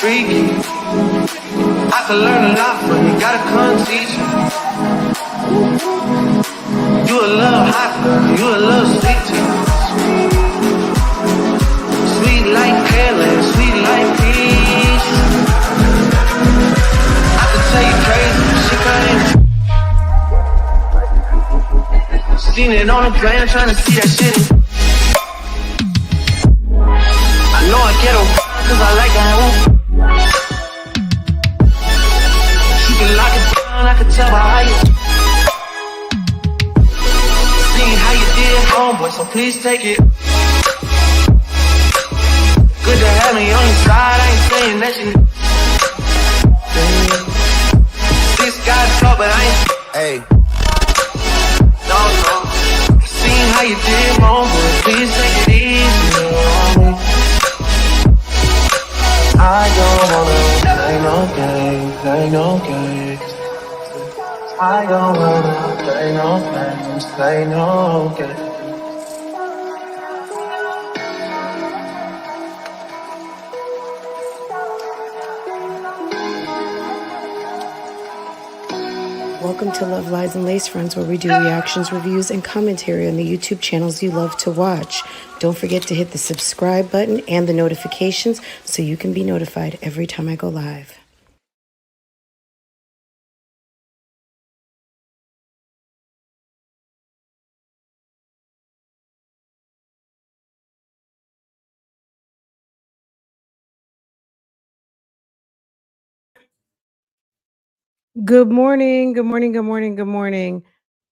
Freaky. I can learn a lot from you, gotta come teach me. You a little hot girl, you a little sweet too. Sweet like Kelly, sweet like peach. I can tell you crazy, she couldn't. Seen it on the plane, trying to see that shit. I know I get her, cause I like that. She can lock it down, I can tell by how you seen how you did, homeboy, so please take it. Good to have me on your side, I ain't saying that you. This guy's tough, but I ain't. Hey. No. Seen how you did, homeboy, please take it easy on me. I don't wanna play no games, play no games. I don't wanna play no games, play no games. Welcome to Love, Lies, and Lace Fronts, where we do reactions, reviews, and commentary on the YouTube channels you love to watch. Don't forget to hit the subscribe button and the notifications so you can be notified every time I go live. Good morning, good morning, good morning, good morning.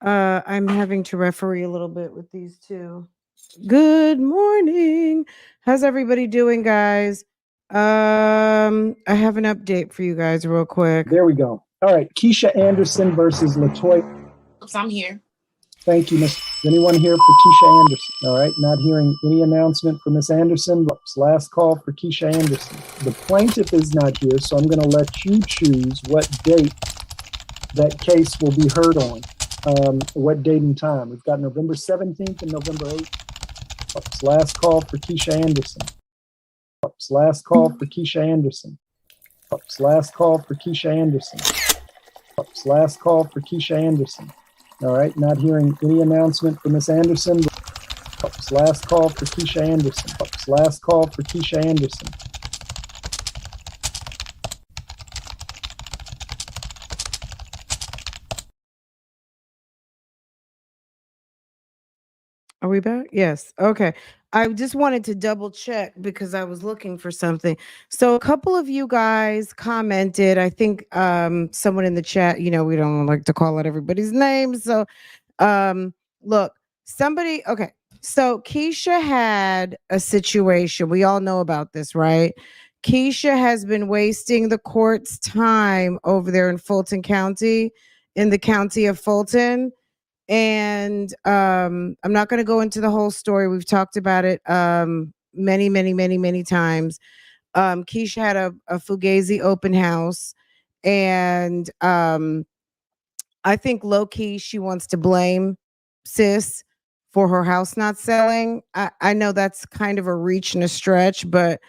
I'm having to referee a little bit with these two. Good morning. How's everybody doing, guys? I have an update for you guys real quick. There we go. All right, Keisha Anderson versus LaToya. I'm here. Thank you, Miss. Is anyone here for Keisha Anderson? All right, not hearing any announcement for Miss Anderson. Last call for Keisha Anderson. The plaintiff is not here, so I'm going to let you choose what date that case will be heard on. What date and time? We've got November 17th and November 8th. Last call for Keisha Anderson. Last call for Keisha Anderson. Last call for Keisha Anderson. Last call for Keisha Anderson. All right, not hearing any announcement for Miss Anderson. Last call for Keisha Anderson. Last call for Keisha Anderson. Are we back? Yes. Okay. I just wanted to double check because I was looking for something. So a couple of you guys commented, I think someone in the chat, we don't like to call out everybody's name. So look, somebody, okay. So Keisha had a situation. We all know about this, right? Keisha has been wasting the court's time over there in Fulton County, in the county of Fulton. And I'm not going to go into the whole story. We've talked about it many times. Keisha had a Fugazi open house, and I think low-key she wants to blame sis for her house not selling. I know that's kind of a reach and a stretch, but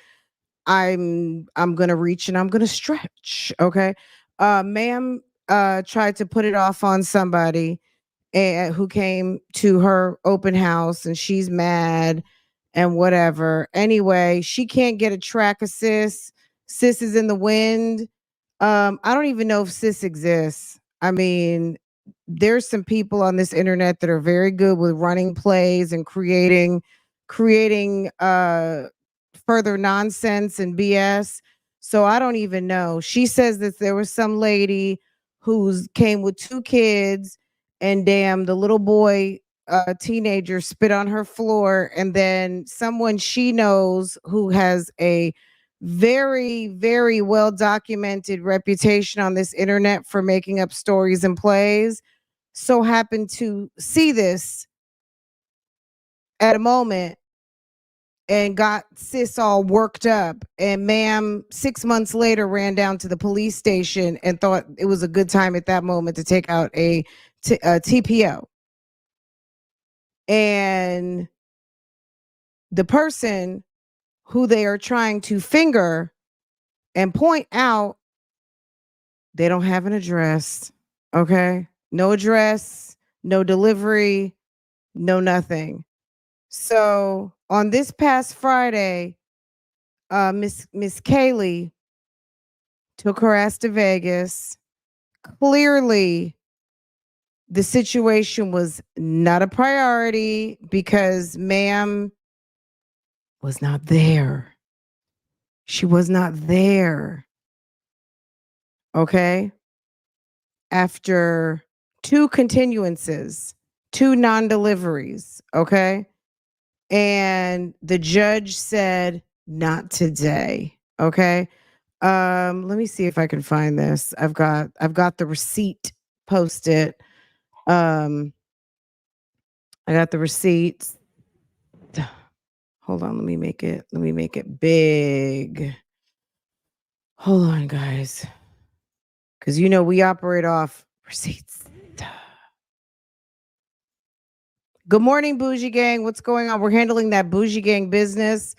I'm gonna reach and I'm gonna stretch. Okay. Ma'am tried to put it off on somebody who came to her open house, and she's mad and whatever. Anyway, she can't get a track of sis. Sis is in the wind. I don't even know if sis exists. I mean, there's some people on this internet that are very good with running plays and creating further nonsense and BS. So I don't even know. She says that there was some lady who came with 2 kids, and damn, the little boy, teenager, spit on her floor. And then someone she knows who has a very well documented reputation on this internet for making up stories and plays so happened to see this at a moment and got sis all worked up. And ma'am, 6 months later, ran down to the police station and thought it was a good time at that moment to take out a TPO. And the person who they are trying to finger and point out, they don't have an address. Okay. No address, no delivery, no nothing. So on this past Friday, Miss Kaylee took her ass to Vegas. Clearly, the situation was not a priority because ma'am was not there. She was not there. Okay. After 2 continuances, 2 non-deliveries. Okay. And the judge said, not today. Okay. Let me see if I can find this. I've got the receipt posted. I got the receipts. Hold on, let me make it big. Hold on, guys. Cause we operate off receipts. Good morning, Bougie Gang. What's going on? We're handling that Bougie Gang business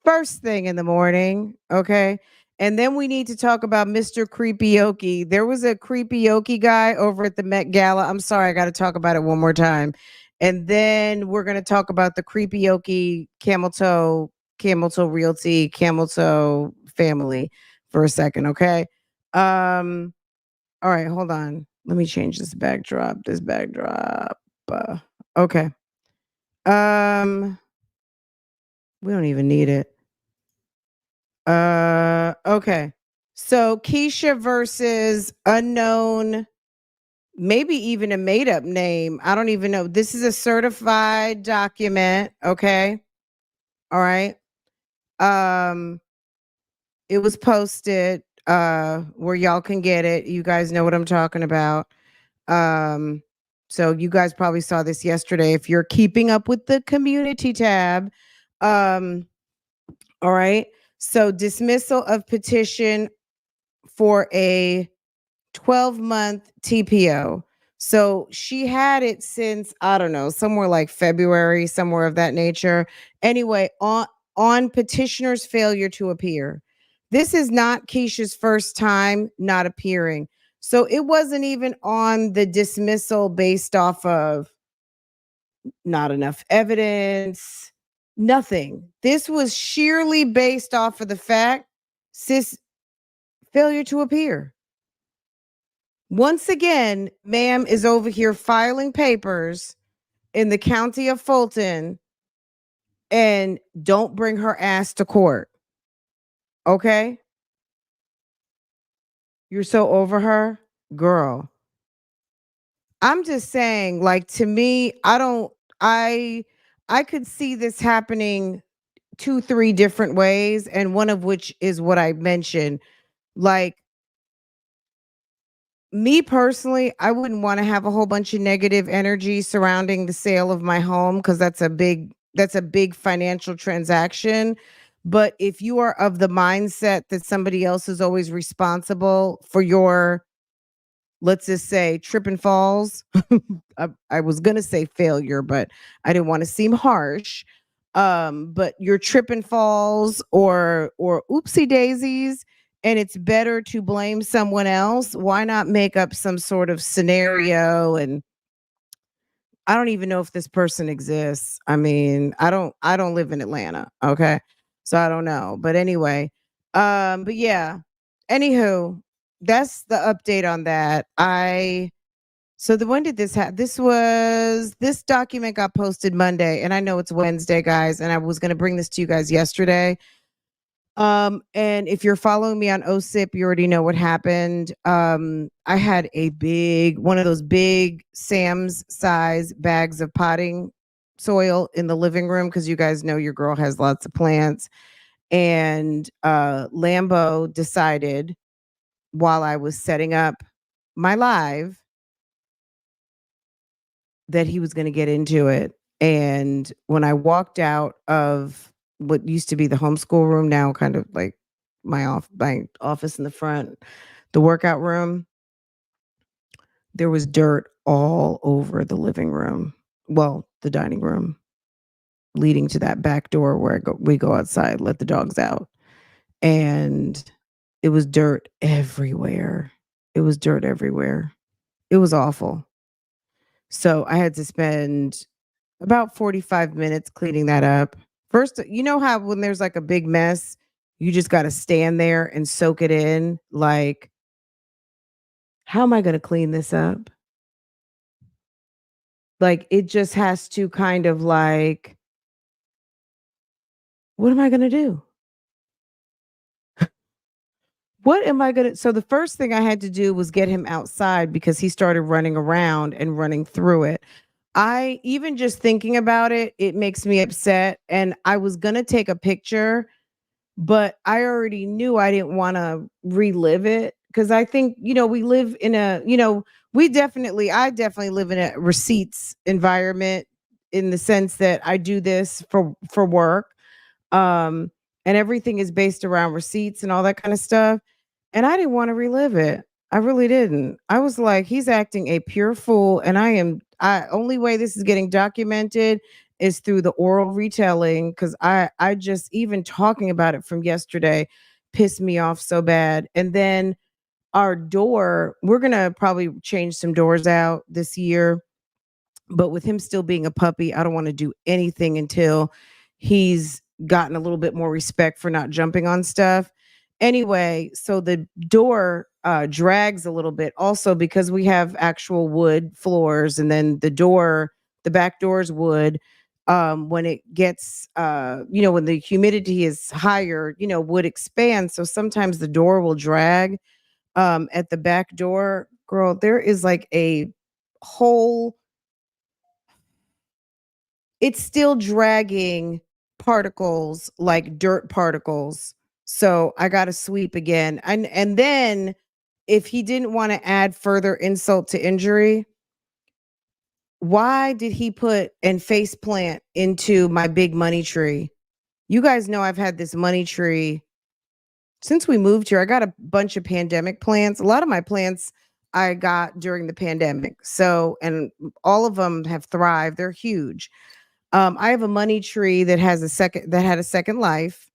first thing in the morning, okay? And then we need to talk about Mr. Creepyoki. There was a Creepyoki guy over at the Met Gala. I'm sorry, I got to talk about it one more time. And then we're going to talk about the Creepyoki Camel Toe Realty, Camel Toe family for a second, okay? All right, hold on. Let me change this backdrop. Okay. We don't even need it. Okay. So Keisha versus unknown, maybe even a made up name. I don't even know. This is a certified document. Okay. All right. It was posted where y'all can get it. You guys know what I'm talking about. So you guys probably saw this yesterday if you're keeping up with the community tab. All right. So dismissal of petition for a 12-month TPO. So she had it since, I don't know, somewhere like February, somewhere of that nature. Anyway, on petitioner's failure to appear. This is not Keisha's first time not appearing. So it wasn't even on the dismissal based off of not enough evidence, nothing. This was sheerly based off of the fact sis failure to appear. Once again, ma'am is over here filing papers in the county of Fulton and don't bring her ass to court. Okay? You're so over her, girl. I'm just saying, like, to me, I could see this happening 2, 3 different ways, and one of which is what I mentioned. Like, me personally, I wouldn't want to have a whole bunch of negative energy surrounding the sale of my home because that's a big financial transaction. But if you are of the mindset that somebody else is always responsible for your, let's just say, trip and falls, I was gonna say failure, but I didn't want to seem harsh. But your trip and falls or oopsie daisies, and it's better to blame someone else. Why not make up some sort of scenario? And I don't even know if this person exists. I mean, I don't live in Atlanta. Okay. So I don't know. But anyway, but yeah. Anywho, that's the update on that. When did this happen? This document got posted Monday, and I know it's Wednesday, guys, and I was going to bring this to you guys yesterday. And if you're following me on OSIP, you already know what happened. I had one of those big Sam's size bags of potting soil in the living room because you guys know your girl has lots of plants. And Lambo decided while I was setting up my live that he was going to get into it. And when I walked out of what used to be the homeschool room, now kind of like my office in the front, the workout room. There was dirt all over the living room. Well, the dining room, leading to that back door where we go outside, let the dogs out. And it was dirt everywhere. It was dirt everywhere. It was awful. So I had to spend about 45 minutes cleaning that up. First, you know how when there's like a big mess, you just got to stand there and soak it in? Like, how am I going to clean this up? Like, it just has to kind of like, what am I going to do? What am I going to? So, the first thing I had to do was get him outside because he started running around and running through it. I even just thinking about it, it makes me upset. And I was going to take a picture, but I already knew I didn't want to relive it because I think, we live in I definitely live in a receipts environment in the sense that I do this for work. Um, and everything is based around receipts and all that kind of stuff. And I didn't want to relive it. I really didn't. I was like, he's acting a pure fool. And I only way this is getting documented is through the oral retelling. Cause I just, even talking about it from yesterday pissed me off so bad. And then our door, we're going to probably change some doors out this year, but with him still being a puppy, I don't want to do anything until he's gotten a little bit more respect for not jumping on stuff. Anyway, so the door drags a little bit also because we have actual wood floors, and then the back door is wood. When it gets, when the humidity is higher, wood expands. So sometimes the door will drag at the back door. Girl, there is like a whole, it's still dragging particles like dirt particles. So I got to sweep again. And then if he didn't want to add further insult to injury, why did he put and face plant into my big money tree? You guys know I've had this money tree since we moved here. I got a bunch of pandemic plants. A lot of my plants I got during the pandemic. So, and all of them have thrived. They're huge. I have a money tree that had a second life,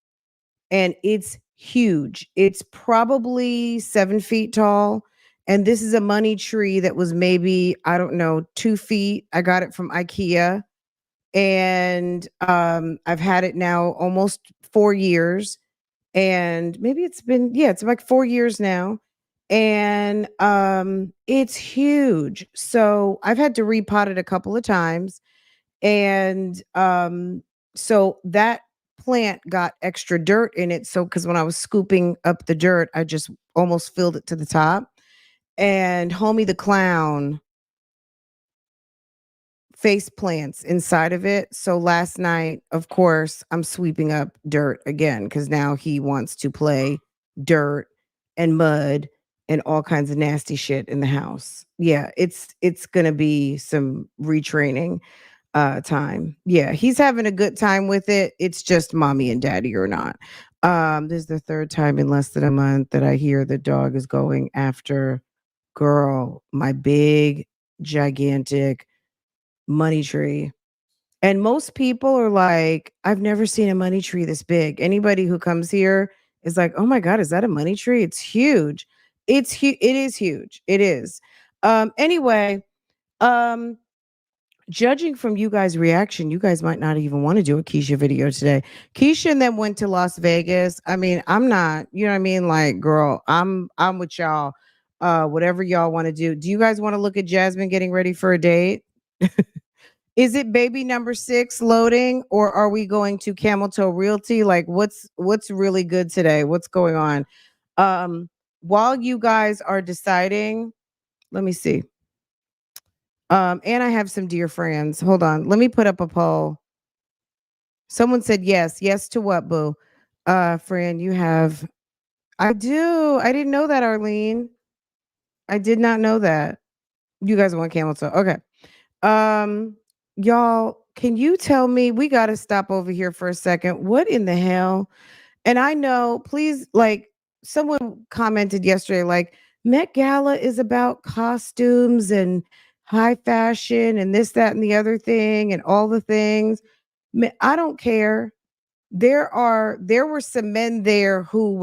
and it's huge. It's probably 7 feet tall. And this is a money tree that was maybe, I don't know, 2 feet. I got it from IKEA. And I've had it now almost 4 years. And maybe it's like 4 years now. And it's huge. So I've had to repot it a couple of times. And so that plant got extra dirt in it. So because when I was scooping up the dirt, I just almost filled it to the top. And Homie the Clown face plants inside of it. So last night, of course, I'm sweeping up dirt again because now he wants to play dirt and mud and all kinds of nasty shit in the house. Yeah, it's gonna be some retraining time. Yeah, he's having a good time with it. It's just mommy and daddy or not. This is the third time in less than a month that I hear the dog is going after girl, my big, gigantic money tree. And most people are like, I've never seen a money tree this big. Anybody who comes here is like, oh my God, is that a money tree? It's huge. It's huge. It is huge. It is. Anyway, um, judging from you guys' reaction, you guys might not even want to do a Keisha video today. Keisha and then went to Las Vegas. I mean, I'm not, you know what I mean? Like, girl, I'm with y'all. Whatever y'all want to do. Do you guys want to look at Jasmine getting ready for a date? Is it baby number 6 loading, or are we going to Camel Toe Realty? Like, what's really good today? What's going on? While you guys are deciding, let me see. And I have some dear friends. Hold on. Let me put up a poll. Someone said yes. Yes to what, boo? Fran, you have. I do. I didn't know that, Arlene. I did not know that. You guys want Camel Toe. Okay. Um, y'all, can you tell me, we got to stop over here for a second. What in the hell? And I know, please, like, someone commented yesterday, like, Met Gala is about costumes and high fashion and this, that, and the other thing and all the things. I don't care. There were some men there who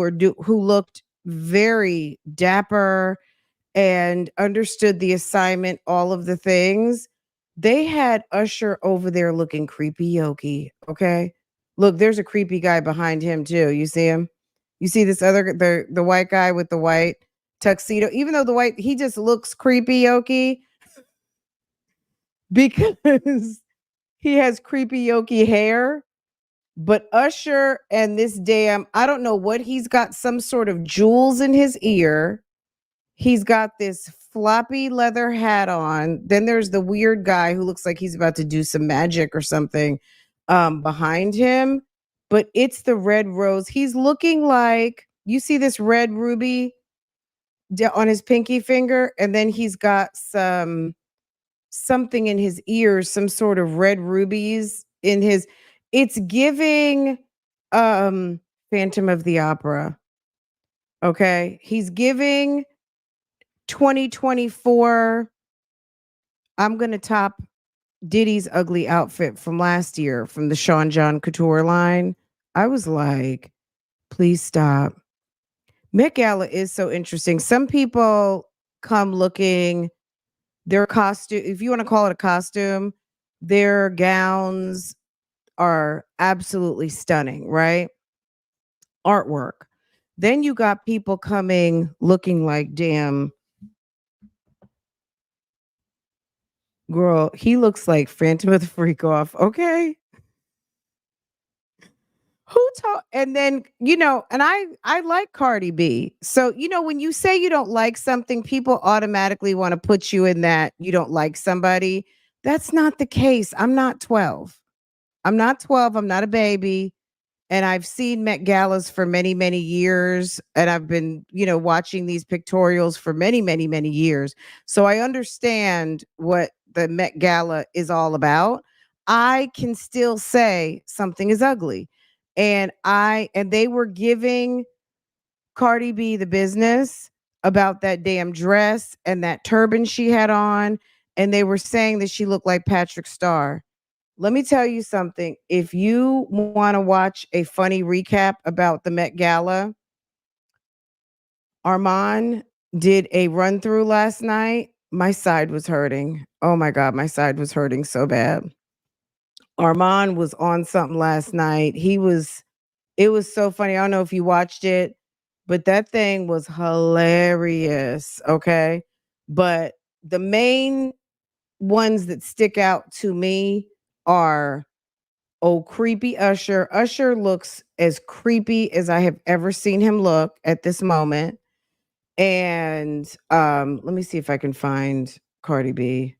looked very dapper and understood the assignment, all of the things. They had Usher over there looking creepy yoki. Okay. Look, there's a creepy guy behind him too. You see him? You see this other the white guy with the white tuxedo, even though he just looks creepy yoki because he has creepy yoki hair. But Usher and this damn, I don't know what he's got, some sort of jewels in his ear. He's got this floppy leather hat on. Then there's the weird guy who looks like he's about to do some magic or something behind him. But it's the red rose. He's looking like, you see this red ruby on his pinky finger, and then he's got something in his ears, some sort of red rubies in his. It's giving Phantom of the Opera. Okay. He's giving 2024. I'm going to top Diddy's ugly outfit from last year from the Sean John Couture line. I was like, please stop. Met Gala is so interesting. Some people come looking, their costume, if you want to call it a costume, their gowns are absolutely stunning, right? Artwork. Then you got people coming looking like, damn, girl, he looks like Phantom of the Freak Off. Okay. Who told? And then, and I like Cardi B. So, when you say you don't like something, people automatically want to put you in that you don't like somebody. That's not the case. I'm not 12. I'm not 12. I'm not a baby. And I've seen Met Galas for many, many years. And I've been, watching these pictorials for many, many, many years. So I understand what the Met Gala is all about. I can still say something is ugly. And they were giving Cardi B the business about that damn dress and that turban she had on. And they were saying that she looked like Patrick Starr. Let me tell you something. If you want to watch a funny recap about the Met Gala, Armand did a run through last night. My side was hurting. Oh my God, my side was hurting so bad. Armand was on something last night. It was so funny. I don't know if you watched it, but that thing was hilarious. Okay. But the main ones that stick out to me are, oh, creepy Usher. Usher looks as creepy as I have ever seen him look at this moment. And let me see if I can find Cardi B.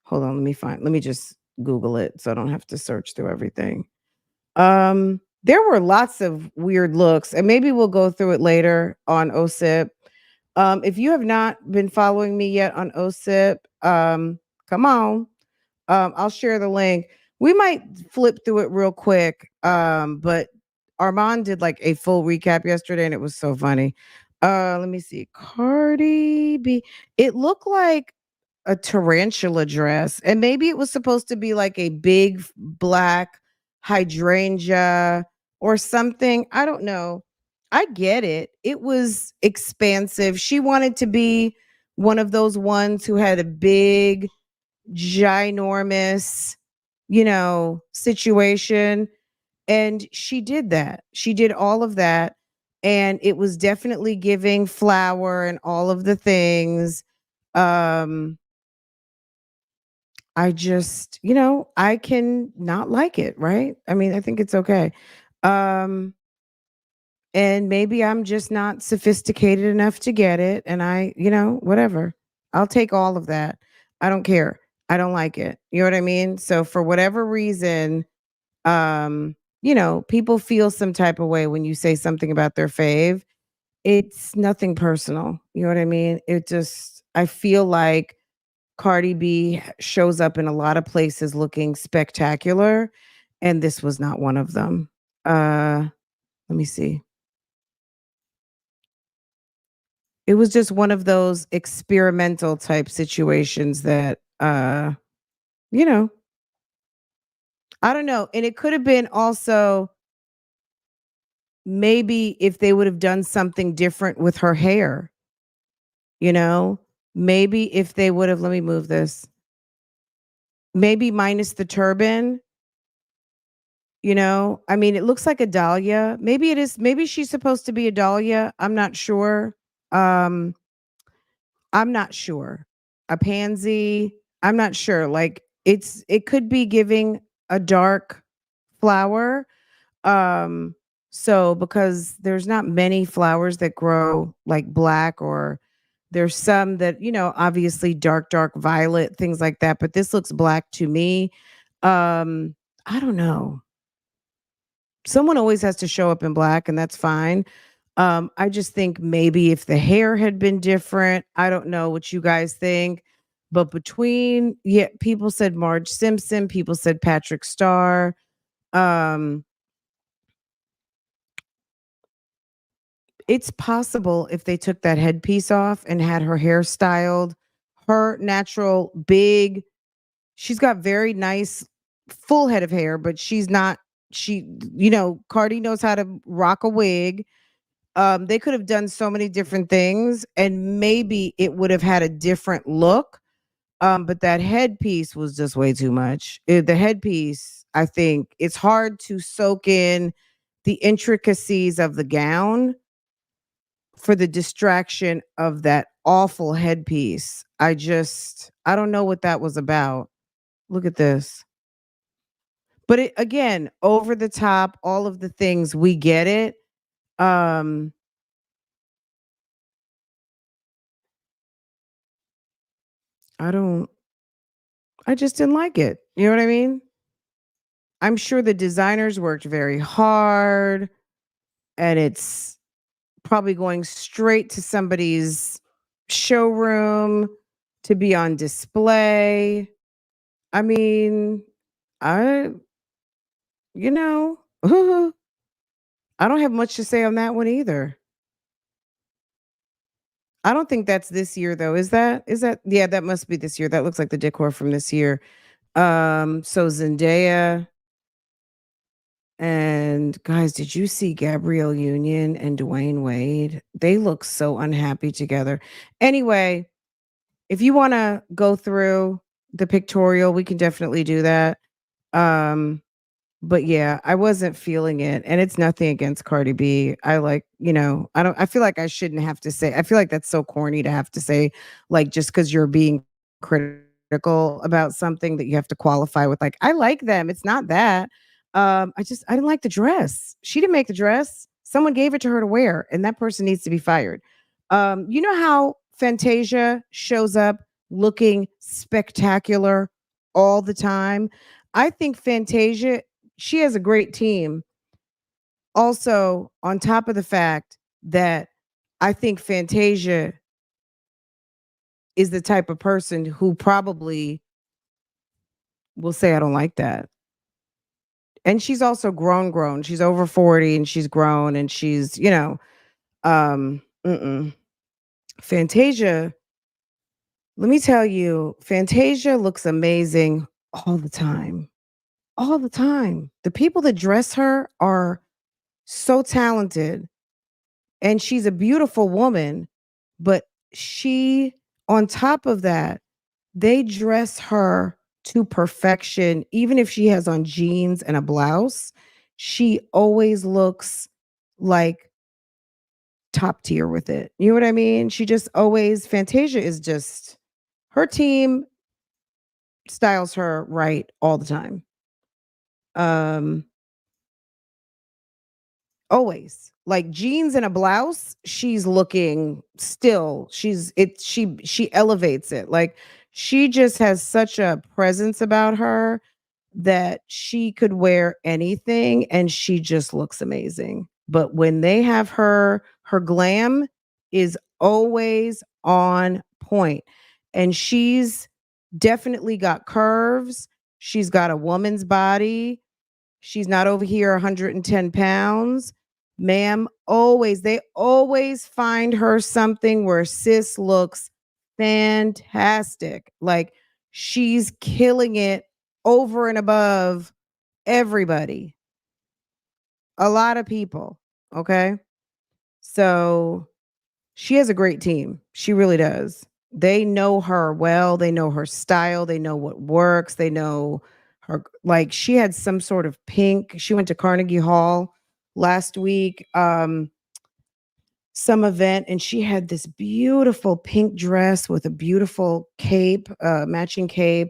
Hold on, let me just Google it so I don't have to search through everything. There were lots of weird looks, and maybe we'll go through it later on OSIP. If you have not been following me yet on OSIP, come on. I'll share the link. We might flip through it real quick. But Armand did like a full recap yesterday, and it was so funny. Let me see. Cardi B. It looked like a tarantula dress, and maybe it was supposed to be like a big black hydrangea or something. I don't know. I get it. It was expansive. She wanted to be one of those ones who had a big, ginormous, situation. And she did that. She did all of that. And it was definitely giving flower and all of the things. I just, I can not like it, right? I mean, I think it's okay. Um, and maybe I'm just not sophisticated enough to get it. And whatever. I'll take all of that. I don't care. I don't like it. You know what I mean? So for whatever reason, people feel some type of way when you say something about their fave. It's nothing personal. You know what I mean? I feel like Cardi B shows up in a lot of places looking spectacular, and this was not one of them. Let me see. It was just one of those experimental type situations that you know, I don't know. And it could have been also maybe if they would have done something different with her hair, you know? Maybe if they would have, let me move this. Maybe minus the turban, you know? I mean, it looks like a dahlia. Maybe it is, maybe she's supposed to be a dahlia. I'm not sure. Um, I'm not sure. A pansy, I'm not sure. Like it could be giving a dark flower. Um, so because there's not many flowers that grow like black, or there's some that, obviously dark violet, things like that, but this looks black to me. I don't know. Someone always has to show up in black, and that's fine. I just think maybe if the hair had been different, I don't know what you guys think. But between, yeah, people said Marge Simpson, people said Patrick Starr. Um, it's possible if they took that headpiece off and had her hair styled, her natural big, she's got very nice full head of hair, but she's not, she, Cardi knows how to rock a wig. They could have done so many different things, and maybe it would have had a different look. But that headpiece was just way too much. The headpiece, I think it's hard to soak in the intricacies of the gown for the distraction of that awful headpiece. I don't know what that was about. Look at this. But it, again, over the top, all of the things, we get it. Um, I don't I just didn't like it. You know what I mean? I'm sure the designers worked very hard, and it's probably going straight to somebody's showroom to be on display. I mean, I, you know, I don't have much to say on that one either. I don't think that's this year though. Is that yeah, that must be this year. That looks like the decor from this year. So Zendaya, and guys, did you see Gabrielle Union and Dwayne Wade? They look so unhappy together. Anyway, if you want to go through the pictorial, we can definitely do that. Um, but yeah, I wasn't feeling it. And it's nothing against Cardi B. I like, I feel like I shouldn't have to say, I feel like that's so corny to have to say, like, just because you're being critical about something, that you have to qualify with, like, I like them. It's not that. I didn't like the dress. She didn't make the dress. Someone gave it to her to wear, and that person needs to be fired. You know how Fantasia shows up looking spectacular all the time? I think Fantasia, she has a great team. Also, on top of the fact that I think Fantasia is the type of person who probably will say, I don't like that. And she's also grown. She's over 40, and she's grown, and she's, mm-mm. Fantasia, let me tell you, Fantasia looks amazing all the time. All the time. The people that dress her are so talented, and she's a beautiful woman, but she, on top of that, they dress her to perfection. Even if she has on jeans and a blouse, she always looks like top tier with it. You know what I mean? She just always, Fantasia is just, her team styles her right all the time. Um, Always. Like jeans and a blouse, she's looking still. She elevates it. Like she just has such a presence about her that she could wear anything and she just looks amazing. But when they have her glam is always on point. And she's Definitely got curves. She's got a woman's body. She's not over here 110 pounds. Ma'am, they always find her something where sis looks fantastic. Like she's killing it over and above everybody, a lot of people. Okay. So she has a great team. She really does. They know her well. They know her style. They know what works. They know her. Like she had some sort of pink. She went to Carnegie Hall last week, some event, and she had this beautiful pink dress with a beautiful cape, matching cape,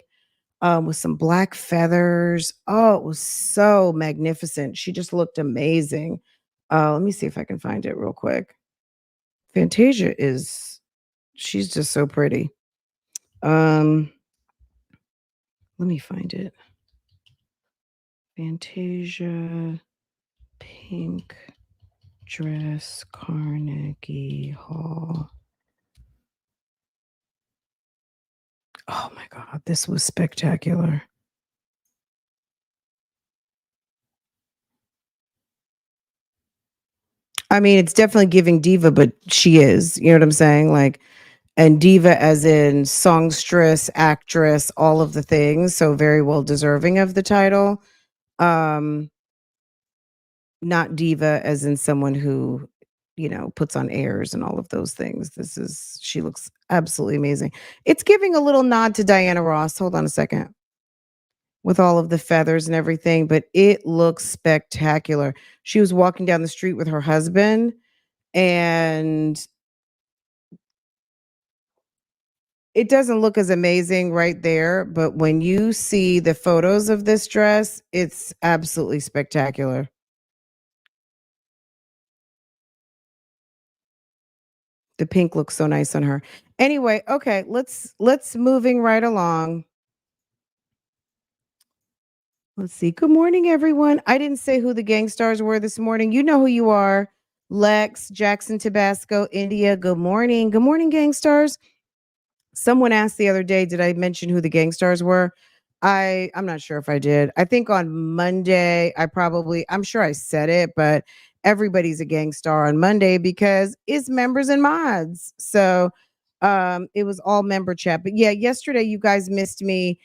with some black feathers. Oh, it was so magnificent. She just looked amazing. Let me see if I can find it real quick. Fantasia she's just so pretty. Um, Let me find it. Fantasia pink dress Carnegie Hall. Oh my god, this was spectacular. I mean, it's definitely giving diva, but she is. You know what I'm saying? Like, and diva as in songstress, actress, all of the things. So very well deserving of the title. Um, Not diva as in someone who, puts on airs and all of those things. She looks absolutely amazing. It's giving a little nod to Diana Ross. Hold on a second. With all of the feathers and everything, but it looks spectacular. She was walking down the street with her husband, and it doesn't look as amazing right there, but when you see the photos of this dress, it's absolutely spectacular. The pink looks so nice on her. Anyway, okay, let's moving right along. Let's see. Good morning, everyone. I didn't say who the gang stars were this morning. You know who you are. Lex, Jackson, Tabasco, India. Good morning. Good morning, gang stars. Someone asked the other day, did I mention who the gang stars were? I'm not sure if I did. I think on Monday, I'm sure I said it, but everybody's a gang star on Monday because it's members and mods. So it was all member chat. But yeah, yesterday you guys missed me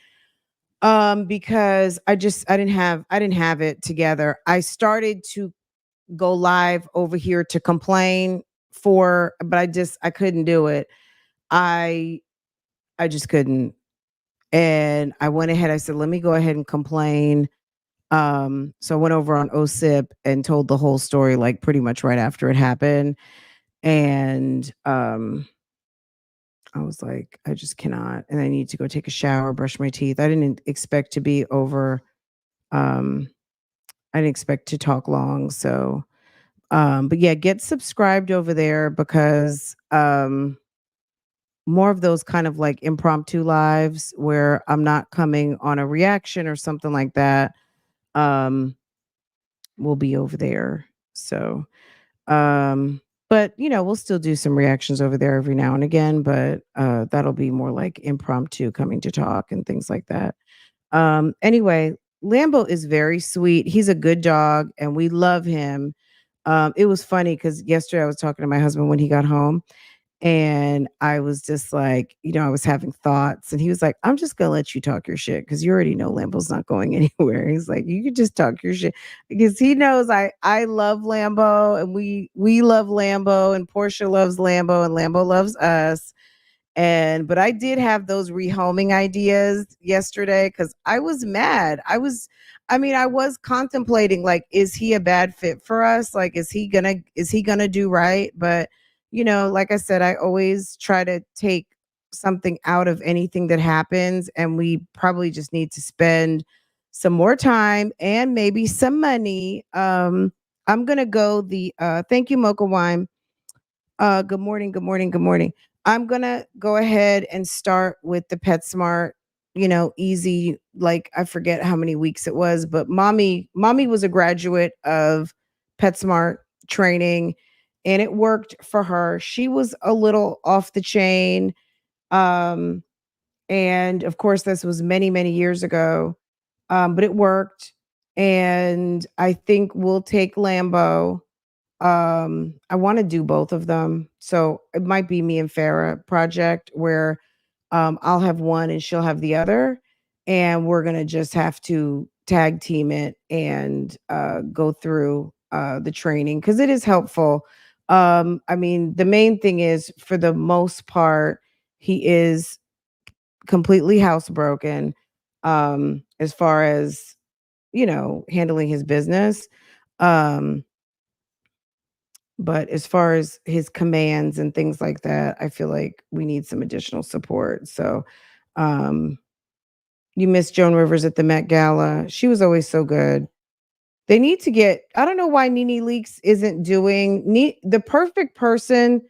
because I didn't have it together. I started to go live over here to complain but I couldn't do it. I I just couldn't. And I went ahead, I said, let me go ahead and complain. So I went over on OSIP and told the whole story like pretty much right after it happened. And I was like, I just cannot. And I need to go take a shower, brush my teeth. I didn't expect to be over. Um, I didn't expect to talk long. So but yeah, get subscribed over there because more of those kind of like impromptu lives where I'm not coming on a reaction or something like that, um, will be over there. So, um, but we'll still do some reactions over there every now and again, but that'll be more like impromptu coming to talk and things like that. Anyway, Lambo is very sweet. He's a good dog and we love him. It was funny because yesterday I was talking to my husband when he got home and I was just like, I was having thoughts and he was like, I'm just going to let you talk your shit because you already know Lambo's not going anywhere. He's like, you could just talk your shit because he knows I love Lambo and we love Lambo and Portia loves Lambo and Lambo loves us. But I did have those rehoming ideas yesterday because I was mad. I was contemplating like, is he a bad fit for us? Like, is he gonna do right? But like I said, I always try to take something out of anything that happens, and we probably just need to spend some more time and maybe some money. I'm gonna go the thank you, Mocha Wine. Good morning, good morning, good morning. I'm gonna go ahead and start with the PetSmart, easy, like I forget how many weeks it was, but mommy was a graduate of PetSmart training and it worked for her. She was a little off the chain. Um, And of course, this was many, many years ago, but it worked. And I think we'll take Lambo. I want to do both of them. So it might be me and Farah project where I'll have one and she'll have the other. And we're going to just have to tag team it and go through the training because it is helpful. I mean, the main thing is for the most part, he is completely housebroken as far as, handling his business. Um, but as far as his commands and things like that, I feel like we need some additional support. So, um, you missed Joan Rivers at the Met Gala. She was always so good. They need to get, I don't know why Nene Leakes isn't doing the perfect person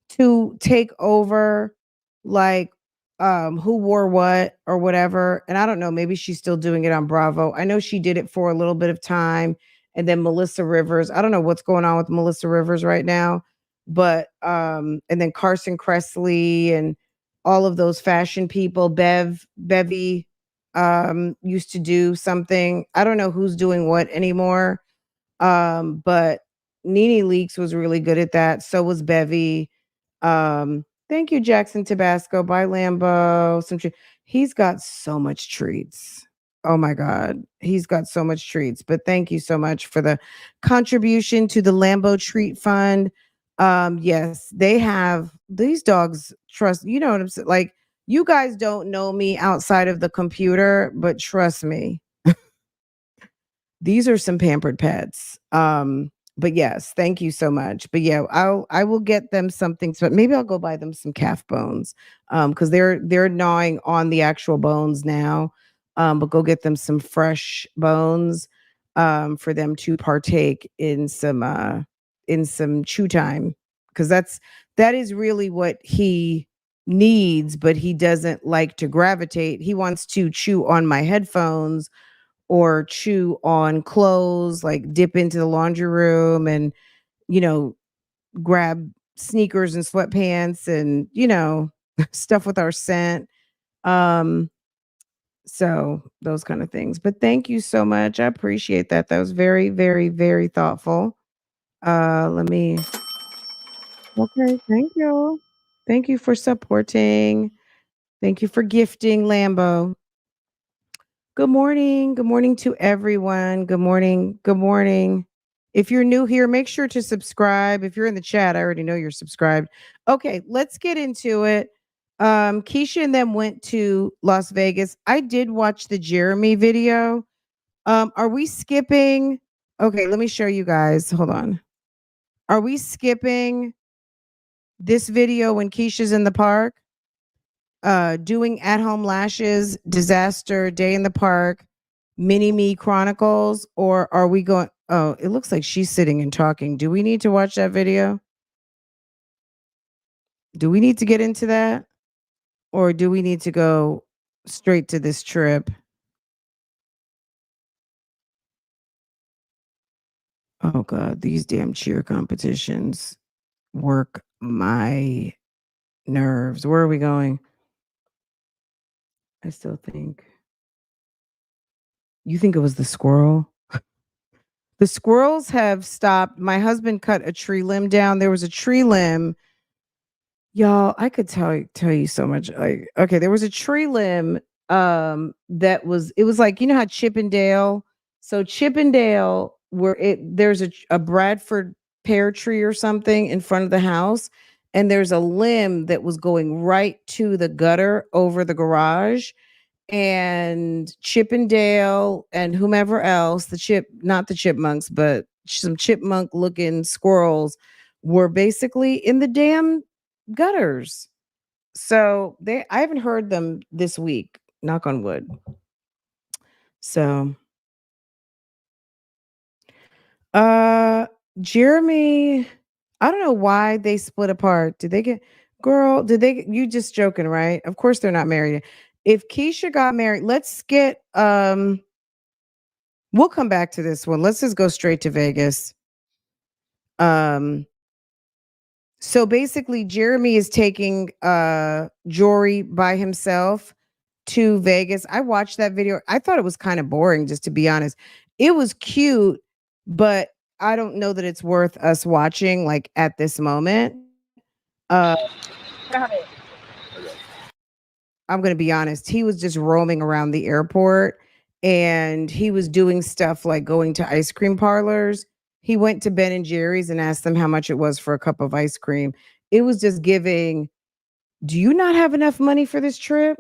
to take over, like, Who Wore What or whatever. And I don't know, maybe she's still doing it on Bravo. I know she did it for a little bit of time. And then Melissa Rivers. I don't know what's going on with Melissa Rivers right now, but and then Carson Kressley and all of those fashion people, Bevy used to do something. I don't know who's doing what anymore. But Nene Leakes was really good at that. So was Bevy. Thank you, Jackson Tabasco. Bye, Lambo. He's got so much treats. Oh my God. He's got so much treats. But thank you so much for the contribution to the Lambo Treat Fund. Yes, they have these dogs trust, you know what I'm saying? Like, you guys don't know me outside of the computer, but trust me, these are some pampered pets. But yes, thank you so much. But yeah, I will get them something. So maybe I'll go buy them some calf bones. Because they're gnawing on the actual bones now. But go get them some fresh bones for them to partake in some chew time. Because that is really what he needs, but he doesn't like to gravitate. He wants to chew on my headphones or chew on clothes, like dip into the laundry room and, you know, grab sneakers and sweatpants and, stuff with our scent. Um, so those kind of things. But thank you so much. I appreciate that. That was very, very, very thoughtful. Let me Okay, thank you. Thank you for supporting. Thank you for gifting Lambo. Good morning. Good morning to everyone. Good morning. Good morning. If you're new here, make sure to subscribe. If you're in the chat, I already know you're subscribed. Okay, let's get into it. Keisha and them went to Las Vegas. I did watch the Jeremy video. Are we skipping? Okay, let me show you guys. Hold on. Are we skipping this video when Keisha's in the park? Doing at home lashes, disaster, day in the park, mini me chronicles, or are we going? Oh, it looks like she's sitting and talking. Do we need to watch that video? Do we need to get into that? Or do we need to go straight to this trip? Oh God, these damn cheer competitions work my nerves. Where are we going? I still think. You think it was the squirrel? The squirrels have stopped. My husband cut a tree limb down. There was a tree limb. Y'all, I could tell you so much. Like, okay, there was a tree limb that was it was like, you know how Chippendale. So Chippendale, where there's a Bradford pear tree or something in front of the house, and there's a limb that was going right to the gutter over the garage, and Chippendale and whomever else, not the chipmunks, but some chipmunk looking squirrels were basically in the damn gutters. So I haven't heard them this week, knock on wood. So uh Jeremy, I don't know why they split apart. Did they get girl, did they you just joking, right? Of course they're not married. If Keisha got married, let's get we'll come back to this one. Let's just go straight to Vegas. Um, so basically Jeremy is taking Jory by himself to Vegas. I watched that video. I thought it was kind of boring, just to be honest. It was cute, but I don't know that it's worth us watching like at this moment. Got it. I'm going to be honest. He was just roaming around the airport and he was doing stuff like going to ice cream parlors. He went to Ben and Jerry's and asked them how much it was for a cup of ice cream. It was just giving, do you not have enough money for this trip?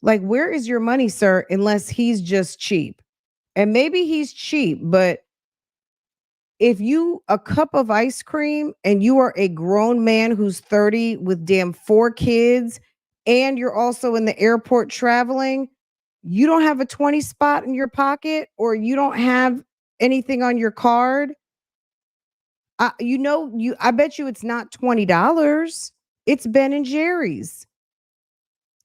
Like, where is your money, sir? Unless he's just cheap. And maybe he's cheap, but if you a cup of ice cream and you are a grown man who's 30 with damn 4 kids and you're also in the airport traveling, you don't have a 20 spot in your pocket or you don't have anything on your card. I bet you it's not $20. It's Ben and Jerry's.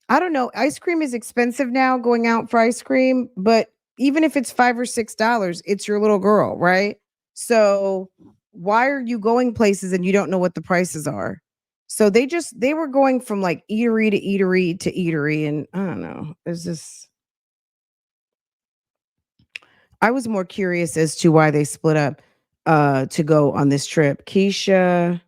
I don't know. Ice cream is expensive now going out for ice cream, but even if it's $5 or $6, it's your little girl, right? So why are you going places and you don't know what the prices are? So they were going from like eatery to eatery to eatery, and I don't know. It's just I was more curious as to why they split up to go on this trip. Keisha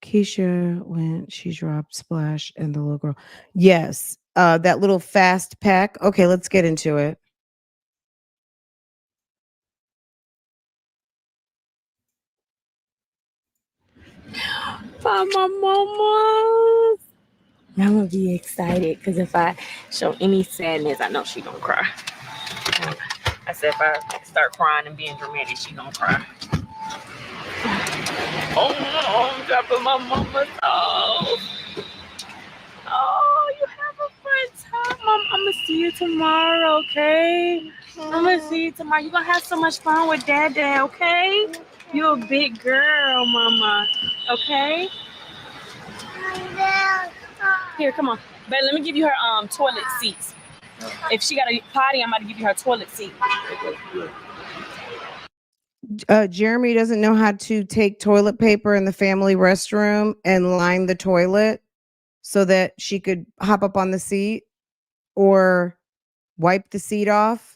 went, she dropped Splash and the little girl. Yes. That little fast pack. Okay, let's get into it. Bye, my mama. I'm gonna be excited because if I show any sadness, I know she gonna cry. I said if I start crying and being dramatic, she gonna cry. Oh, I'm dropping my mama's off. Oh, you have a fun time, Mom. I'm gonna see you tomorrow, okay? I'm gonna see you tomorrow. You're gonna have so much fun with Dad, okay? You're a big girl, Mama. Okay? Here, come on. But let me give you her toilet seats. If she got a potty, I'm about to give you her toilet seat. Jeremy doesn't know how to take toilet paper in the family restroom and line the toilet so that she could hop up on the seat or wipe the seat off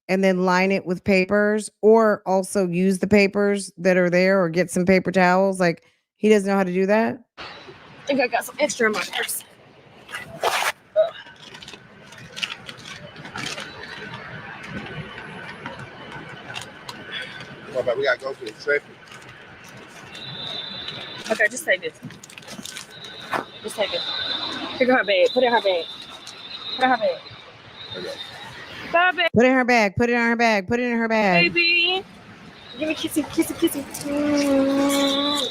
and then line it with papers, or also use the papers that are there or get some paper towels. Like, he doesn't know how to do that. I think I got some extra in my purse. Well, but we gotta go to the traffic. Okay, just take this. Just take it. Pick her bag. Put it in her bag. Put it in her bag. Okay. Bye, baby. Put it in her bag. Put it in her bag. Put it in her bag. Baby. Give me kissy, kissy, kissy.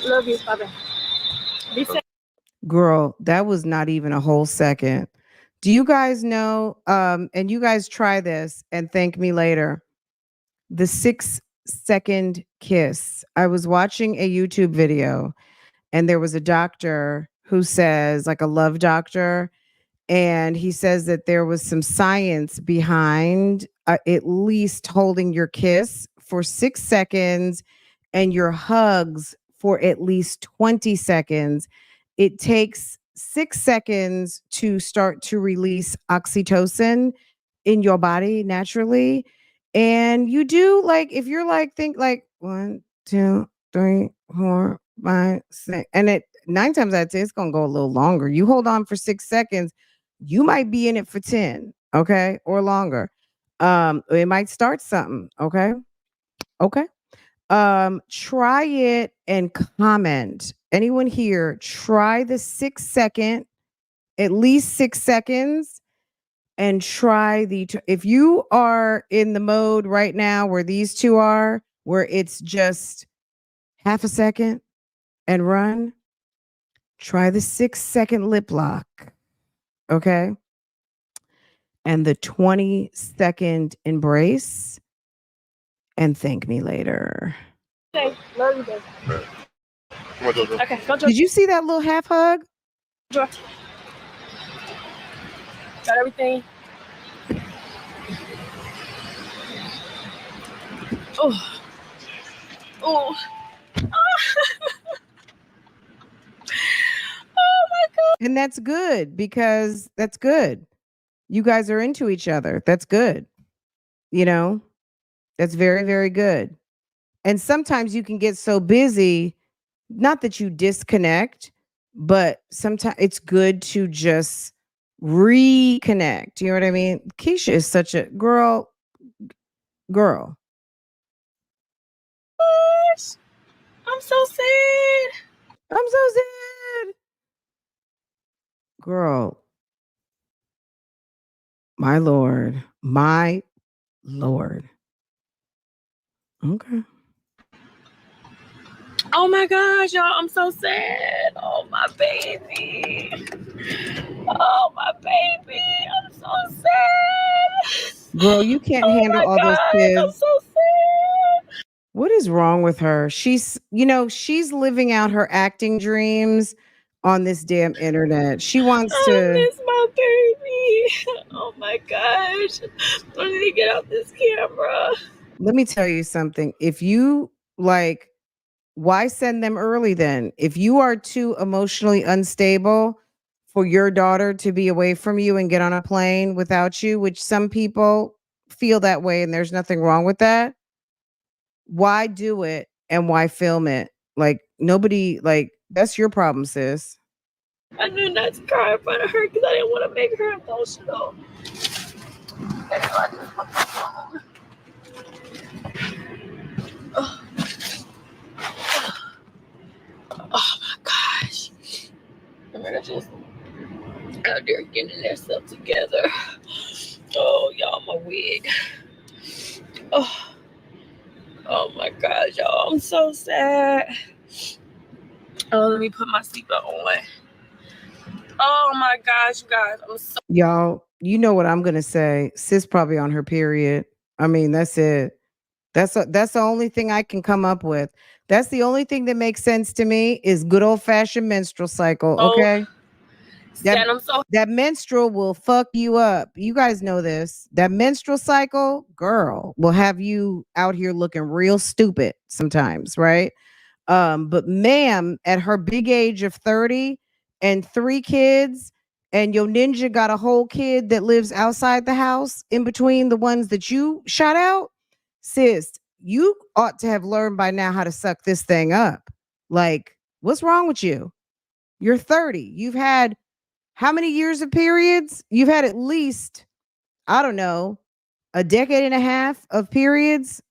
Love you, Bobby. Be safe. Girl, that was not even a whole second. Do you guys know, and you guys try this and thank me later, the 6-second kiss. I was watching a YouTube video and there was a doctor who says, like a love doctor, and he says that there was some science behind at least holding your kiss for 6 seconds and your hugs for at least 20 seconds. It takes 6 seconds to start to release oxytocin in your body naturally. And you do, like, if you're like, think like 1, 2, 3, 4, 5, 6, and it 9 times out of 10, it's gonna go a little longer. You hold on for 6 seconds, you might be in it for 10, okay, or longer. It might start something, okay. Try it and comment. Anyone here, try the 6 second, at least 6 seconds, and try if you are in the mode right now where these two are, where it's just half a second and run, try the 6 second lip lock, okay? And the 20-second embrace, and thank me later. Okay, love you, baby. Come on, Jojo. Okay, go, Jojo. Did you see that little half hug? Got everything? Oh. Oh. Oh my God. And that's good because that's good. You guys are into each other. That's good. You know, that's very, very good. And sometimes you can get so busy, not that you disconnect, but sometimes it's good to just reconnect. You know what I mean? Keisha is such a girl. Gosh, I'm so sad. I'm so sad. Girl, my Lord. My Lord. Okay. Oh my gosh, y'all, I'm so sad. Oh my baby. Oh my baby. I'm so sad. Girl, you can't Oh handle my all those gosh, I'm kids. so sad. What is wrong with her? She's living out her acting dreams on this damn internet. She wants I to, miss my baby. Oh my gosh. I need to get out this camera. let me tell you something. If you like, why send them early then? If you are too emotionally unstable for your daughter to be away from you and get on a plane without you, which some people feel that way and there's nothing wrong with that, why do it and why film it? Like nobody, like that's your problem, sis. I knew not to cry in front of her because I didn't want to make her emotional. Oh, oh my gosh. They're just out there getting themselves together. Oh, y'all, my wig. Oh my gosh, y'all. I'm so sad. Oh, let me put my seatbelt on. Oh my gosh, you guys. I'm so Y'all, you know what I'm gonna say. Sis probably on her period. I mean, that's it. That's the only thing I can come up with. That's the only thing that makes sense to me is good old fashioned menstrual cycle. Okay. That sad. I'm so that menstrual will fuck you up. You guys know this. That menstrual cycle, girl, will have you out here looking real stupid sometimes, right? But ma'am, at her big age of 30 and 3 kids, and your ninja got a whole kid that lives outside the house in between the ones that you shot out, sis, you ought to have learned by now how to suck this thing up. Like, what's wrong with you? You're 30. You've had how many years of periods? You've had at least, I don't know, a decade and a half of periods.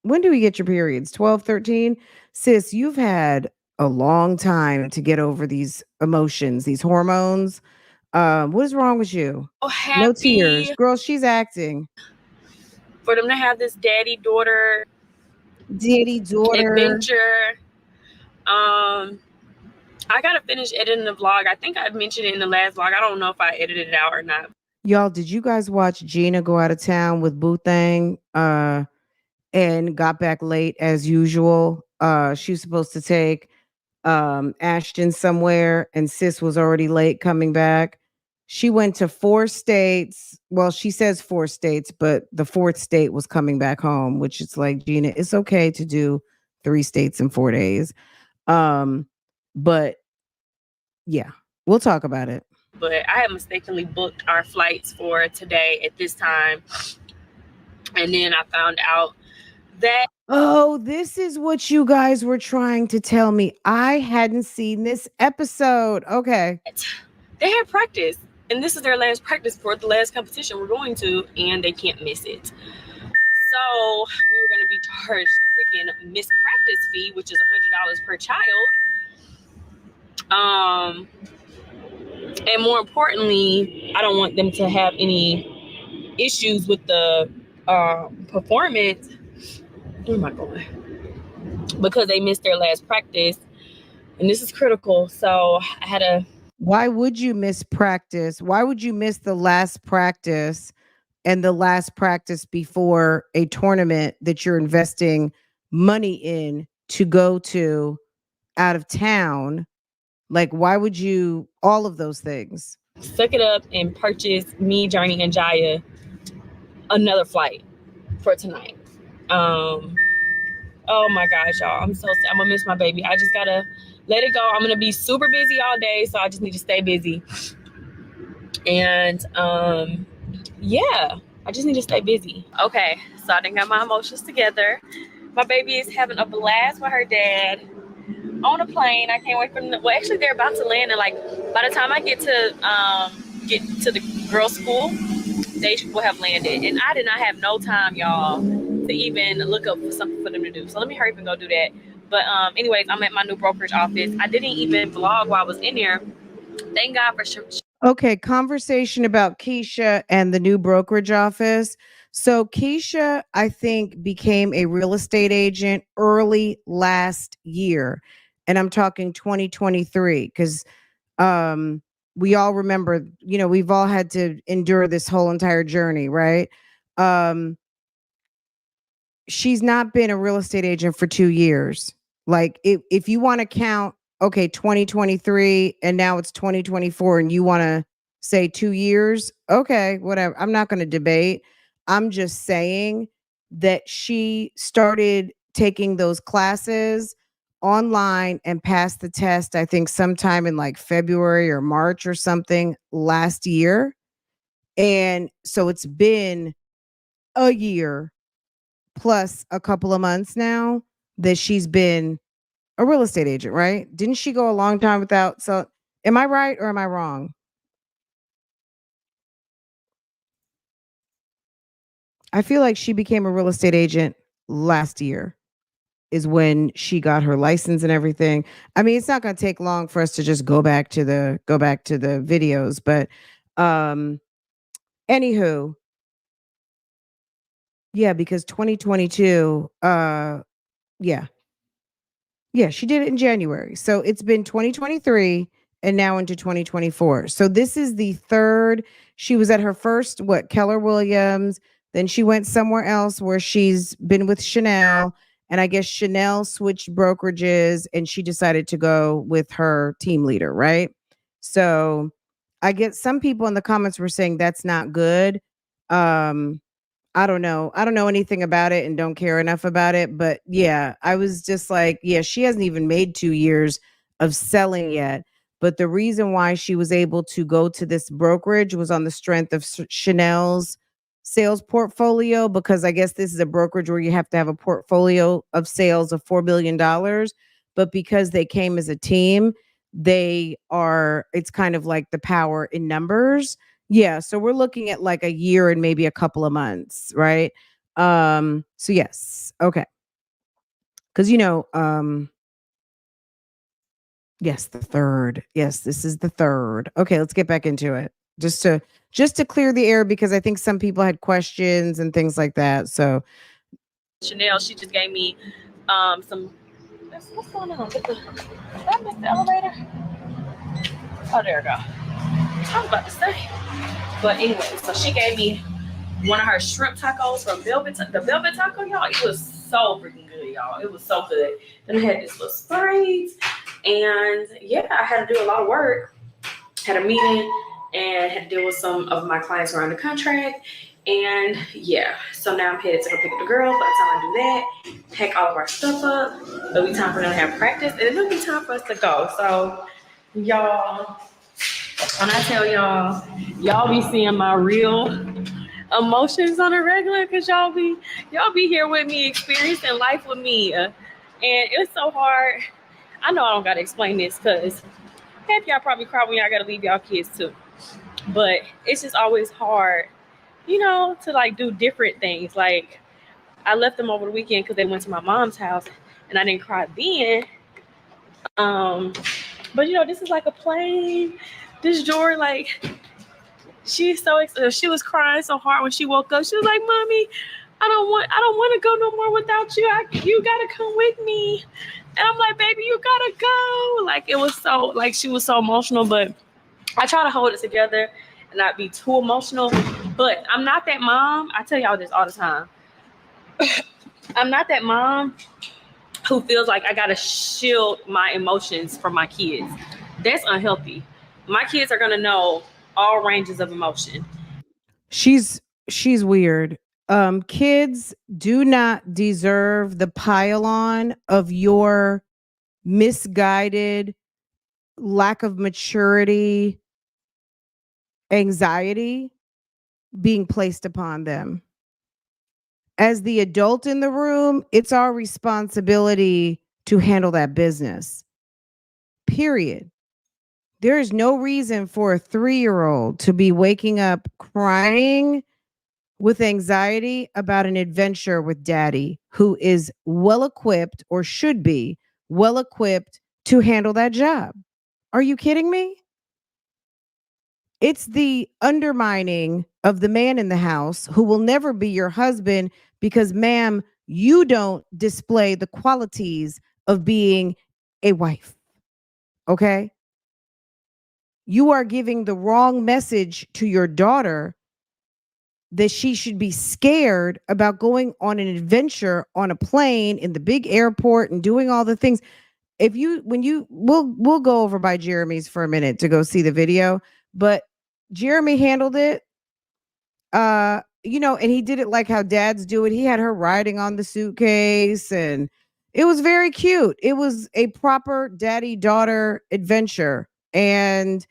When do we get your periods? 12, 13? Sis, you've had a long time to get over these emotions, these hormones. What is wrong with you? No tears. happy Girl, she's acting. for them to have this daddy-daughter Daddy, daughter. adventure. I gotta finish editing the vlog. I think I mentioned it in the last vlog. I don't know if I edited it out or not. Y'all, did you guys watch Gina go out of town with Boo Thang? And got back late as usual. She was supposed to take Ashton somewhere, and sis was already late coming back. She went to 4 states. Well, she says 4 states, but the fourth state was coming back home, which is like, Gina, it's okay to do 3 states in 4 days. But yeah, we'll talk about it. But I had mistakenly booked our flights for today at this time. And then I found out that Oh, this is what you guys were trying to tell me. I hadn't seen this episode. Okay. they had practice. And this is their last practice for the last competition we're going to, and they can't miss it. So we were going to be charged a freaking missed practice fee, which is $100 per child. And more importantly, I don't want them to have any issues with the performance. Where am I going? Because they missed their last practice, and this is critical. So I had to. Why would you miss practice? Why would you miss the last practice and the last practice before a tournament that you're investing money in to go to out of town? Like, why would you, all of those things? Suck it up and purchase me, Journey, and Jaya another flight for tonight. Oh my gosh, y'all. I'm so sad. I'm gonna miss my baby. I just gotta let it go. I'm gonna be super busy all day, so I just need to stay busy. And yeah, I just need to stay busy. Okay, so I done got my emotions together. My baby is having a blast with her dad on a plane. I can't wait for them. Well, actually, they're about to land, and like by the time I get to the girls' school, they will have landed. And I did not have no time, y'all, to even look up for something for them to do. So let me hurry up and go do that. But anyways, I'm at my new brokerage office. I didn't even vlog while I was in there. Thank God for sure. Okay, conversation about Keisha and the new brokerage office. So Keisha, I think, became a real estate agent early last year. And I'm talking 2023 because we all remember, we've all had to endure this whole entire journey, right? Um she's not been a real estate agent for 2 years. Like if you want to count, okay, 2023 and now it's 2024 and you want to say 2 years, okay, whatever. I'm not going to debate. I'm just saying that she started taking those classes online and passed the test, I think sometime in like February or March or something last year. And so it's been a year plus a couple of months now that she's been a real estate agent, right? Didn't she go a long time without? So am I right or am I wrong? I feel like she became a real estate agent last year is when she got her license and everything. I mean, it's not going to take long for us to just go back to the videos, but anywho, yeah, because 2022 yeah. Yeah, she did it in January. So it's been 2023 and now into 2024. So this is the third. She was at her first, Keller Williams. Then she went somewhere else where she's been with Chanel. And I guess Chanel switched brokerages and she decided to go with her team leader, right? So I get some people in the comments were saying that's not good. Um, I don't know. I don't know anything about it and don't care enough about it. But yeah, I was just like, yeah, she hasn't even made 2 years of selling yet. But the reason why she was able to go to this brokerage was on the strength of Chanel's sales portfolio, because I guess this is a brokerage where you have to have a portfolio of sales of $4 billion. But because they came as a team, it's kind of like the power in numbers. Yeah, so we're looking at like a year and maybe a couple of months, right? So yes, okay. Because yes, the third. Yes, this is the third. Okay, let's get back into it. Just to clear the air because I think some people had questions and things like that. So Chanel, she just gave me some. What's going on? Did I miss the elevator? Oh, there we go. I was about to say. But anyway, so she gave me one of her shrimp tacos from the Velvet Taco, y'all. It was so freaking good, y'all. It was so good. Then I had this little Sprite. And yeah, I had to do a lot of work. Had a meeting and had to deal with some of my clients around the contract. And yeah, so now I'm headed to go pick up the girls. By the time I do that, pack all of our stuff up, it'll be time for them to have practice, and it'll be time for us to go. So y'all, when I tell y'all be seeing my real emotions on a regular, because y'all be here with me, experiencing life with me. And it's so hard. I know I don't gotta explain this because half y'all probably cry when y'all gotta leave y'all kids too. But it's just always hard, to like do different things. Like I left them over the weekend because they went to my mom's house and I didn't cry then. But this is like a plane. This Jory, like, she's so excited. She was crying so hard when she woke up. She was like, "Mommy, I don't want to go no more without you. You gotta come with me." And I'm like, "Baby, you gotta go." Like it was so, like she was so emotional, but I try to hold it together and not be too emotional. But I'm not that mom. I tell y'all this all the time. I'm not that mom who feels like I gotta shield my emotions from my kids. That's unhealthy. My kids are gonna know all ranges of emotion. she's weird. Kids do not deserve the pile on of your misguided, lack of maturity, anxiety being placed upon them. As the adult in the room, it's our responsibility to handle that business. Period. There is no reason for a 3-year-old to be waking up crying with anxiety about an adventure with daddy who is well equipped or should be well equipped to handle that job. Are you kidding me? It's the undermining of the man in the house who will never be your husband because, ma'am, you don't display the qualities of being a wife. Okay? You are giving the wrong message to your daughter that she should be scared about going on an adventure on a plane in the big airport and doing all the things. We'll go over by Jeremy's for a minute to go see the video, but Jeremy handled it. And he did it like how dads do it. He had her riding on the suitcase and it was very cute. It was a proper daddy-daughter adventure. And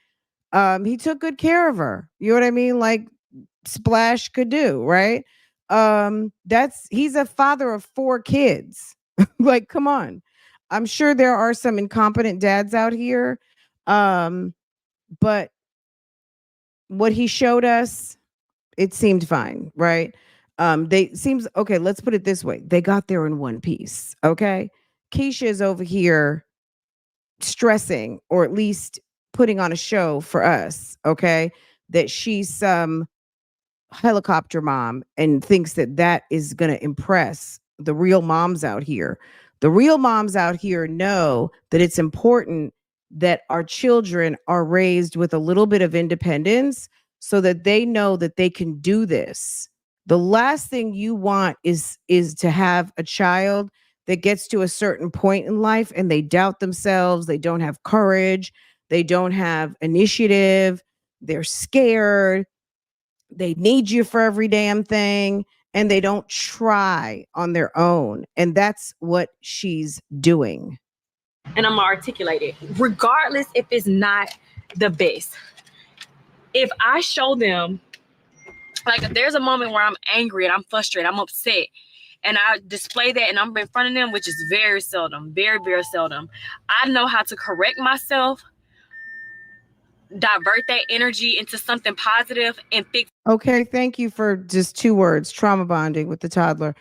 he took good care of her. You know what I mean? Like Splash could do, right? He's a father of 4 kids. Like, come on. I'm sure there are some incompetent dads out here. But what he showed us, it seemed fine, right? Okay, let's put it this way. They got there in one piece. Okay. Keisha is over here stressing, or at least putting on a show for us, okay, that she's some helicopter mom and thinks that that is going to impress the real moms out here. The real moms out here know that it's important that our children are raised with a little bit of independence so that they know that they can do this. The last thing you want is to have a child that gets to a certain point in life and they doubt themselves, they don't have courage, they don't have initiative, they're scared, they need you for every damn thing, and they don't try on their own. And that's what she's doing. And I'm gonna articulate it, regardless if it's not the best. If I show them, like, if there's a moment where I'm angry and I'm frustrated, I'm upset, and I display that and I'm in front of them, which is very seldom, very, very seldom, I know how to correct myself, divert that energy into something positive, and fix. Okay, thank you for just 2 words, trauma bonding with the toddler.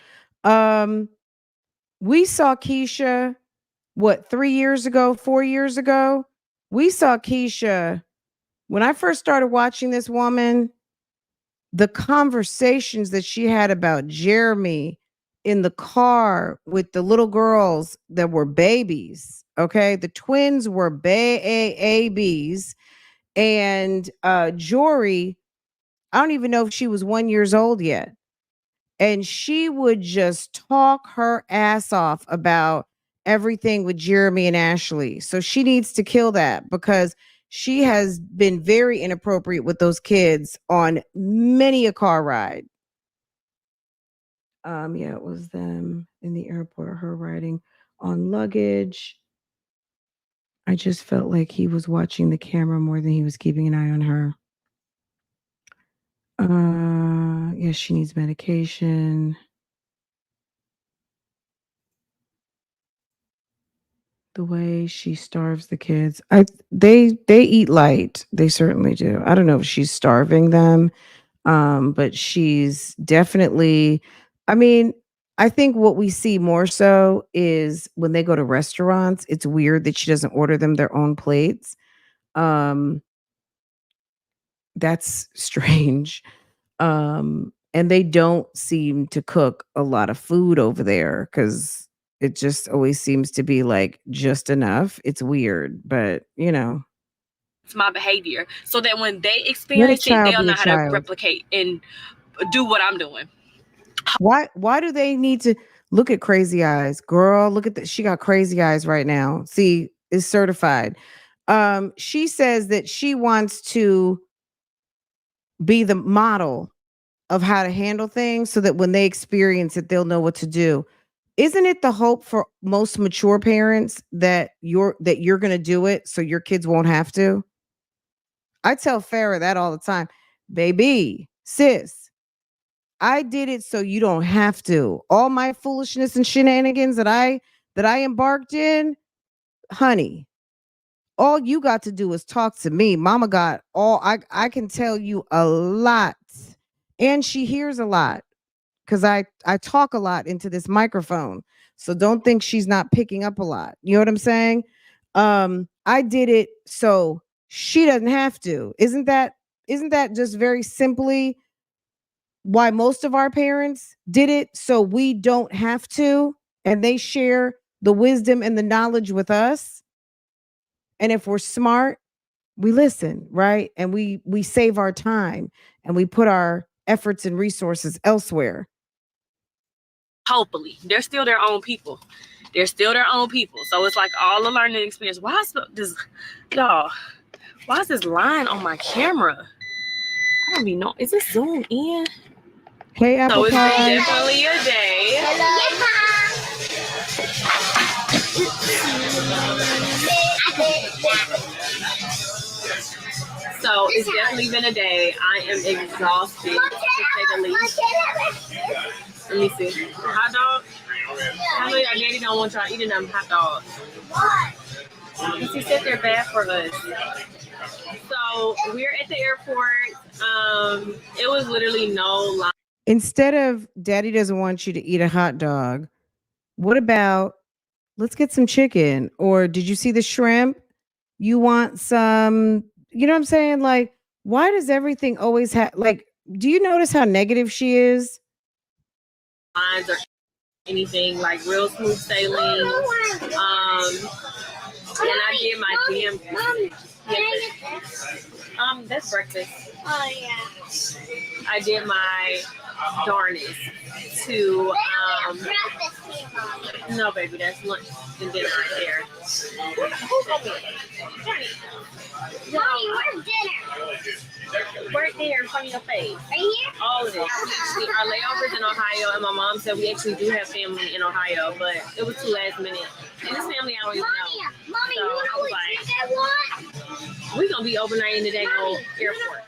We saw Keisha, 3 years ago, 4 years ago? We saw Keisha, when I first started watching this woman, the conversations that she had about Jeremy in the car with the little girls that were babies, okay? The twins were babies. And Jory, I don't even know if she was 1 year old yet. And she would just talk her ass off about everything with Jeremy and Ashley. So she needs to kill that because she has been very inappropriate with those kids on many a car ride. Yeah, it was them in the airport, her riding on luggage. I just felt like he was watching the camera more than he was keeping an eye on her. Yes, she needs medication. The way she starves the kids. They eat light. They certainly do. I don't know if she's starving them, but she's definitely, I mean, I think what we see more so is when they go to restaurants, it's weird that she doesn't order them their own plates. That's strange. And they don't seem to cook a lot of food over there because it just always seems to be like just enough. It's weird, but It's my behavior so that when they experience it, they'll know how to replicate and do what I'm doing. Why do they need to look at crazy eyes? Girl, look at that. She got crazy eyes right now. See, is certified. She says that she wants to be the model of how to handle things so that when they experience it, they'll know what to do. isn't it the hope for most mature parents that you're going to do it so your kids won't have to? I tell Farrah that all the time. Baby, sis, I did it so you don't have to. All my foolishness and shenanigans that I embarked in, honey, all you got to do is talk to me. Mama got all I can tell you a lot. And she hears a lot because I talk a lot into this microphone. So don't think she's not picking up a lot. You know what I'm saying? I did it so she doesn't have to. Isn't that just very simply why most of our parents did it, so we don't have to, and they share the wisdom and the knowledge with us? And if we're smart, we listen, right? And we save our time and we put our efforts and resources elsewhere. Hopefully, they're still their own people. They're still their own people. So it's like all a learning experience. Why is this line on my camera? I don't even know. Is it zoomed in? Hey, apple So it's pie. definitely a day. So it's definitely been a day. I am exhausted, to say the least. Let me see. Hot dog? I know y'all daddy don't want y'all eating them hot dogs. Because he said they're bad for us. So we're at the airport. It was literally no line. Instead of daddy doesn't want you to eat a hot dog, what about let's get some chicken? Or did you see the shrimp? You want some, you know what I'm saying? Like, why does everything always have, like, do you notice how negative she is? Lines or anything, like real smooth sailing. And I did my damn. That's breakfast. Oh yeah. I did my darnest to no baby, that's lunch and dinner right there. Mommy, where's dinner? Right there in front of your face. Right here? All of it. Our layovers in Ohio, and my mom said we actually do have family in Ohio, but it was too last minute. And this family I don't even know. Mommy, So you I know was what like, drink I want? we're gonna be overnight in the dang old airport.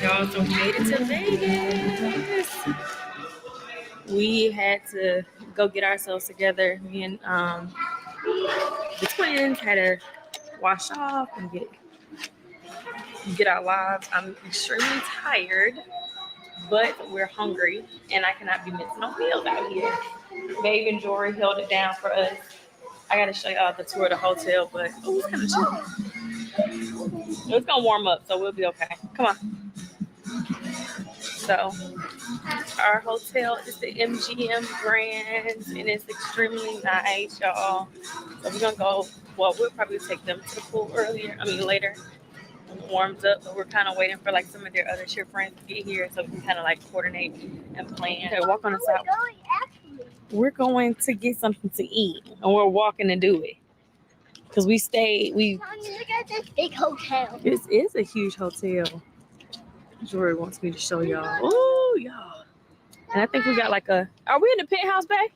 Y'all, so we made it to Vegas. We had to go get ourselves together. Me and the twins had to wash off and get our lives. I'm extremely tired, but we're hungry, and I cannot be missing no meals out here. Babe and Jory held it down for us. I gotta show y'all the tour of the hotel, but it's kind of chilly. It's gonna warm up, so we'll be okay. Come on. So our hotel is the MGM Grand, and it's extremely nice, y'all. So we're gonna go. Well, we'll probably take them to the pool later. When it warms up, but we're kind of waiting for like some of their other cheer friends to get here, so we can kind of like coordinate and plan. Okay, walk on the side. We're going to get something to eat, and we're walking to do it because we stayed. Mommy, look at this big hotel. This is a huge hotel. Jory wants me to show y'all. Oh, y'all. And I think we got like are we in the penthouse, babe?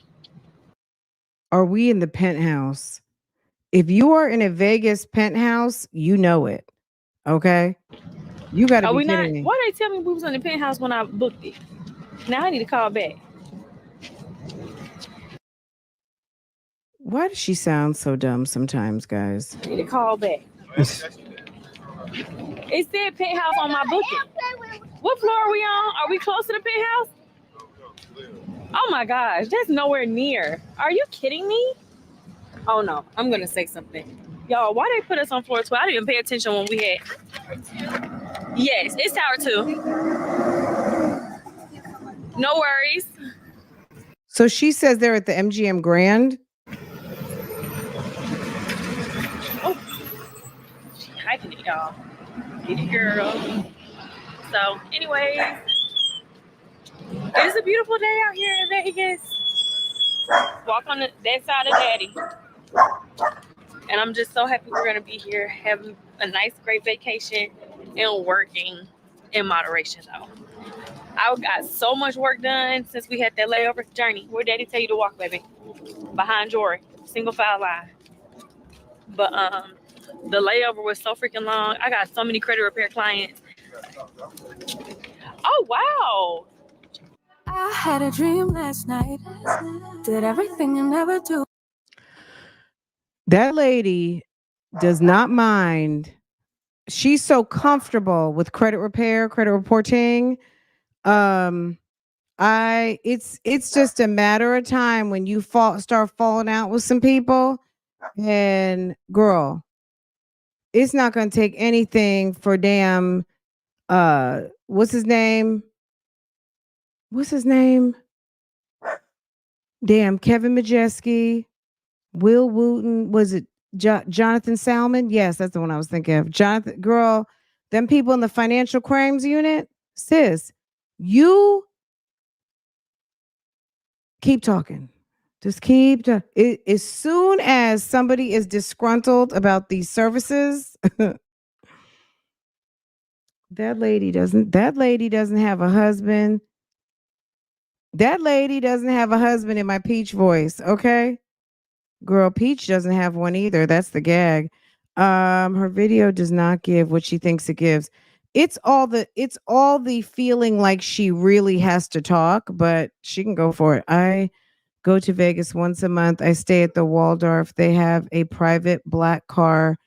Are we in the penthouse? If you are in a Vegas penthouse, you know it. Okay? You got to be kidding me. Why they tell me we was in the penthouse when I booked it? Now I need to call back. Why does she sound so dumb sometimes, guys? I need to call back. It said penthouse on my booking. What floor are we on? Are we close to the penthouse? Oh my gosh, that's nowhere near. Are you kidding me? Oh no, I'm gonna say something. Y'all, why they put us on floor 12? I didn't even pay attention when we had. Yes, it's Tower 2. No worries. So she says they're at the MGM Grand. Oh, she hyping it, y'all. Get it, girl. So, anyways, It is a beautiful day out here in Vegas. Walk on that side of Daddy. And I'm just so happy we're going to be here, having a nice, great vacation, and working in moderation, though. I got so much work done since we had that layover journey. Where Daddy tell you to walk, baby? Behind Jory. Single file line. But the layover was so freaking long. I got so many credit repair clients. Oh, wow. I had a dream last night. Did everything I never do. That lady does not mind. She's so comfortable with credit repair, credit reporting. It's just a matter of time when you start falling out with some people, and girl, it's not going to take anything for damn what's his name? Damn, Kevin Majeski, Will Wooten, was it Jonathan Salmon? Yes, that's the one I was thinking of. Jonathan, girl, them people in the financial crimes unit, sis, you keep talking. Just keep talking. As soon as somebody is disgruntled about these services, that lady doesn't have a husband. That lady doesn't have a husband in my Peach voice, okay? Girl, Peach doesn't have one either. That's the gag. Her video does not give what she thinks it gives. It's all the feeling like she really has to talk, but she can go for it. I go to Vegas once a month. I stay at the Waldorf. They have a private black car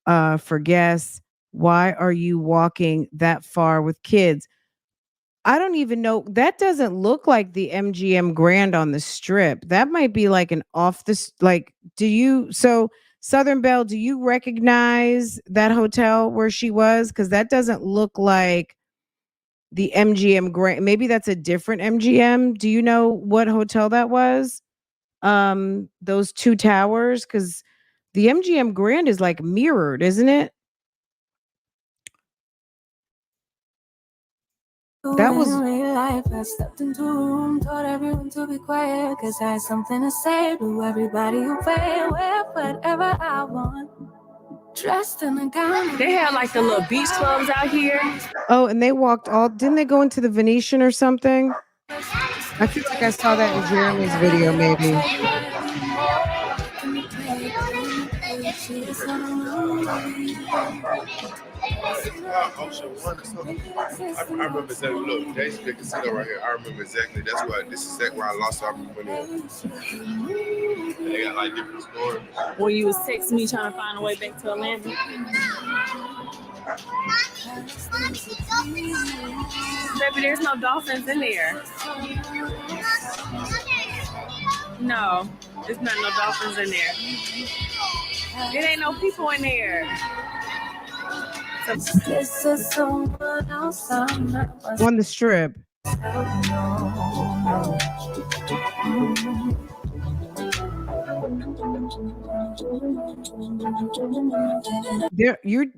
for guests. Why are you walking that far with kids? I don't even know. That doesn't look like the MGM Grand on the Strip. That might be like an Southern Belle, do you recognize that hotel where she was? Because that doesn't look like the MGM Grand. Maybe that's a different MGM. Do you know what hotel that was? Those two towers? Because the MGM Grand is like mirrored, isn't it? That was real life. I stepped into a room, told everyone to be quiet, cause I had something to say to everybody who wear whatever I want. Dressed in a gown. They had like the little beach clubs out here. Oh, and they didn't they go into the Venetian or something? I feel like I saw that in Jeremy's video, maybe. I remember exactly. Look, there's the casino right here. I remember exactly. This is exactly where I lost all my money. And they got like different stores. When you was texting me trying to find a way back to Atlanta. Baby, there's no dolphins in there. No, there's not no dolphins in there. There ain't no people in there. On the Strip.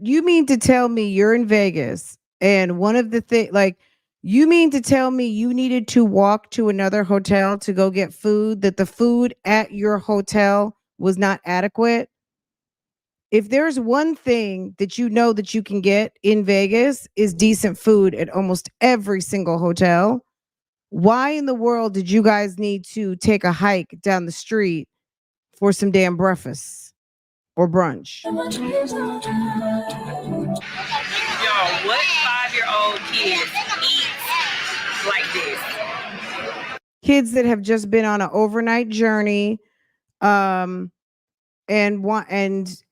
You mean to tell me you're in Vegas and one of the things, like, you mean to tell me you needed to walk to another hotel to go get food, that the food at your hotel was not adequate? If there's one thing that you know that you can get in Vegas is decent food at almost every single hotel. Why in the world did you guys need to take a hike down the street for some damn breakfast or brunch? Yo, what 5-year-old kid eats like this? Kids that have just been on an overnight journey, and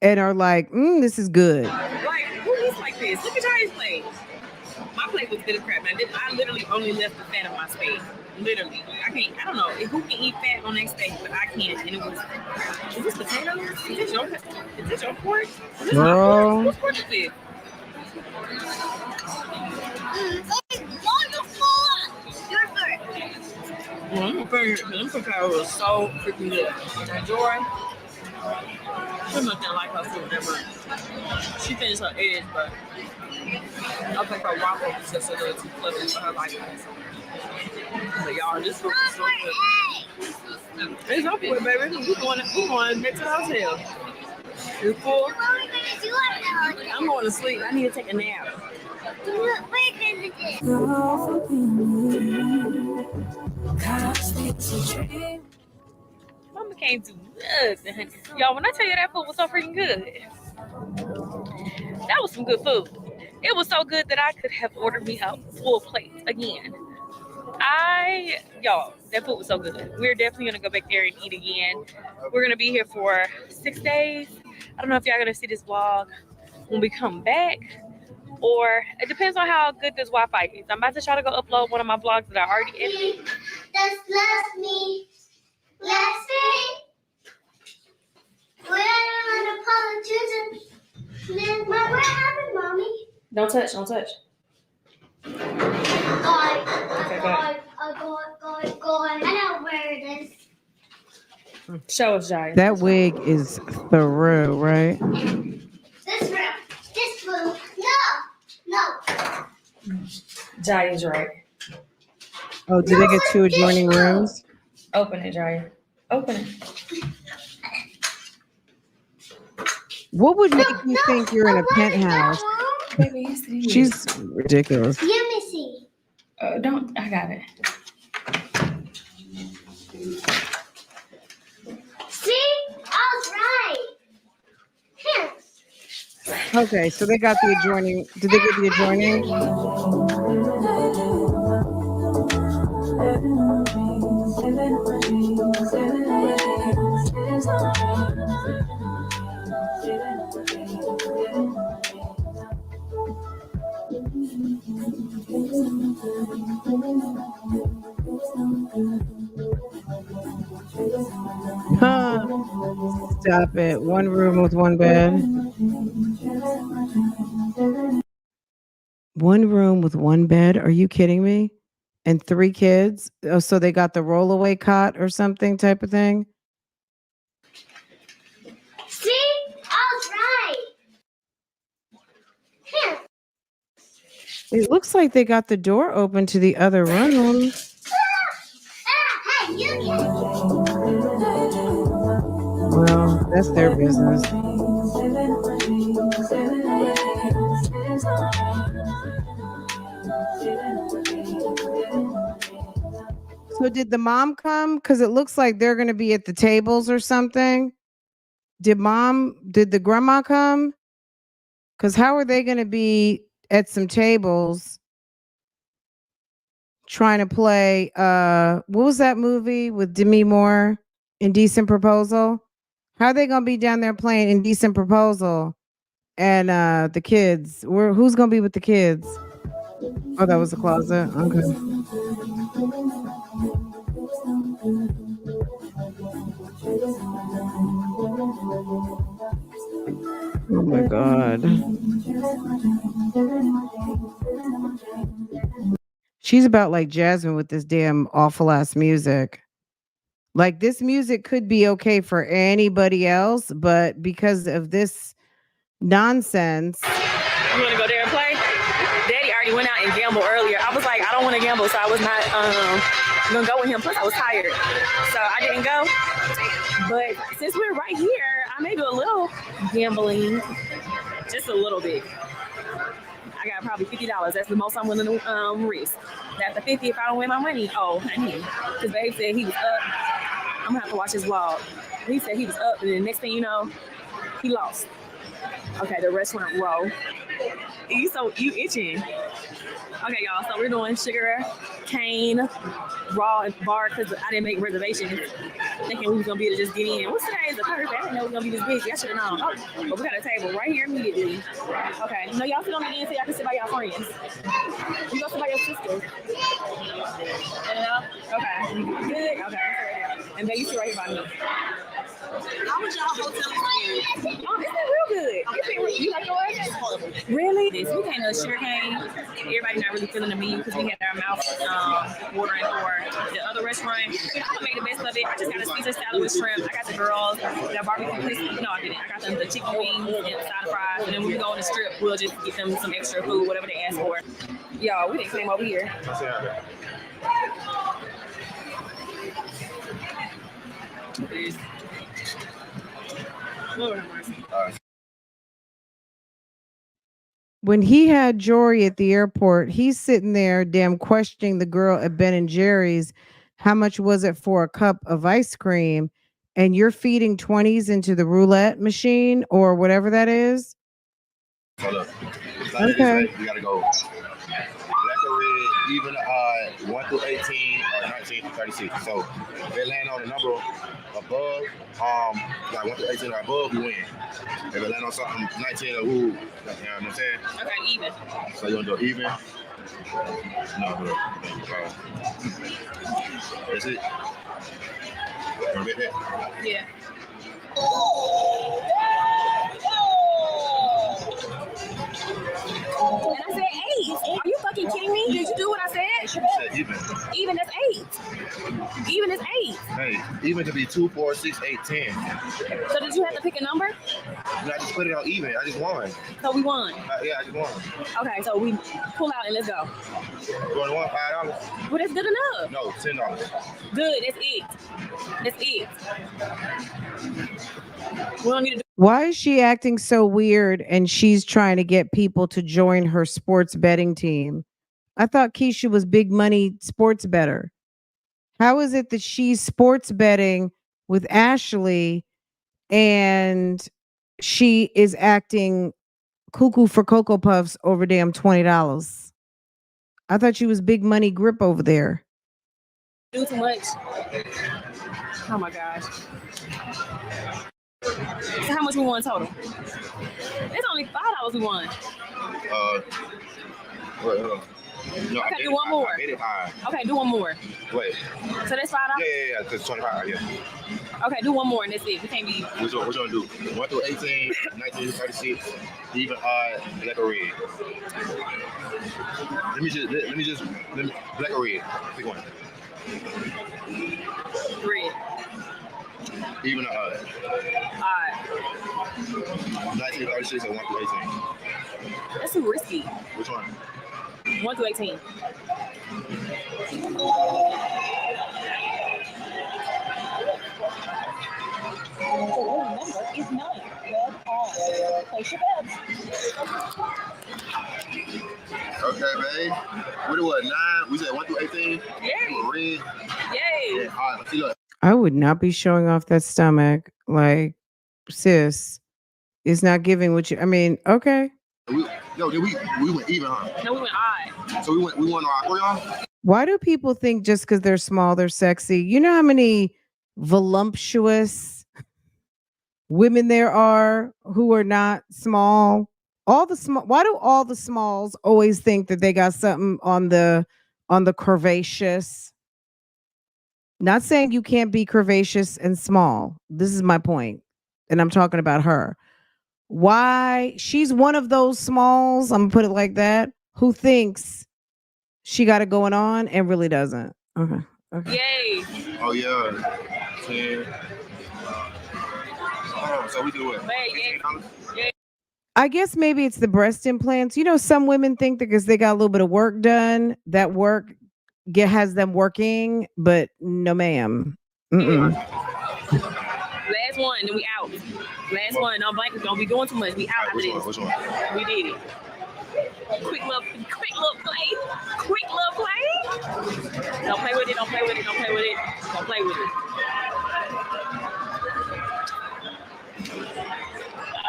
are like, this is good. Like, who eats like this? Look at Charlie's plate. My plate was good as crap, man. I literally only left the fat on my space. Literally. I don't know who can eat fat on their space, but I can't. And it was, is this potatoes? Is this your pork? Is this my pork? Whose pork is this? I'm prepared. Them potatoes was so freaking good. And Joy, she must not like her food that much. She finished her eggs, but I think her waffle was just a little too fluffy for her liking. But y'all, this food is so good. It's over with, baby. We going back to the hotel. You full? What are we gonna do at the I'm going to sleep. I need to take a nap. hotel? Wait a minute. Mama can't do nothing. Y'all, when I tell you that food was so freaking good, that was some good food. It was so good that I could have ordered me a full plate again. Y'all, that food was so good. We're definitely gonna go back there and eat again. We're gonna be here for 6 days. I don't know if y'all gonna see this vlog when we come back, or it depends on how good this Wi-Fi is. I'm about to try to go upload one of my vlogs that I already edited. That's last me. Last me. We're on a politician. What happened, Mommy? Don't touch, don't touch. I know where it is. Show us, Jai. That wig is thorough, right? This room. This room. No. Jai is right. Oh, do they get two adjoining rooms? Open it, Jai. Open it. What would make you think you're in a penthouse? Baby, yes, it is. She's ridiculous. Let me see. Don't. I got it. See? I was right. Here. Okay, so they got the adjoining. Did they get the adjoining? Huh. Stop it. One room with one bed. One room with one bed? Are you kidding me? And 3 kids? Oh, so they got the rollaway cot or something type of thing? See? I was right. Here. It looks like they got the door open to the other room. Hey, you can. Well, that's their business. So did the mom come? Because it looks like they're going to be at the tables or something. Did the grandma come? Because how are they going to be at some tables trying to play, what was that movie with Demi Moore, Indecent Proposal? How are they going to be down there playing Indecent Proposal? And the kids, who's going to be with the kids? Oh, that was the closet. Okay. Oh my God. She's about like Jasmine with this damn awful ass music. Like this music could be okay for anybody else, but because of this nonsense. You want to go there and play? Daddy already went out and gambled earlier. I was like, I don't want to gamble, so I was not gonna go with him. Plus, I was tired, so I didn't go. But since we're right here, I may do a little gambling, just a little bit. I got probably $50. That's the most I'm willing to risk. That's the 50 if I don't win my money. Oh, honey, because Babe said he was up. I'm gonna have to watch his vlog. He said he was up, and the next thing you know, he lost. Okay, the restaurant row. You itching. Okay, y'all, so we're doing sugar cane raw bar because I didn't make reservations thinking we was gonna be able to just get in. What's today's the Thursday? I didn't know it was gonna be this busy. I should have known. Oh, but we got a table right here immediately. Okay, no, y'all sit on the end so y'all can sit by y'all friends. You go sit by your sisters. Okay, good. Okay, and then you sit right here by me. How was y'all hotel experience? Oh, it's been real good. It's been real. You like yours? Really? We came to sugar cane. Everybody not really feeling the menu because we had our mouth watering for the other restaurant. I made the best of it. I just got a Caesar salad with shrimp. I got the girls that barbecue crispy. No, I didn't. I got them the chicken wings and side of fries. And then when we go on the strip, we'll just get them some extra food, whatever they ask for. Y'all, we didn't come over here. When he had Jory at the airport, he's sitting there damn questioning the girl at Ben and Jerry's. How much was it for a cup of ice cream? And you're feeding 20s into the roulette machine or whatever that is. Hold up. Okay. You gotta go black or red, even 1 through 18 or 19 through 36. So if they land on a number above, like 1 through 18 or above, you win. If they land on something 19 or who, you know what I'm saying? Okay, even. So you wanna do even? No, hold up. That's it. You wanna bet that? Yeah. And I said 8. Are you fucking kidding me? Did you do what I said? You said even. Even is 8. Even is 8. Hey, even could be 2, 4, 6, 8, 10. So did you have to pick a number? No, I just put it on even. I just won. So we won. Yeah, I just won. Okay, so we pull out and let's go. You want to win $5? Well, that's good enough. No, $10. Good, that's it. That's it. We don't need to do. Why is she acting so weird and she's trying to get people to join her sports betting team? I thought Keisha was big money sports better. How is it that she's sports betting with Ashley and she is acting cuckoo for Cocoa Puffs over damn $20? I thought she was big money grip over there. Do too much. Oh my gosh. So how much we won total? It's only $5 we won. Wait, hold on. No, Okay, do one more. I made it high. Okay, do one more. Wait. So that's $5? Yeah, because 25, yeah. Okay, do one more and that's it. We can't be. Which one to do? 1 through 18, 19 to 36, even black or red. Let me just black or red. Pick one. Red. Even Alright. 19 to 36 or 1 through 18. That's too risky. Which one? 1 through 18. Is 9. Red on. Place your bets. Okay, babe. What it was? 9? We said 1 through 18? Yay. Red? Yay. Yeah. All right, see, look. I would not be showing off that stomach. Like, sis, it's not giving what you. I mean, okay. We went even, huh? No, we went odd. So we won our y'all? Why do people think just because they're small, they're sexy? You know how many voluptuous women there are who are not small? All the small. Why do all the smalls always think that they got something on the curvaceous? Not saying you can't be curvaceous and small. This is my point, and I'm talking about her. Why she's one of those smalls, I'm gonna put it like that, who thinks she got it going on and really doesn't. Okay. Yay. Oh yeah. 10. Oh, so we do what? Yay. I guess maybe it's the breast implants. You know, some women think that because they got a little bit of work done, that work has them working, but no, ma'am. Mm-mm. Last one, then we out. Last one. No blankets. Don't be doing too much. We out after this. Which one? We did it. Quick little play. Don't play with it. Don't play with it. Don't play with it. Don't play with it.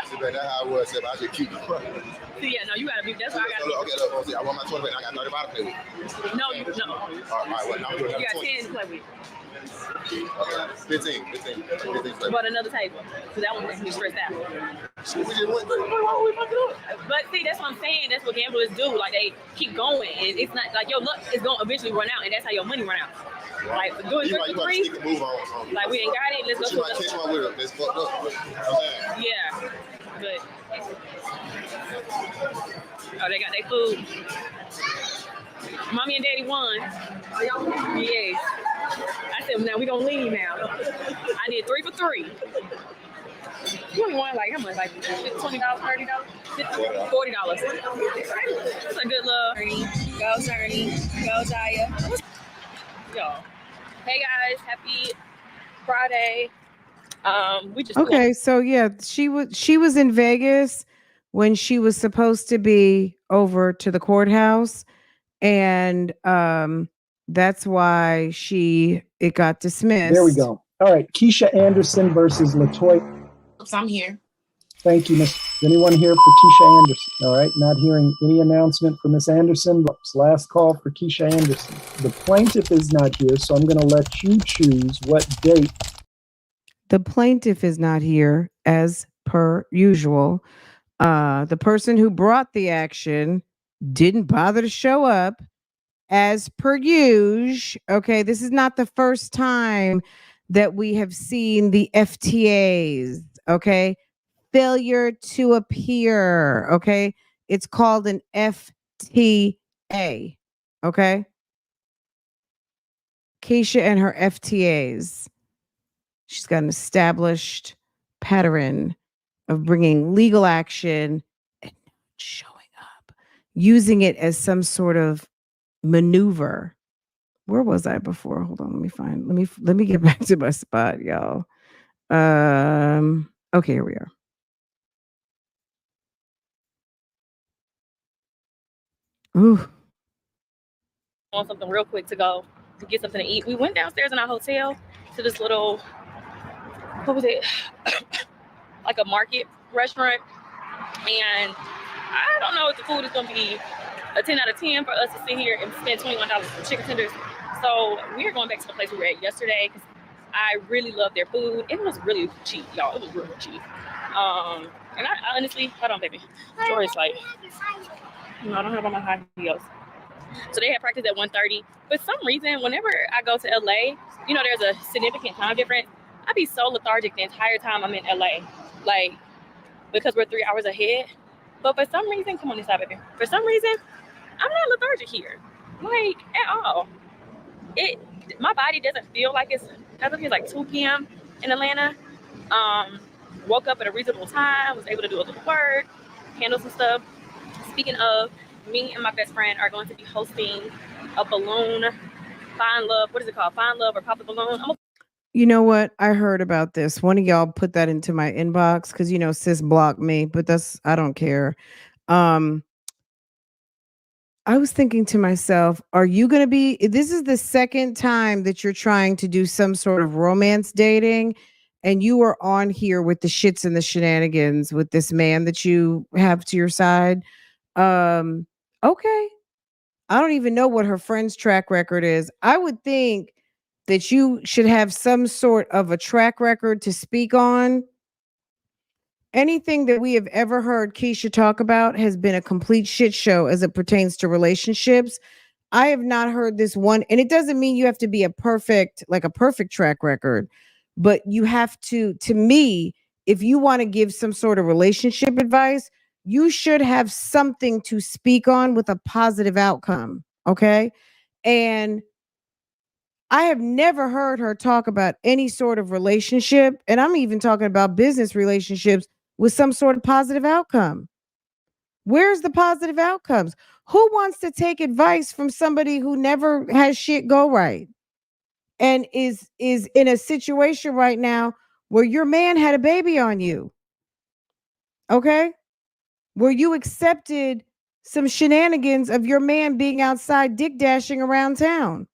See, but that's how it was. I just keep going. See, yeah, no, you gotta be. That's why I got. Okay, look, see, I want my 20, but I got 30 to play with. No. All right, what? Now I'm doing You another got 20. 10 to play with. Okay, 15 play. But another table. So that one makes me stressed out. We just went. But see, that's what I'm saying. That's what gamblers do. Like they keep going, and it's not like your luck is gonna eventually run out, and that's how your money run out. Like doing You trick might or treat, sneak a move on. like we ain't got it. Let's But go you to might catch one with it. That's fucked up. Yeah, but oh, they got their food. Mommy and Daddy won. Yes. I said, now we gonna leave now. I did 3 for 3. You only won like how much? Like $20, $30, $40. That's a good love. Go Zernie. Go Jaya. Y'all. Hey guys, happy Friday. We just Okay, so yeah, she was in Vegas when she was supposed to be over to the courthouse, and that's why it got dismissed. There we go. All right, Keisha Anderson versus Latoya. I'm here. Thank you, Miss. Anyone here for Keisha Anderson? All right, not hearing any announcement for Miss Anderson. Last call for Keisha Anderson. The plaintiff is not here, so I'm going to let you choose what date. The plaintiff is not here, as per usual. The person who brought the action didn't bother to show up, as per usual. Okay, this is not the first time that we have seen the FTAs. Okay, failure to appear. Okay, it's called an FTA. Okay, Keisha and her FTAs. She's got an established pattern of bringing legal action and showing up, using it as some sort of maneuver. Where was I before? Hold on, let me get back to my spot, y'all. Okay, here we are. Ooh. want something real quick to go to get something to eat. We went downstairs in our hotel to this little, what was it? Like a market restaurant. And I don't know if the food is going to be a 10 out of 10 for us to sit here and spend $21 for chicken tenders. So we're going back to the place we were at yesterday because I really love their food. It was really cheap, y'all. It was really cheap. And I honestly, hold on, baby. Jory's like, no, I don't have on my high heels. So they had practice at 1:30. For some reason, whenever I go to LA, you know, there's a significant time difference. I be so lethargic the entire time I'm in LA, like because we're 3 hours ahead. But for some reason, come on this side, baby. For some reason, I'm not lethargic here, like at all. My body doesn't feel like it's. I think it's like 2 p.m. in Atlanta. Woke up at a reasonable time. Was able to do a little work, handle some stuff. Speaking of, me and my best friend are going to be hosting a balloon Find Love. What is it called? Find Love or Pop a Balloon. You know what? I heard about this. One of y'all put that into my inbox because, you know, sis blocked me, but I don't care. I was thinking to myself, are you going to be, this is the second time that you're trying to do some sort of romance dating, and you are on here with the shits and the shenanigans with this man that you have to your side. Okay. I don't even know what her friend's track record is. I would think that you should have some sort of a track record to speak on. Anything that we have ever heard Keisha talk about has been a complete shit show as it pertains to relationships. I have not heard this one, and it doesn't mean you have to be a perfect track record, but you have to me, if you want to give some sort of relationship advice, you should have something to speak on with a positive outcome. Okay. And I have never heard her talk about any sort of relationship, and I'm even talking about business relationships with some sort of positive outcome. Where's the positive outcomes? Who wants to take advice from somebody who never has shit go right and is in a situation right now where your man had a baby on you? Okay? Where you accepted some shenanigans of your man being outside dick dashing around town.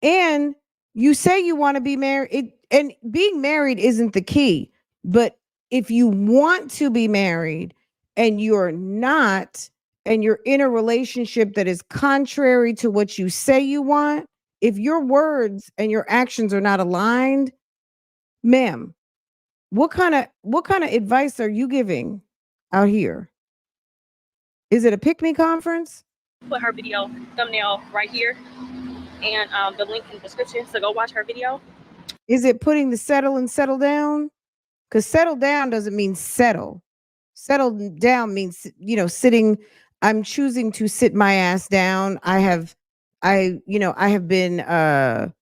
And you say you want to be married, and being married isn't the key. But if you want to be married and you're not, and you're in a relationship that is contrary to what you say you want, if your words and your actions are not aligned, ma'am, what kind of advice are you giving out here? Is it a pick-me conference? Put her video thumbnail right here, and the link in the description. So go watch her video. Is it putting the settle and settle down? Because settle down doesn't mean settle. Settle down means, you know, sitting. I'm choosing to sit my ass down. I have been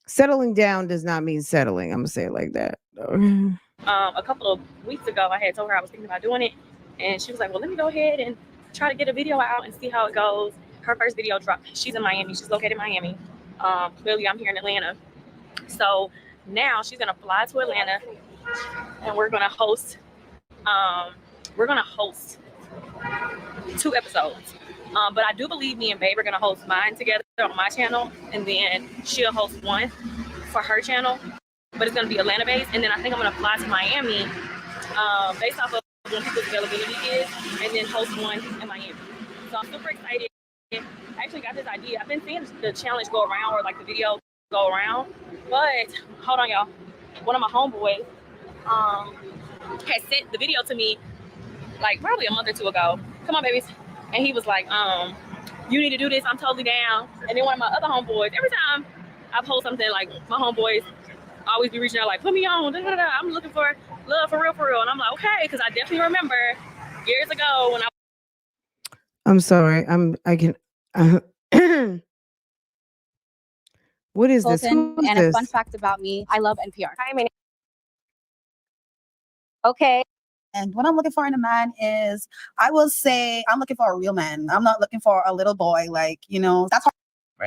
settling down does not mean settling. I'm gonna say it like that. A couple of weeks ago, I had told her I was thinking about doing it, and she was like, well, let me go ahead and try to get a video out and see how it goes. her first video dropped. She's in Miami. She's located in Miami. Clearly, I'm here in Atlanta. So now she's gonna fly to Atlanta, and we're gonna host 2 episodes. But I do believe me and Babe are gonna host mine together on my channel, and then she'll host one for her channel. But it's gonna be Atlanta based, and then I think I'm gonna fly to Miami based off of when people's availability is, and then host one in Miami. So I'm super excited. I actually got this idea. I've been seeing the challenge go around, or like the video go around. But hold on, y'all. One of my homeboys had sent the video to me like probably a month or 2 ago. Come on, babies. And he was like, you need to do this. I'm totally down. And then one of my other homeboys, every time I post something, like my homeboys always be reaching out like, put me on. I'm looking for love for real. And I'm like, okay, because I definitely remember years ago when I'm sorry. What is this? Colton, Who's and this? a fun fact about me, I love NPR. Hi, my name. Okay. And what I'm looking for in a man is, I will say, I'm looking for a real man. I'm not looking for a little boy. Like, you know, that's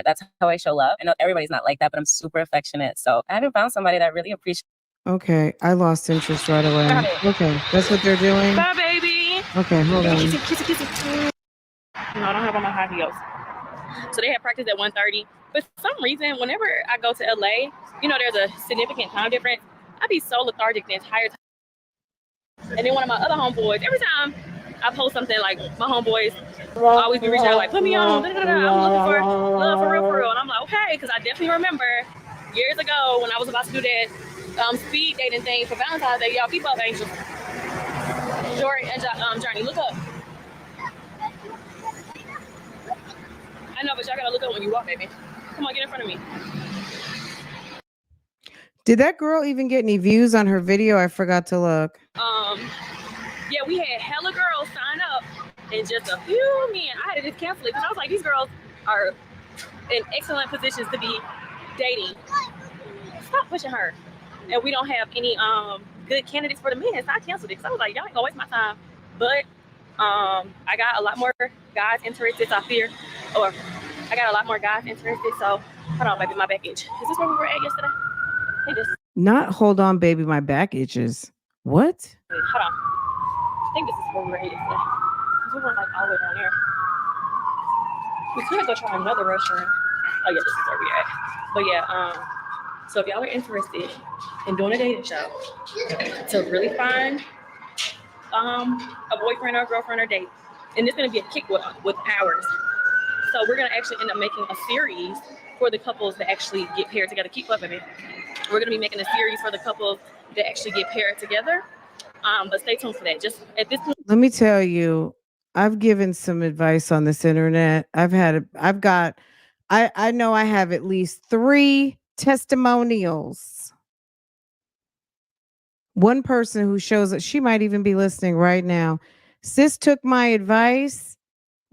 That's how I show love. I know everybody's not like that, but I'm super affectionate. So I haven't found somebody that really appreciates. Okay, I lost interest right away. Okay, that's what they're doing. bye, baby. Okay, hold on. Kissy. No, I don't have on my high heels. So they had practice at 1:30. But for some reason, whenever I go to LA, you know, there's a significant time difference. I be so lethargic the entire time. And then one of my other homeboys, every time I post something, like my homeboys always be reaching out like, put me on. I'm looking for love for real. And I'm like, okay, because I definitely remember years ago when I was about to do that speed dating thing for Valentine's Day. Y'all keep up, Angel. Jory and Journey, look up. I know, but y'all gotta look up when you walk, baby. Come on, get in front of me. Did that girl even get any views on her video? I forgot to look. Yeah, we had hella girls sign up, and just a few men. I had to just cancel it because I was like, these girls are in excellent positions to be dating. Stop pushing her. And we don't have any good candidates for the men, so I canceled it because I was like, y'all ain't gonna waste my time. But I got a lot more guys interested. So I got a lot more guys interested. So hold on, baby, my back itch. Is this where we were at yesterday? I think this. Not hold on, baby, my back itches. What? Wait, hold on. I think this is where we were at yesterday. We went like all the way down there. We could go try another restaurant. Oh yeah, this is where we at. But yeah, so if y'all are interested in doing a dating show to really find a boyfriend or a girlfriend or date, and it's gonna be a kick with ours. So we're gonna actually end up making a series for the couples that actually get paired together. Keep up with me. We're gonna be making a series for the couples that actually get paired together. But stay tuned for that. Just at this point. Let me tell you, I've given some advice on this internet. I know I have at least 3 testimonials. One person who shows that she might even be listening right now. Sis took my advice.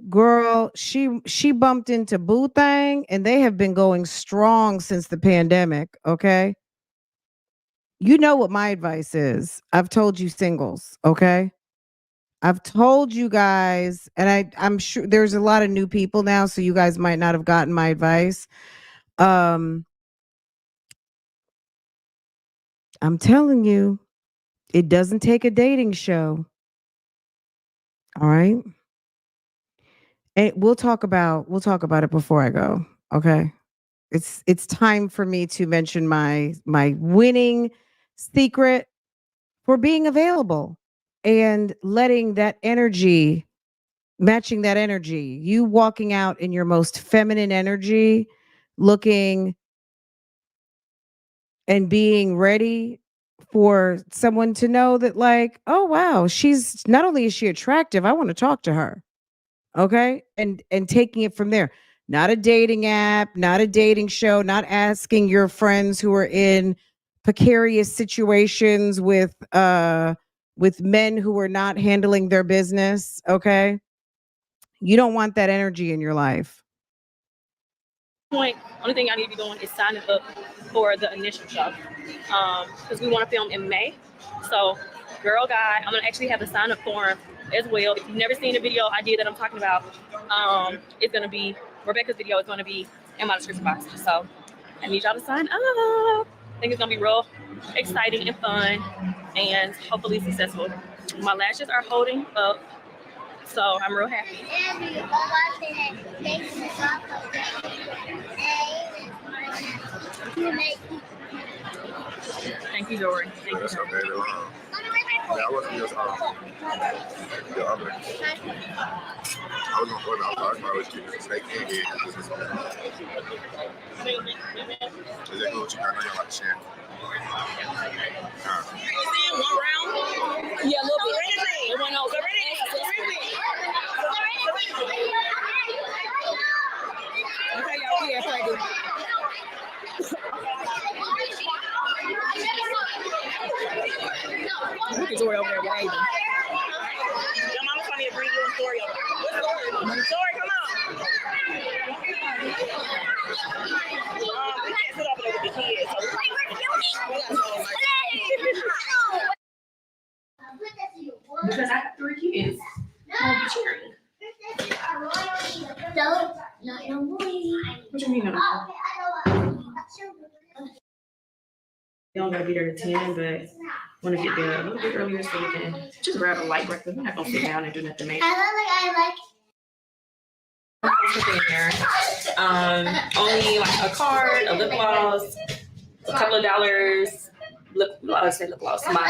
Girl, she bumped into Boo Thang, and they have been going strong since the pandemic, okay? You know what my advice is. I've told you singles, okay? I've told you guys, and I'm sure there's a lot of new people now, so you guys might not have gotten my advice. I'm telling you, it doesn't take a dating show. All right? And we'll talk about it before I go, okay? It's time for me to mention my winning secret for being available and letting that energy, matching that energy, you walking out in your most feminine energy, looking and being ready for someone to know that, like, oh wow, she's not only is she attractive, I want to talk to her. Okay? And taking it from there. Not a dating app, not a dating show, not asking your friends who are in precarious situations with men who are not handling their business, okay? You don't want that energy in your life. Point, only thing I need to be doing is signing up for the initial show. Because we want to film in May. So, girl, guy, I'm gonna actually have the sign up form as well. If you've never seen the video I did that I'm talking about, it's gonna be Rebecca's video. Is gonna be in my description box. So I need y'all to sign up. I think it's gonna be real exciting and fun, and hopefully successful. My lashes are holding up, so I'm real happy. Thank you, Dory. Thank you. I wasn't just the other. I was gonna go down. I was keeping the snake in here. Is that cool? You got on your like share. One round? Yeah, a little bit. It went over. Okay, y'all here. Look at Tori over there waving. Your mama told me to bring you a story over there. What story? Tori, come on. We can't sit over there with the kids. So we because I have 3 kids. I'll be cheering. What do you mean? You don't gotta be there at 10, but want to get there a little bit earlier so we can just grab a light breakfast. We're not gonna sit down and do nothing major. Only like a card, a lip gloss, a couple of dollars. Lip gloss. My charger battery.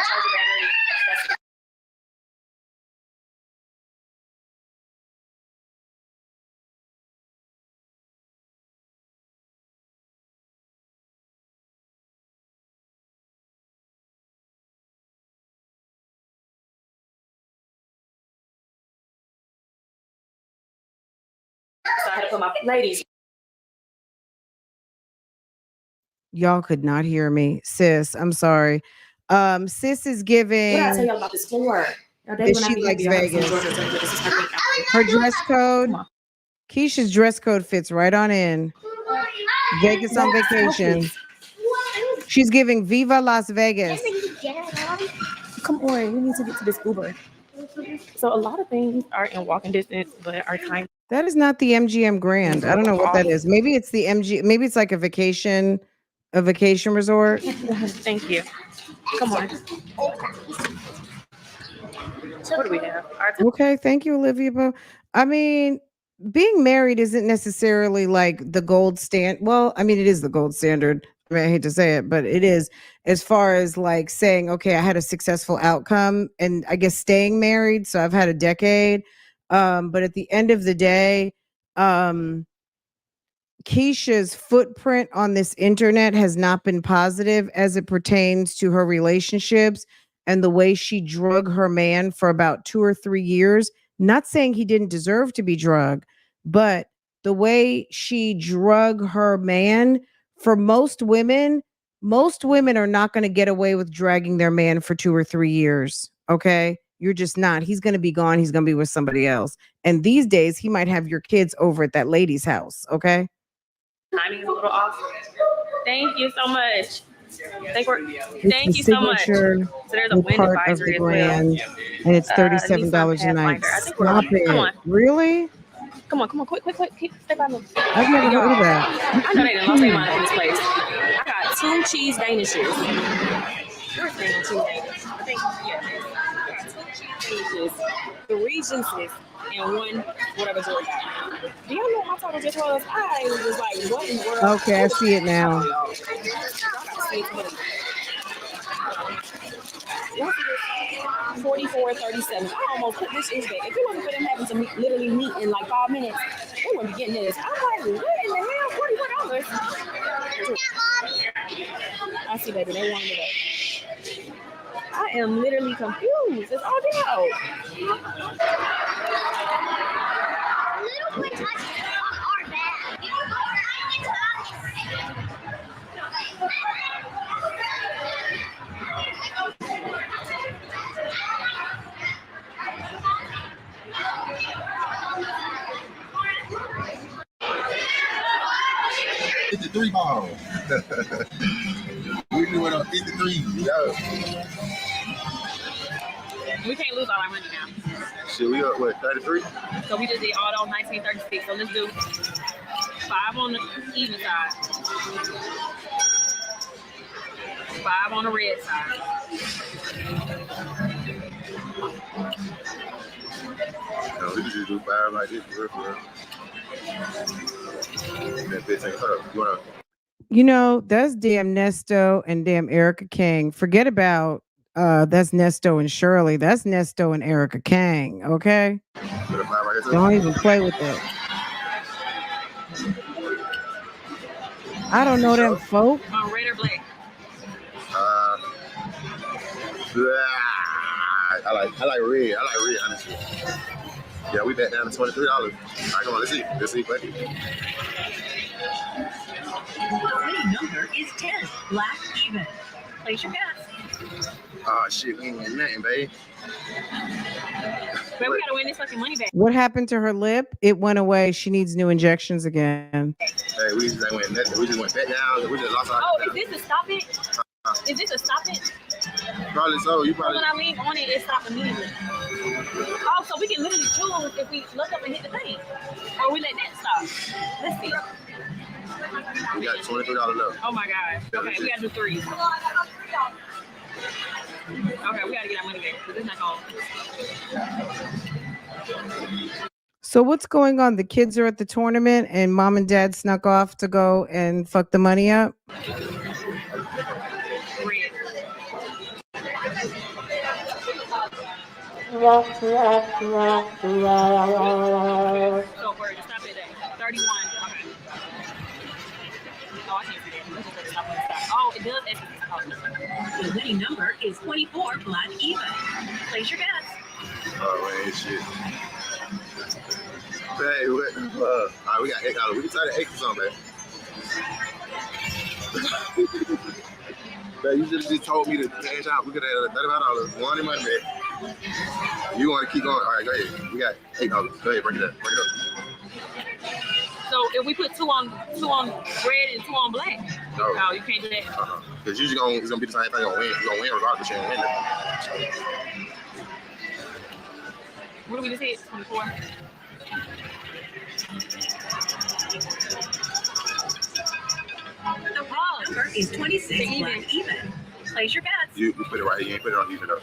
So I had to put my ladies. Y'all could not hear me, sis. I'm sorry. Sis is giving. What did I tell y'all about this floor? She likes Vegas. Her dress code. Keisha's dress code fits right on in. Vegas on vacation. She's giving Viva Las Vegas. Come on, we need to get to this Uber. So a lot of things are in walking distance, but our time. That is not the MGM Grand. I don't know what that is. Maybe it's the MG. Maybe it's like a vacation resort. Thank you. Come on. What do we have? Okay, thank you, Olivia. I mean, being married isn't necessarily like the gold standard. Well, I mean, it is the gold standard. I mean, I hate to say it, but it is, as far as like saying, okay, I had a successful outcome, and I guess staying married. So I've had a decade. But at the end of the day, Keisha's footprint on this internet has not been positive as it pertains to her relationships and the way she drug her man for about 2 or 3 years. Not saying he didn't deserve to be drugged, but the way she drug her man, for most women are not going to get away with dragging their man for 2 or 3 years. Okay. You're just not. He's going to be gone. He's going to be with somebody else. And these days he might have your kids over at that lady's house. Okay. Timing is a little off. Thank you so much. Thank you so much. So there's a wind advisory as well. And it's $37 a night. Stop it. Come on. Really? Come on, quick. Stay by me. I've never heard of that. I know they done lost their mind in this place. I got 2 cheese danishes. You're saying 2 danishes. I think, yeah. I got 2 cheese danishes, 3 Regencies, and 1 whatever Georgia. Do y'all know what my total just was? I was like, what in the world? Okay, I see it now. $44.37. I almost put this in there. If it wasn't for them having to literally meet in like 5 minutes, they wouldn't be getting this. I'm like, what in the hell? $44. I see, baby. They wanted it up. I am literally confused. It's all out. It's the 3 ball. We doing a 53. Yeah. We can't lose all our money now. Shit, we up, what, 33? So we just did all those 1936. So let's do 5 on the even side. 5 on the red side. No, we can just do 5 like this, for real. And then 15, hold up, you wanna? You know, that's damn Nesto and damn Erica King. Forget about that's Nesto and Shirley. That's Nesto and Erica King. Okay. Put a 5 right here, too? Don't even play with it. I don't know them folk. On red or black? I like red. I like red, honestly. Yeah, we back down to $23. All right, come on, let's see. Let's see, buddy. The winning number is 10. Black even. Place your bets. Oh, shit, we ain't winning nothing, babe. But we gotta win this fucking money back. What happened to her lip? It went away. She needs new injections again. Hey, we just ain't winning nothing. We just went back down. We just lost our. Oh, is this a stop it? Is this a stop it? Probably so. You probably. When I leave on it, it stopped immediately. Oh, so we can literally choose if we look up and hit the thing, or we let that stop. Let's see. We got $23 left. Oh my god. Okay, we gotta do 3. Okay, we gotta get our money back because it's not going. So what's going on? The kids are at the tournament and mom and dad snuck off to go and fuck the money up. So for stop it at 31. Okay. Oh, I can't see that. Let's just stop when it stops. Oh, it does actually. The winning number is 24. Black even. Place your bets. Oh, man, shit. Hey, what? All right, we got $8. We can try to 8 or something, man. Man, you just told me to cash out. We could have $35. One money back. You want to keep going? All right, go ahead. We got $8. Go ahead, break it up. Break it up. So if we put two on red and 2 on black, no, you can't do that. Because usually it's gonna be the same thing. You're gonna win regardless. You're gonna win. What do we just hit? 24. The number is 26. Black even. Place your bets. You put it right here. You ain't put it on even though.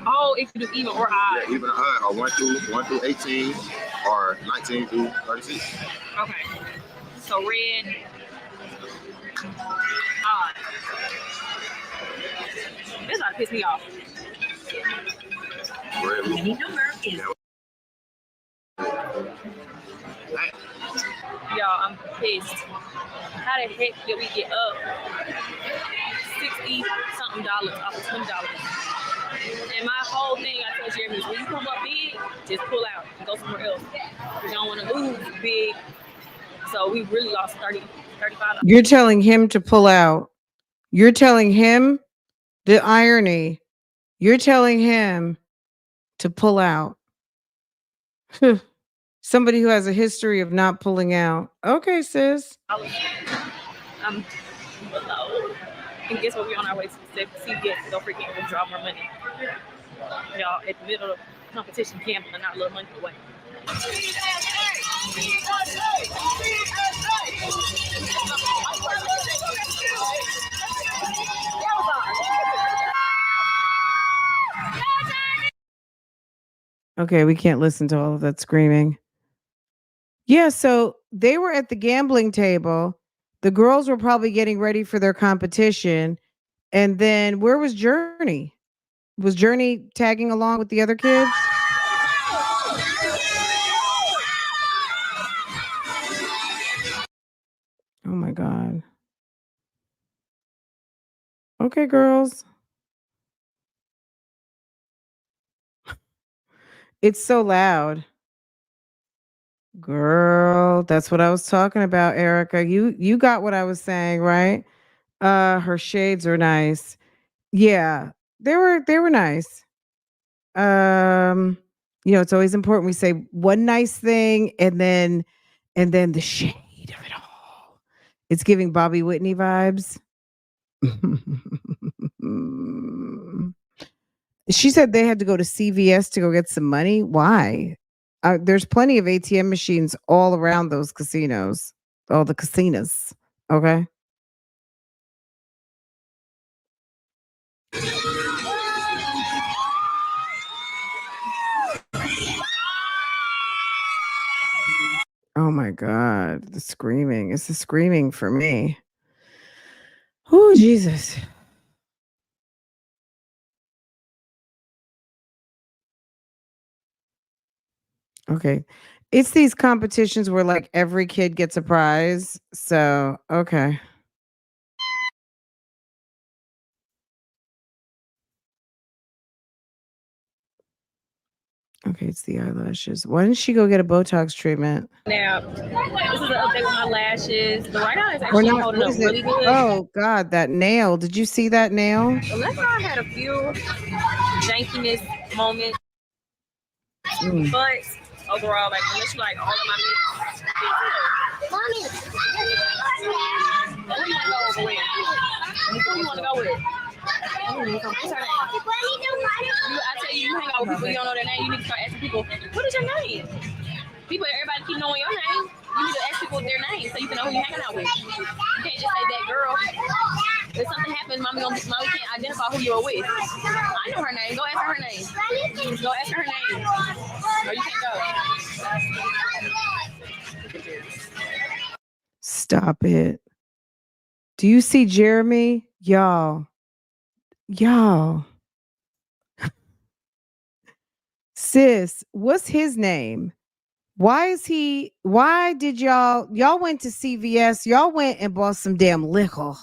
Oh, if you do even or odd. Yeah, even or odd, or 1 through 18, or 19 through 36. Okay. So red, odd. This ought to piss me off. Red. The winning number is. Y'all, I'm pissed. How the heck did we get up $60-something off of $20? And my whole thing, I told Jeremy, when you come up big, just pull out and go somewhere else. We don't want to lose big. So we really lost $35. You're telling him to pull out. You're telling him the irony. You're telling him to pull out. Somebody who has a history of not pulling out. Okay, sis. I'm below. And guess what? We're on our way to CVS. Don't forget, we'll draw more money. Y'all, at the middle of competition, gambling, not a little money away. Okay, we can't listen to all of that screaming. Yeah, so they were at the gambling table. The girls were probably getting ready for their competition. And then where was Journey? Was Journey tagging along with the other kids? Oh my God. Okay, girls. It's so loud. Girl, that's what I was talking about, Erica. You got what I was saying, right? Her shades are nice. Yeah, they were nice. It's always important we say one nice thing and then the shade of it all. It's giving Bobby Whitney vibes. She said they had to go to CVS to go get some money. Why? There's plenty of ATM machines all around those casinos, all the casinos. Okay. Oh my God. The screaming. It's the screaming for me. Oh, Jesus. Okay. It's these competitions where like every kid gets a prize. So, okay. Okay, it's the eyelashes. Why didn't she go get a Botox treatment? Now, this is an update with my lashes. The right eye is We're actually not. holding What up is really it? good. Oh God, that nail. Did you see that nail? The left eye had a few jankiness moments, but overall, like unless you like all of my mix, Mommy, where you want to go over with? Who you want to go with? What's her name? I tell you, you hang out with people you don't know their name. You need to start asking people, what is your name? People, everybody keep knowing your name. You need to ask people their name so you can know who you're hanging out with. You can't just say that girl. If something happens, mommy can't identify who you're with. I know her name. Go ask her her name. Go ask her her name. Or you can't go. Stop it. Do you see Jeremy? Y'all. Sis, what's his name? Why did y'all went to CVS, y'all went and bought some damn liquor.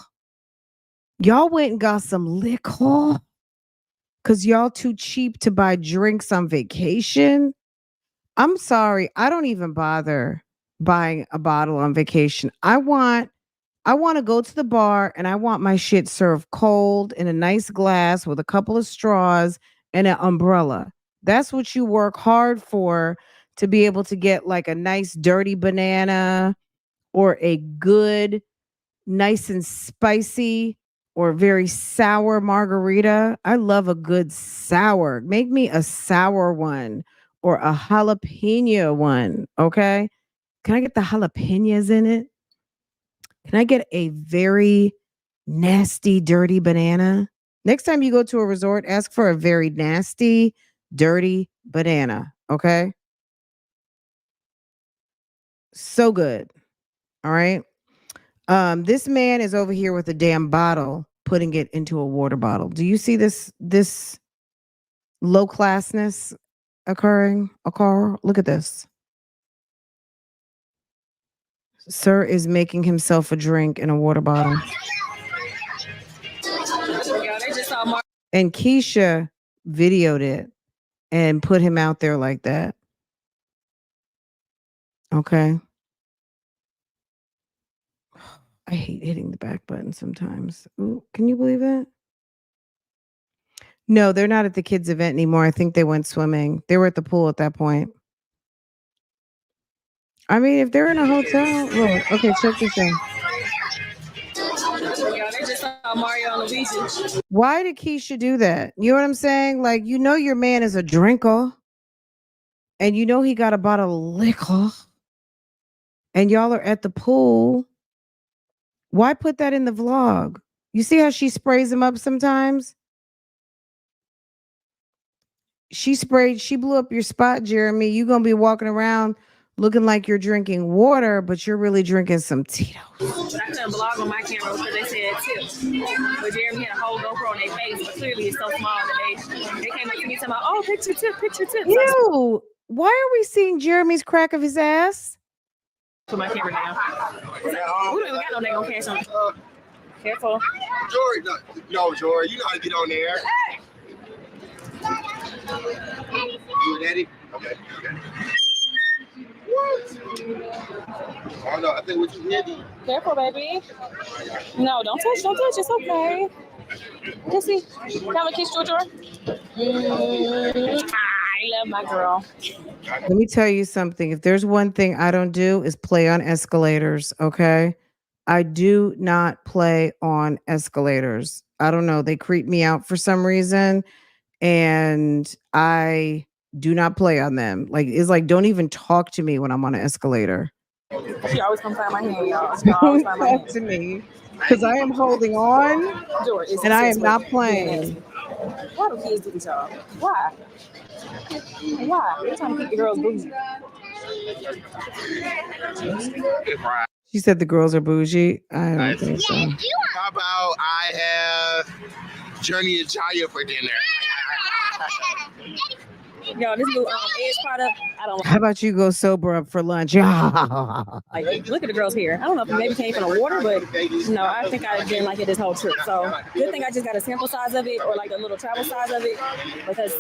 Y'all went and got some liquor because y'all too cheap to buy drinks on vacation. I'm sorry, I don't even bother buying a bottle on vacation. I want to go to the bar and I want my shit served cold in a nice glass with a couple of straws and an umbrella. That's what you work hard for, to be able to get like a nice dirty banana or a good, nice and spicy or very sour margarita. I love a good sour. Make me a sour one or a jalapeno one. Okay. Can I get the jalapenos in it? Can I get a very nasty, dirty banana? Next time you go to a resort, ask for a very nasty, dirty banana. Okay. So good. All right. This man is over here with a damn bottle, putting it into a water bottle. Do you see this low classness occur? Look at this. Sir is making himself a drink in a water bottle. And Keisha videoed it and put him out there like that. Okay. I hate hitting the back button sometimes. Ooh, can you believe it? No, they're not at the kids' event anymore. I think they went swimming. They were at the pool at that point. I mean, if they're in a hotel, look. Okay, check this out. Why did Keisha do that? You know what I'm saying? Like, you know your man is a drinker. And you know he got a bottle of liquor. And y'all are at the pool. Why put that in the vlog? You see how she sprays him up sometimes? She blew up your spot, Jeremy. You're going to be walking around looking like you're drinking water, but you're really drinking some Tito's. But I couldn't vlog on my camera because they said tip. But Jeremy had a whole GoPro on their face, but clearly it's so small that they came up to me talking about, oh, picture tip. Ew, why are we seeing Jeremy's crack of his ass? To my camera now. We don't even got no dang cash on. Careful. Jory, no, Jory, you know how to get on there. You ready? Okay. What? Oh no, I think what you hit. Careful, baby. No, don't touch. It's okay. Kissy, can I kiss you, Jory? I love my girl. Let me tell you something. If there's one thing I don't do is play on escalators, okay? I do not play on escalators. I don't know. They creep me out for some reason. and I do not play on them. Like, it's like, don't even talk to me when I'm on an escalator. She always comes find my hand, y'all. She always find my Talk hand. to me because I am holding on George, it's and I am obsessed not with playing. being nasty. Why do kids do this, y'all? Why? Why? They're trying to keep the girls bougie. She said the girls are bougie. I don't think so. How about I have Journey and Jaya for dinner? Yo, this new Edge product, I don't How about you go sober up for lunch? like. Look at the girls here. I don't know if it maybe came from the water, but no, I think I didn't like it this whole trip. So good thing I just got a sample size of it or like a little travel size of it, because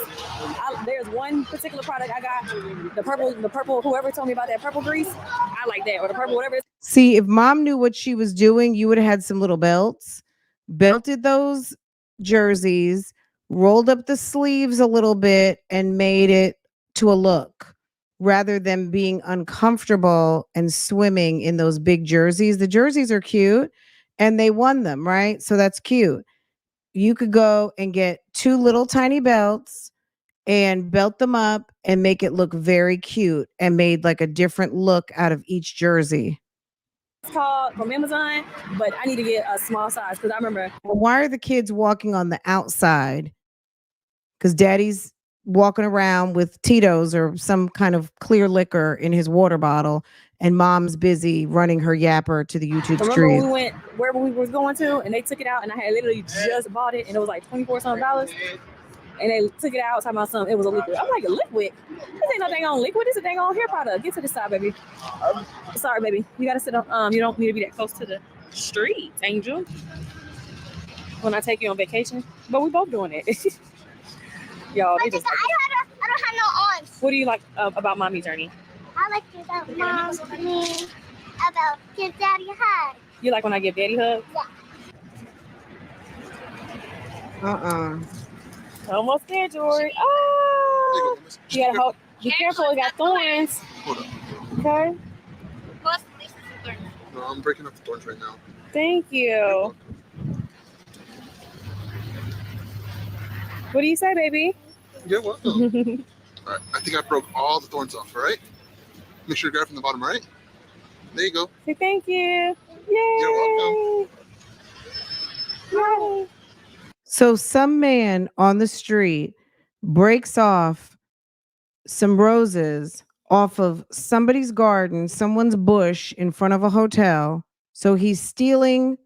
there's one particular product I got, the purple. Whoever told me about that purple grease, I like that, or the purple whatever. See, if mom knew what she was doing, you would have had some little belts, belted those jerseys, rolled up the sleeves a little bit, and made it to a look rather than being uncomfortable and swimming in those big jerseys. The jerseys are cute and they won them, right? So that's cute. You could go and get 2 little tiny belts and belt them up and make it look very cute and made like a different look out of each jersey. It's called from Amazon, but I need to get a small size because I remember. Why are the kids walking on the outside? Because daddy's walking around with Tito's or some kind of clear liquor in his water bottle, and mom's busy running her yapper to the YouTube Remember street. when we went wherever we was going to, and they took it out, and I had literally just bought it, and it was like $24-something. And they took it out talking about something. It was a liquid. I'm like, a liquid? This ain't no dang on liquid. This is a dang on hair product. Get to the side, baby. Sorry, baby. You gotta sit up. You don't need to be that close to the street, Angel. When I take you on vacation, but we both doing it. Y'all, they just. I don't have no arms. What do you like about Mommy's journey? I like it about mom, me, about give daddy a hug. You like when I give daddy hugs? Yeah. Almost there, George. Oh, you gotta hold. Be careful. You got thorns. Okay. No, I'm breaking up the thorns right now. Thank you. What do you say, baby? You're welcome. All right, I think I broke all the thorns off. All right. Make sure you grab from the bottom right. There you go. Say thank you. Yay. You're welcome. Yay. So some man on the street breaks off some roses off of somebody's garden, someone's bush in front of a hotel. So he's stealing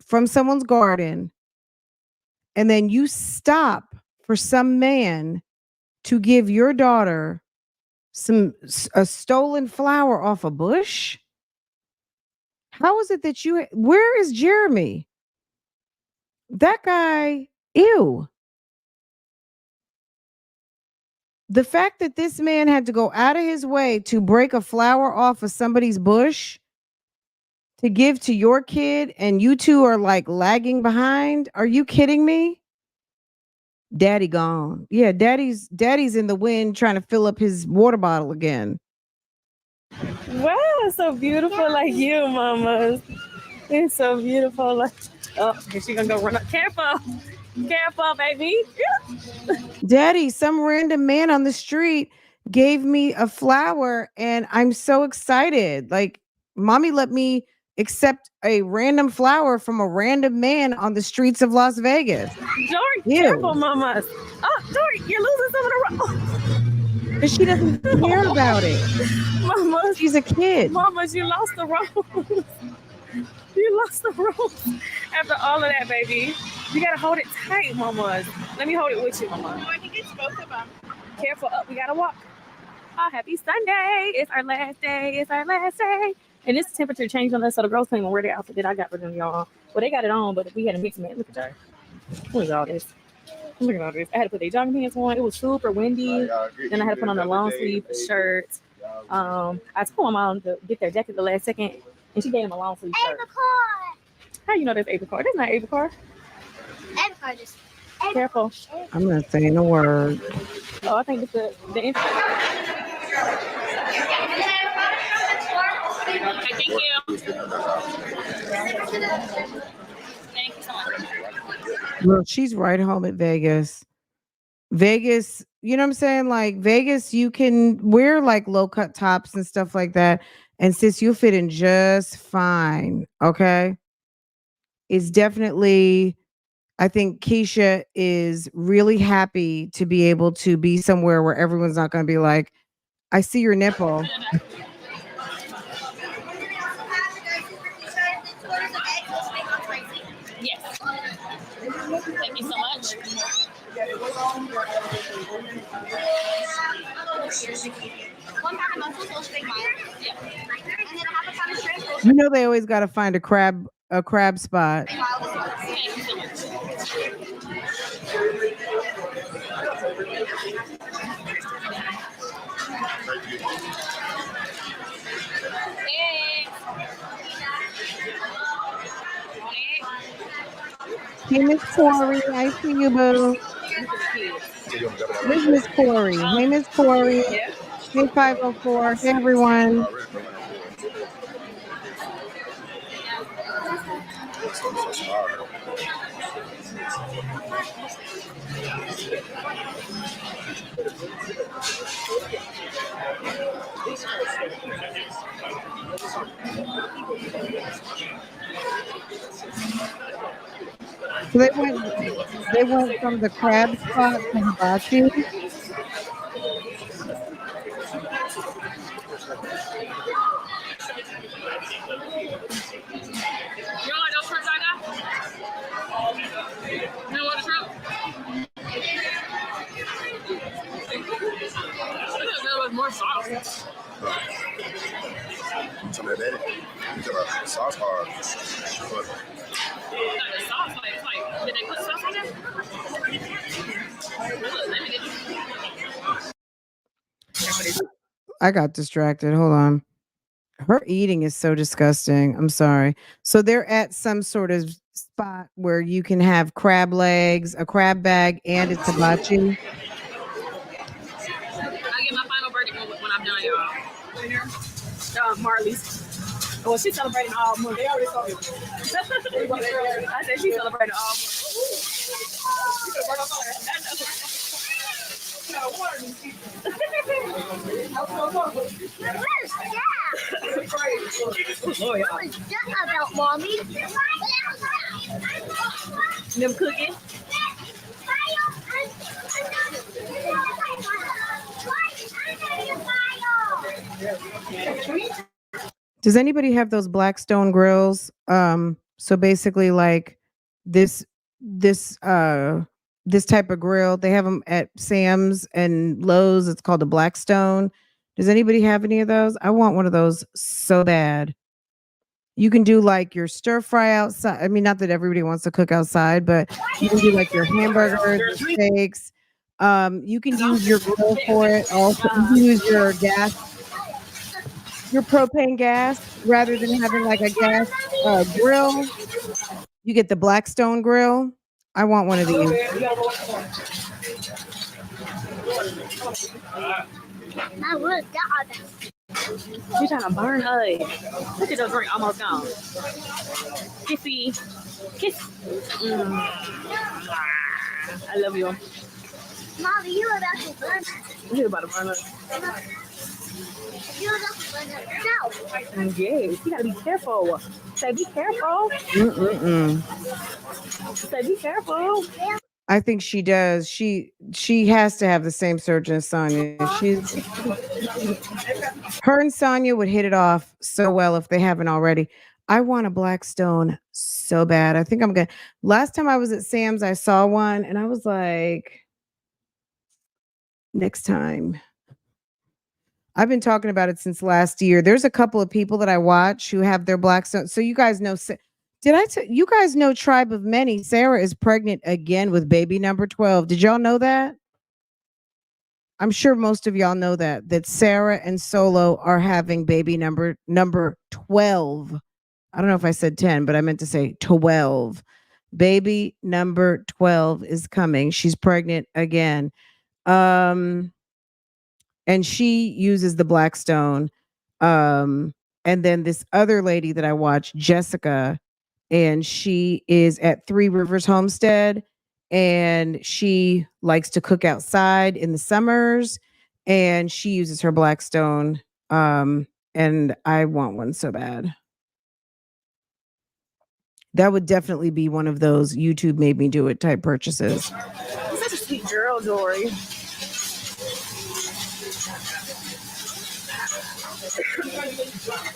from someone's garden. And then you stop for some man to give your daughter a stolen flower off a bush. How is it that where is Jeremy? That guy, ew. The fact that this man had to go out of his way to break a flower off of somebody's bush to give to your kid, and you two are like lagging behind. Are you kidding me? Daddy gone. Yeah, daddy's in the wind trying to fill up his water bottle again. Wow, it's so beautiful like you, mamas. It's so beautiful. Like, oh, is she gonna go run up? Careful. Careful, baby. Daddy, some random man on the street gave me a flower and I'm so excited. Like, mommy let me accept a random flower from a random man on the streets of Las Vegas. Dory, careful, mamas. Oh, Dory, you're losing some of the rose. But she doesn't care about it. Mamas. She's a kid. Mamas, you lost the rose. You lost the rose. After all of that, baby. You gotta hold it tight, mamas. Let me hold it with you, mama. No, I think it's both of them. Careful, up. We gotta walk. Oh, happy Sunday. It's our last day. It's our last day. And this temperature changed on us, so the girls can't even wear the outfit that I got for them, y'all. Well, they got it on, but we had to mix them in. Look at that. What is all this? Look at all this. I had to put their jogging pants on. It was super windy. Then I had to put on a long sleeve shirt. I told my mom to get their jacket the last second, and she gave them a long sleeve shirt. How you know that's Apricot? That's not Apricot. Apricot is. Careful. I'm not saying a word. Oh, I think it's the infant. Thank you. Thank you so much. Well, she's right home at Vegas. Vegas, you know what I'm saying? Like Vegas, you can wear like low cut tops and stuff like that. And sis, you'll fit in just fine. Okay. It's definitely, I think Keisha is really happy to be able to be somewhere where everyone's not going to be like, I see your nipple. Yes. Thank you so much. You know they always got to find a crab spot. Thank you so much. Hey, Miss Corey, I see you, boo. Where's Miss Corey? Hey, Miss Corey. Hey, 504. Hey, everyone. So they went from the crab spot to hibachi. You don't like those shrimps I got? You don't want the shrimp? I think there was more sauce. Some of that, the sauce hard. But Like the sauce, like, did they put sauce on there? Look, let me get I got distracted. Hold on. Her eating is so disgusting. I'm sorry. So they're at some sort of spot where you can have crab legs, a crab bag, and it's hibachi. I'll get my final verdict when I'm done, y'all. Marley's. Well, she's celebrating all month. They already saw me. I said she's celebrating all month. What's that about, Mommy? Them cookies. Does anybody have those Blackstone grills? So basically like this this this type of grill, they have them at Sam's and Lowe's. It's called a Blackstone. Does anybody have any of those? I want one of those so bad. You can do like your stir fry outside. I mean, not that everybody wants to cook outside, but you can do like your hamburgers, your steaks. You can use your grill for it. Also, you can use your propane gas rather than having like a gas grill. You get the Blackstone grill. I want one of these. I would die. She's trying to burn her. Look at the drink almost gone. Kissy. Kiss. I love you. Mommy, you about to burn. You're about to burn her. You're about to burn yourself. Yes, you gotta be careful. Say be careful. Say be careful. I think she does. She has to have the same surgeon as Sonya. Her and Sonya would hit it off so well if they haven't already. I want a Blackstone so bad. I think I'm gonna. Last time I was at Sam's, I saw one and I was like, next time. I've been talking about it since last year. There's a couple of people that I watch who have their Blackstone. So you guys know. You guys know Tribe of Many? Sarah is pregnant again with baby number 12. Did y'all know that? I'm sure most of y'all know that Sarah and Solo are having baby number 12. I don't know if I said 10, but I meant to say 12. Baby number 12 is coming. She's pregnant again. And she uses the Blackstone. And then this other lady that I watch, Jessica, and she is at Three Rivers Homestead, and she likes to cook outside in the summers, and she uses her Blackstone. And I want one so bad. That would definitely be one of those YouTube made me do it type purchases. You're such a sweet girl, Dory.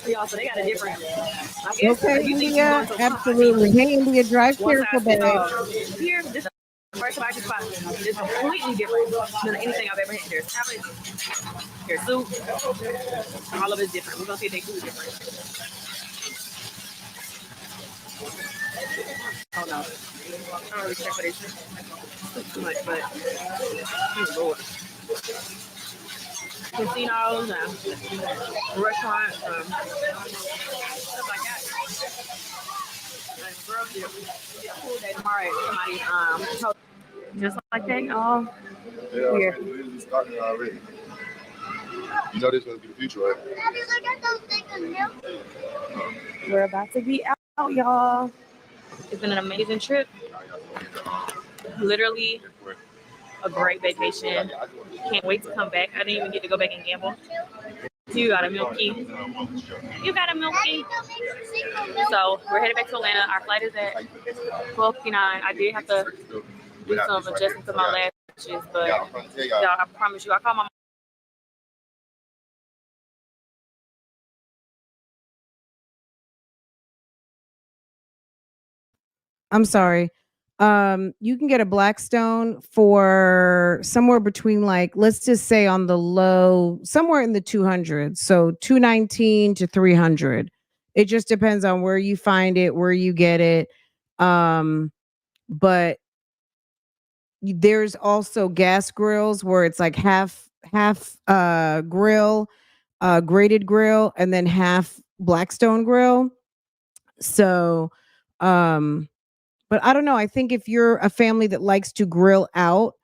Y'all, so they got a different. I guess Okay, you think India, absolutely. Hey, India, drive one careful, size fits babe. all. Here, this first Elijah spot is completely different than anything I've ever had. There's salad, there's soup, all of it's different. We're gonna see if they food different. Oh no, I don't really care for this too much, but oh Lord. Casinos and restaurants, stuff like that. And girls did a cool day tomorrow at somebody's hotel. Just like that, y'all. Yeah, we're starting already. You know this will be the future, right? We're about to be out, y'all. It's been an amazing trip. Literally a great vacation. Can't wait to come back. I didn't even get to go back and gamble. You got a milky. You got a milky. So we're headed back to Atlanta. Our flight is at 12:59. I did have to do some adjustments to my lashes, but y'all, I promise you, I called my mom. I'm sorry. You can get a Blackstone for somewhere between, like, let's just say on the low, somewhere in the 200s. So 219 to 300. It just depends on where you find it, where you get it. But there's also gas grills where it's like half grill, grated grill, and then half Blackstone grill. So but I don't know. I think if you're a family that likes to grill out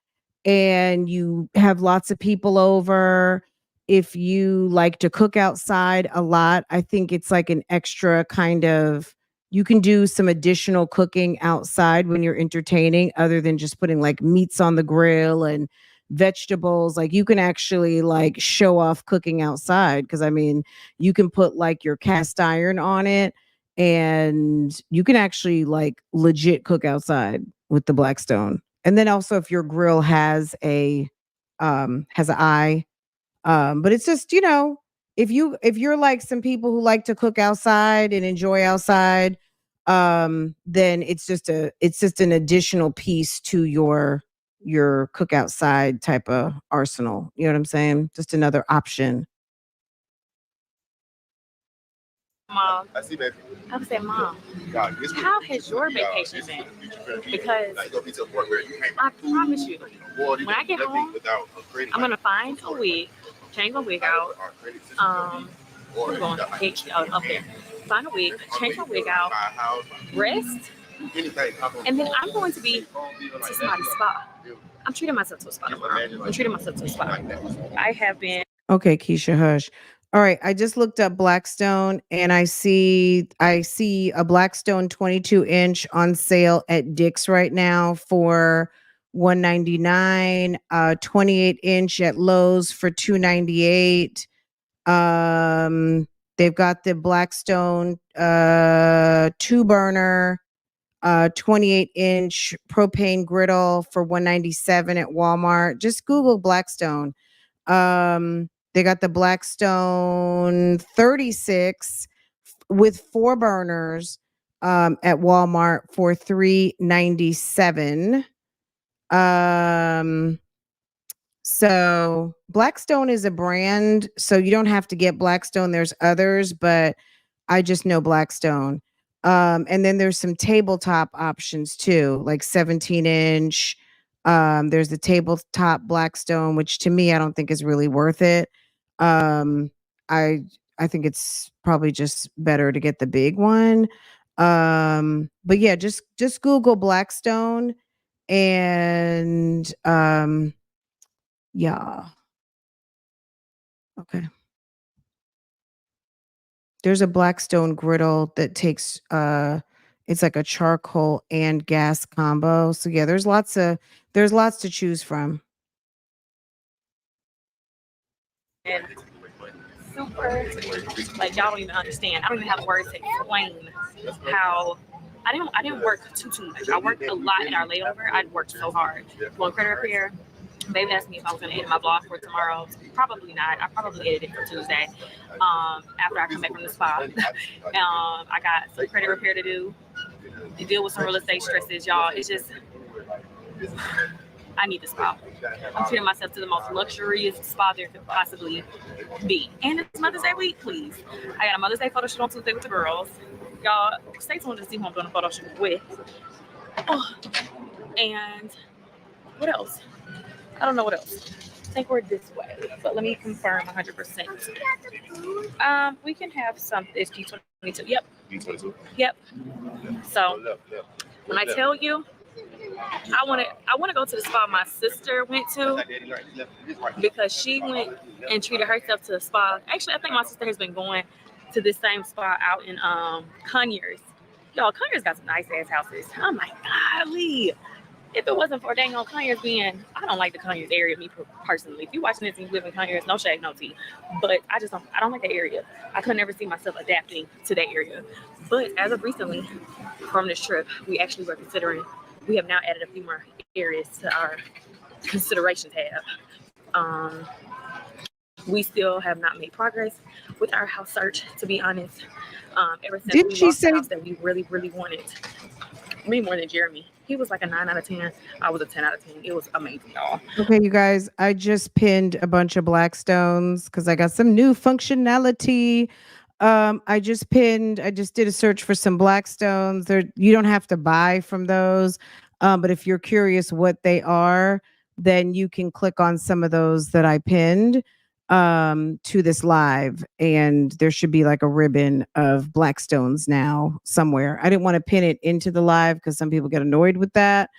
and you have lots of people over, if you like to cook outside a lot, I think it's like an extra kind of, you can do some additional cooking outside when you're entertaining, other than just putting like meats on the grill and vegetables. Like you can actually like show off cooking outside, because I mean, you can put like your cast iron on it, and you can actually like legit cook outside with the Blackstone. And then also if your grill has an eye, but it's just, if you're like some people who like to cook outside and enjoy outside, then it's just an additional piece to your cook outside type of arsenal. You know what I'm saying? Just another option. Mom, I see, baby. I would say, Mom, how has your vacation been? Because I promise you, when I get home, I'm gonna find a wig, change my wig out. We're going up there. Find a wig, change my wig out, rest, and then I'm going to be to somebody's spa. I'm treating myself to a spa tomorrow. I'm treating myself to a spa. I have been. Okay, Keisha, hush. All right, I just looked up Blackstone and I see a Blackstone 22-inch on sale at Dick's right now for $199, 28-inch at Lowe's for $298. They've got the Blackstone 2-burner 28-inch propane griddle for $197 at Walmart. Just Google Blackstone. They got the Blackstone 36 with 4 burners at Walmart for $397. So Blackstone is a brand, so you don't have to get Blackstone. There's others, but I just know Blackstone. And then there's some tabletop options too, like 17-inch. There's the tabletop Blackstone, which to me I don't think is really worth it. I think it's probably just better to get the big one. But yeah, just Google Blackstone and yeah. Okay. There's a Blackstone griddle that takes It's like a charcoal and gas combo. So yeah, there's lots to choose from. And super, like y'all don't even understand. I don't even have words to explain how I didn't work too much. I worked a lot in our layover. I worked so hard. Doing credit repair. Baby asked me if I was gonna edit my blog for tomorrow. Probably not. I probably edit it for Tuesday. After I come back from the spa. I got some credit repair to do. To deal with some real estate stresses, y'all. It's just I need the spa. I'm treating myself to the most luxurious spa there could possibly be. And it's Mother's Day week, please. I got a Mother's Day photo shoot on Tuesday with the girls. Y'all, stay tuned to see who I'm doing a photo shoot with. Oh, and what else? I don't know what else. I think we're this way, but let me confirm 100%. We can have some. It's G22. Yep. D22. Yep. So when I tell you, I want to go to the spa my sister went to because she went and treated herself to a spa. Actually, I think my sister has been going to this same spa out in Conyers. Y'all, Conyers got some nice ass houses. Oh my golly. If it wasn't for dang on Conyers being, I don't like the Conyers area, me personally. If you watching this and you live in Conyers, no shade, no tea. But I don't like the area. I could never see myself adapting to that area. But as of recently, from this trip, we actually were considering, we have now added a few more areas to our consideration tab. We still have not made progress with our house search, to be honest. Ever since Didn't we she lost the say house that we really, really wanted. Me more than Jeremy. He was like a 9 out of 10. I was a 10 out of 10. It was amazing, y'all. okay, you guys? I just pinned a bunch of Blackstones because I got some new functionality. I just did a search for some Blackstones. You don't have to buy from those. But if you're curious what they are, then you can click on some of those that I pinned to this live, and there should be like a ribbon of Blackstones now somewhere. I didn't want to pin it into the live because some people get annoyed with that.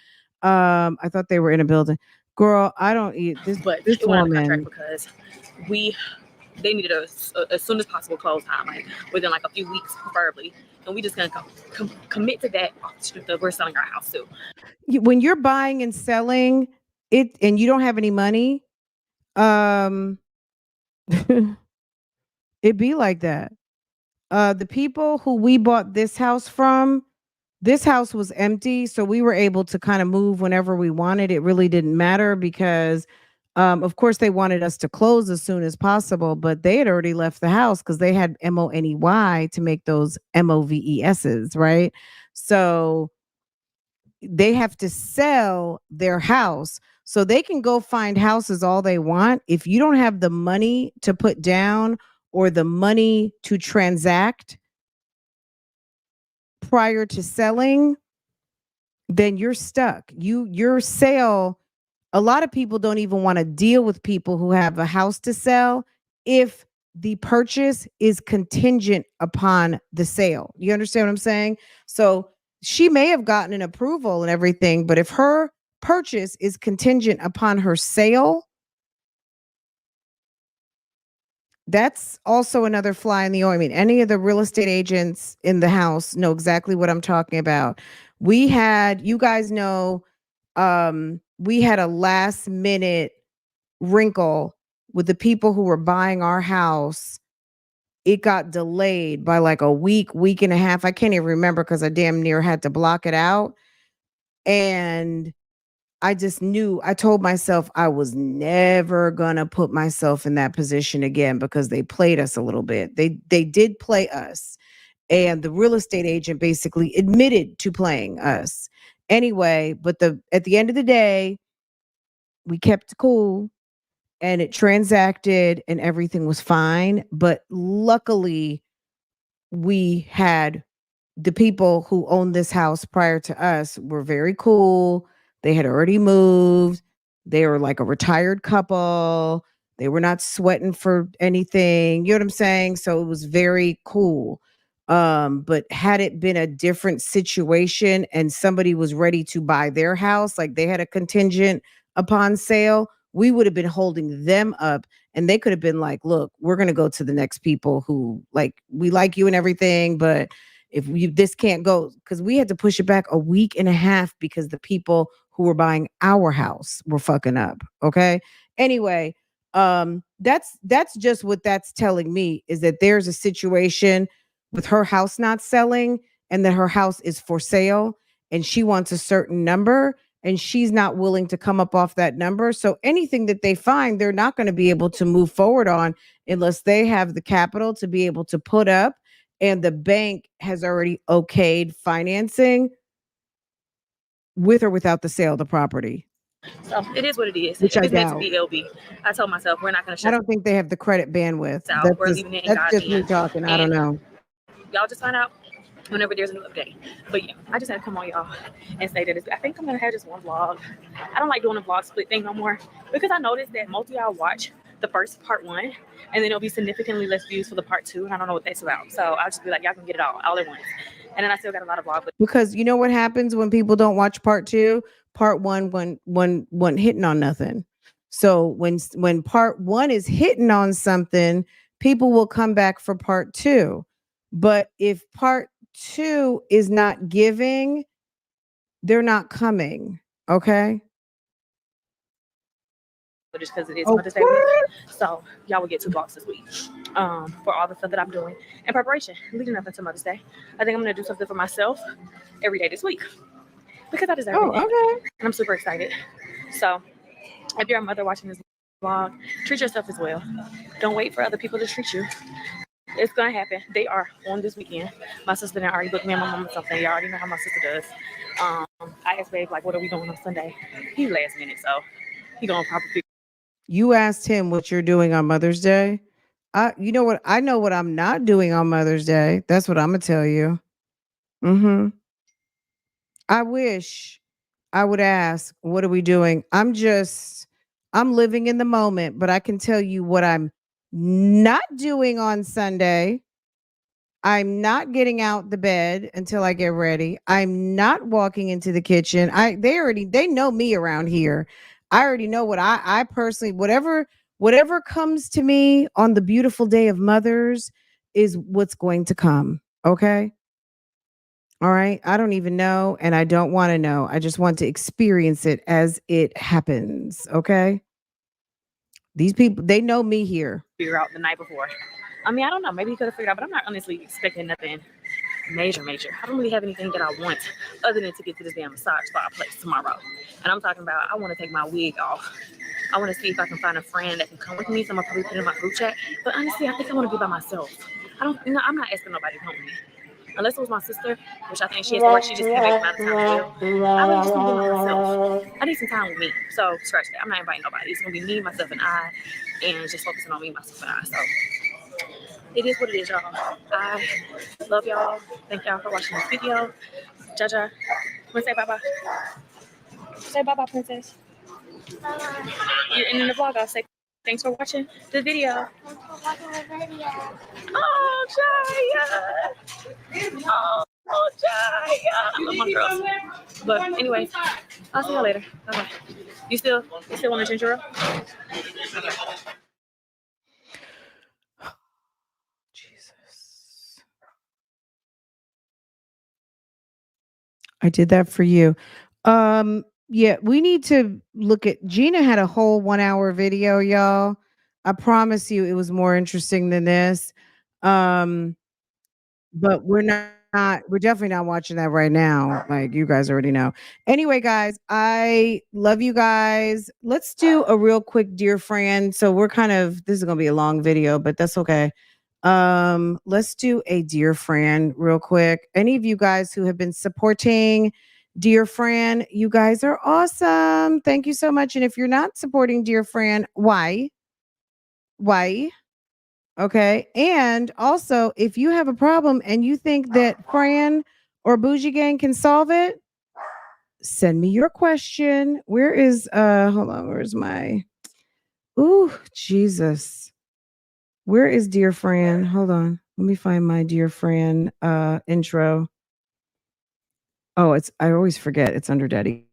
I thought they were in a building. Girl, I don't eat this. But This it went under contract woman. because they needed us as soon as possible close time, like within like a few weeks, preferably. And we just gonna commit to that. We're selling our house too. When you're buying and selling it, and you don't have any money, it be like that. The people who we bought this house from, this house was empty, so we were able to kind of move whenever we wanted. It really didn't matter because, of course, they wanted us to close as soon as possible, but they had already left the house because they had MONEY to make those MOVESs, right? So they have to sell their house. So they can go find houses all they want. If you don't have the money to put down or the money to transact prior to selling, then you're stuck. Your sale, a lot of people don't even want to deal with people who have a house to sell if the purchase is contingent upon the sale. You understand what I'm saying? So she may have gotten an approval and everything, but if her purchase is contingent upon her sale, that's also another fly in the ointment. Any of the real estate agents in the house know exactly what I'm talking about. We had, you guys know, we had a last minute wrinkle with the people who were buying our house. It got delayed by like a week and a half. I can't even remember because I damn near had to block it out. And I just knew, I told myself I was never gonna put myself in that position again because they played us a little bit. They did play us. And the real estate agent basically admitted to playing us. Anyway, but at the end of the day, we kept cool and it transacted and everything was fine. But luckily, we had the people who owned this house prior to us were very cool. They had already moved. They were like a retired couple. They were not sweating for anything. You know what I'm saying? So it was very cool. But had it been a different situation and somebody was ready to buy their house, like they had a contingent upon sale, we would have been holding them up and they could have been like, look, we're going to go to the next people who like, we like you and everything, but if this can't go, because we had to push it back a week and a half because the people who were buying our house were fucking up. Okay. Anyway, that's just what that's telling me, is that there's a situation with her house not selling, and that her house is for sale, and she wants a certain number, and she's not willing to come up off that number. So anything that they find, they're not going to be able to move forward on unless they have the capital to be able to put up, and the bank has already okayed financing with or without the sale of the property. So it is what it is. Which If I it's meant to doubt. be, it'll be. I told myself we're not going to I shut don't think they have the credit bandwidth. out. We're leaving it in That's God's just me hands. talking. I don't know. Y'all just find out whenever there's a new update. But yeah, I just had to come on y'all and say that I think I'm gonna have just one vlog. I don't like doing a vlog split thing no more, because I noticed that most of y'all watch the first part 1, and then it'll be significantly less views for the part 2, and I don't know what that's about. So I'll just be like, y'all can get it all at once. And then I still got a lot of vlogs. Because you know what happens when people don't watch part 2? Part 1 when hitting on nothing. So when part 1 is hitting on something, people will come back for part 2. But if part 2 is not giving, they're not coming. Okay. Just because it is Mother's Day week. So y'all will get 2 vlogs this week for all the stuff that I'm doing in preparation leading up into Mother's Day. I think I'm going to do something for myself every day this week because I deserve it. Okay. And I'm super excited. So if you're a mother watching this vlog, treat yourself as well. Don't wait for other people to treat you. It's going to happen. They are on this weekend. My sister done already booked me and my mom or something. Y'all already know how my sister does. I asked Babe, like, what are we doing on Sunday? He last minute, so he going to probably. You asked him what you're doing on Mother's Day. You know what? I know what I'm not doing on Mother's Day. That's what I'm gonna tell you. I wish I would ask, what are we doing? I'm living in the moment, but I can tell you what I'm not doing on Sunday. I'm not getting out the bed until I get ready. I'm not walking into the kitchen. They know me around here. I already know what I personally, whatever comes to me on the beautiful day of mothers is what's going to come. Okay. All right. I don't even know, and I don't want to know. I just want to experience it as it happens. Okay. These people, they know me here. Figure out the night before. I mean, I don't know. Maybe he could have figured out, but I'm not honestly expecting nothing major. I don't really have anything that I want other than to get to this damn massage spa place tomorrow. And I'm talking about, I want to take my wig off. I want to see if I can find a friend that can come with me. So I'm gonna probably put in my group chat. But honestly, I think I want to be by myself. I'm not asking nobody to come with me. Unless it was my sister, which I think she has to work. She just came back from out of town as well. I really just want to be by myself. I need some time with me. So scratch that. I'm not inviting nobody. It's gonna be me, myself, and I, and just focusing on me, myself, and I. So it is what it is, y'all. I love y'all. Thank y'all for watching this video. Jaja, wanna say bye-bye? Say bye-bye, princess. And in the vlog, I'll say thanks for watching the video. Thanks for watching the video. Oh, Jaya. Oh, Jaya. I love my girls. But anyway, I'll see y'all later. Bye-bye. You still want a ginger ale? Okay. Jesus. I did that for you. Yeah, we need to look at Gina had a whole 1-hour video, y'all. I promise you it was more interesting than this. But we're definitely not watching that right now. Like, you guys already know. Anyway, guys, I love you guys. Let's do a real quick dear friend. So this is gonna be a long video, but that's okay. Let's do a dear friend real quick. Any of you guys who have been supporting Dear Fran, you guys are awesome. Thank you so much. And if you're not supporting Dear Fran, why? Okay. And also, if you have a problem and you think that Fran or Bougie Gang can solve it, send me your question. Where is hold on, where's my Jesus. Where is Dear Fran? Hold on. Let me find my Dear Fran intro. Oh, I always forget it's under Daddy.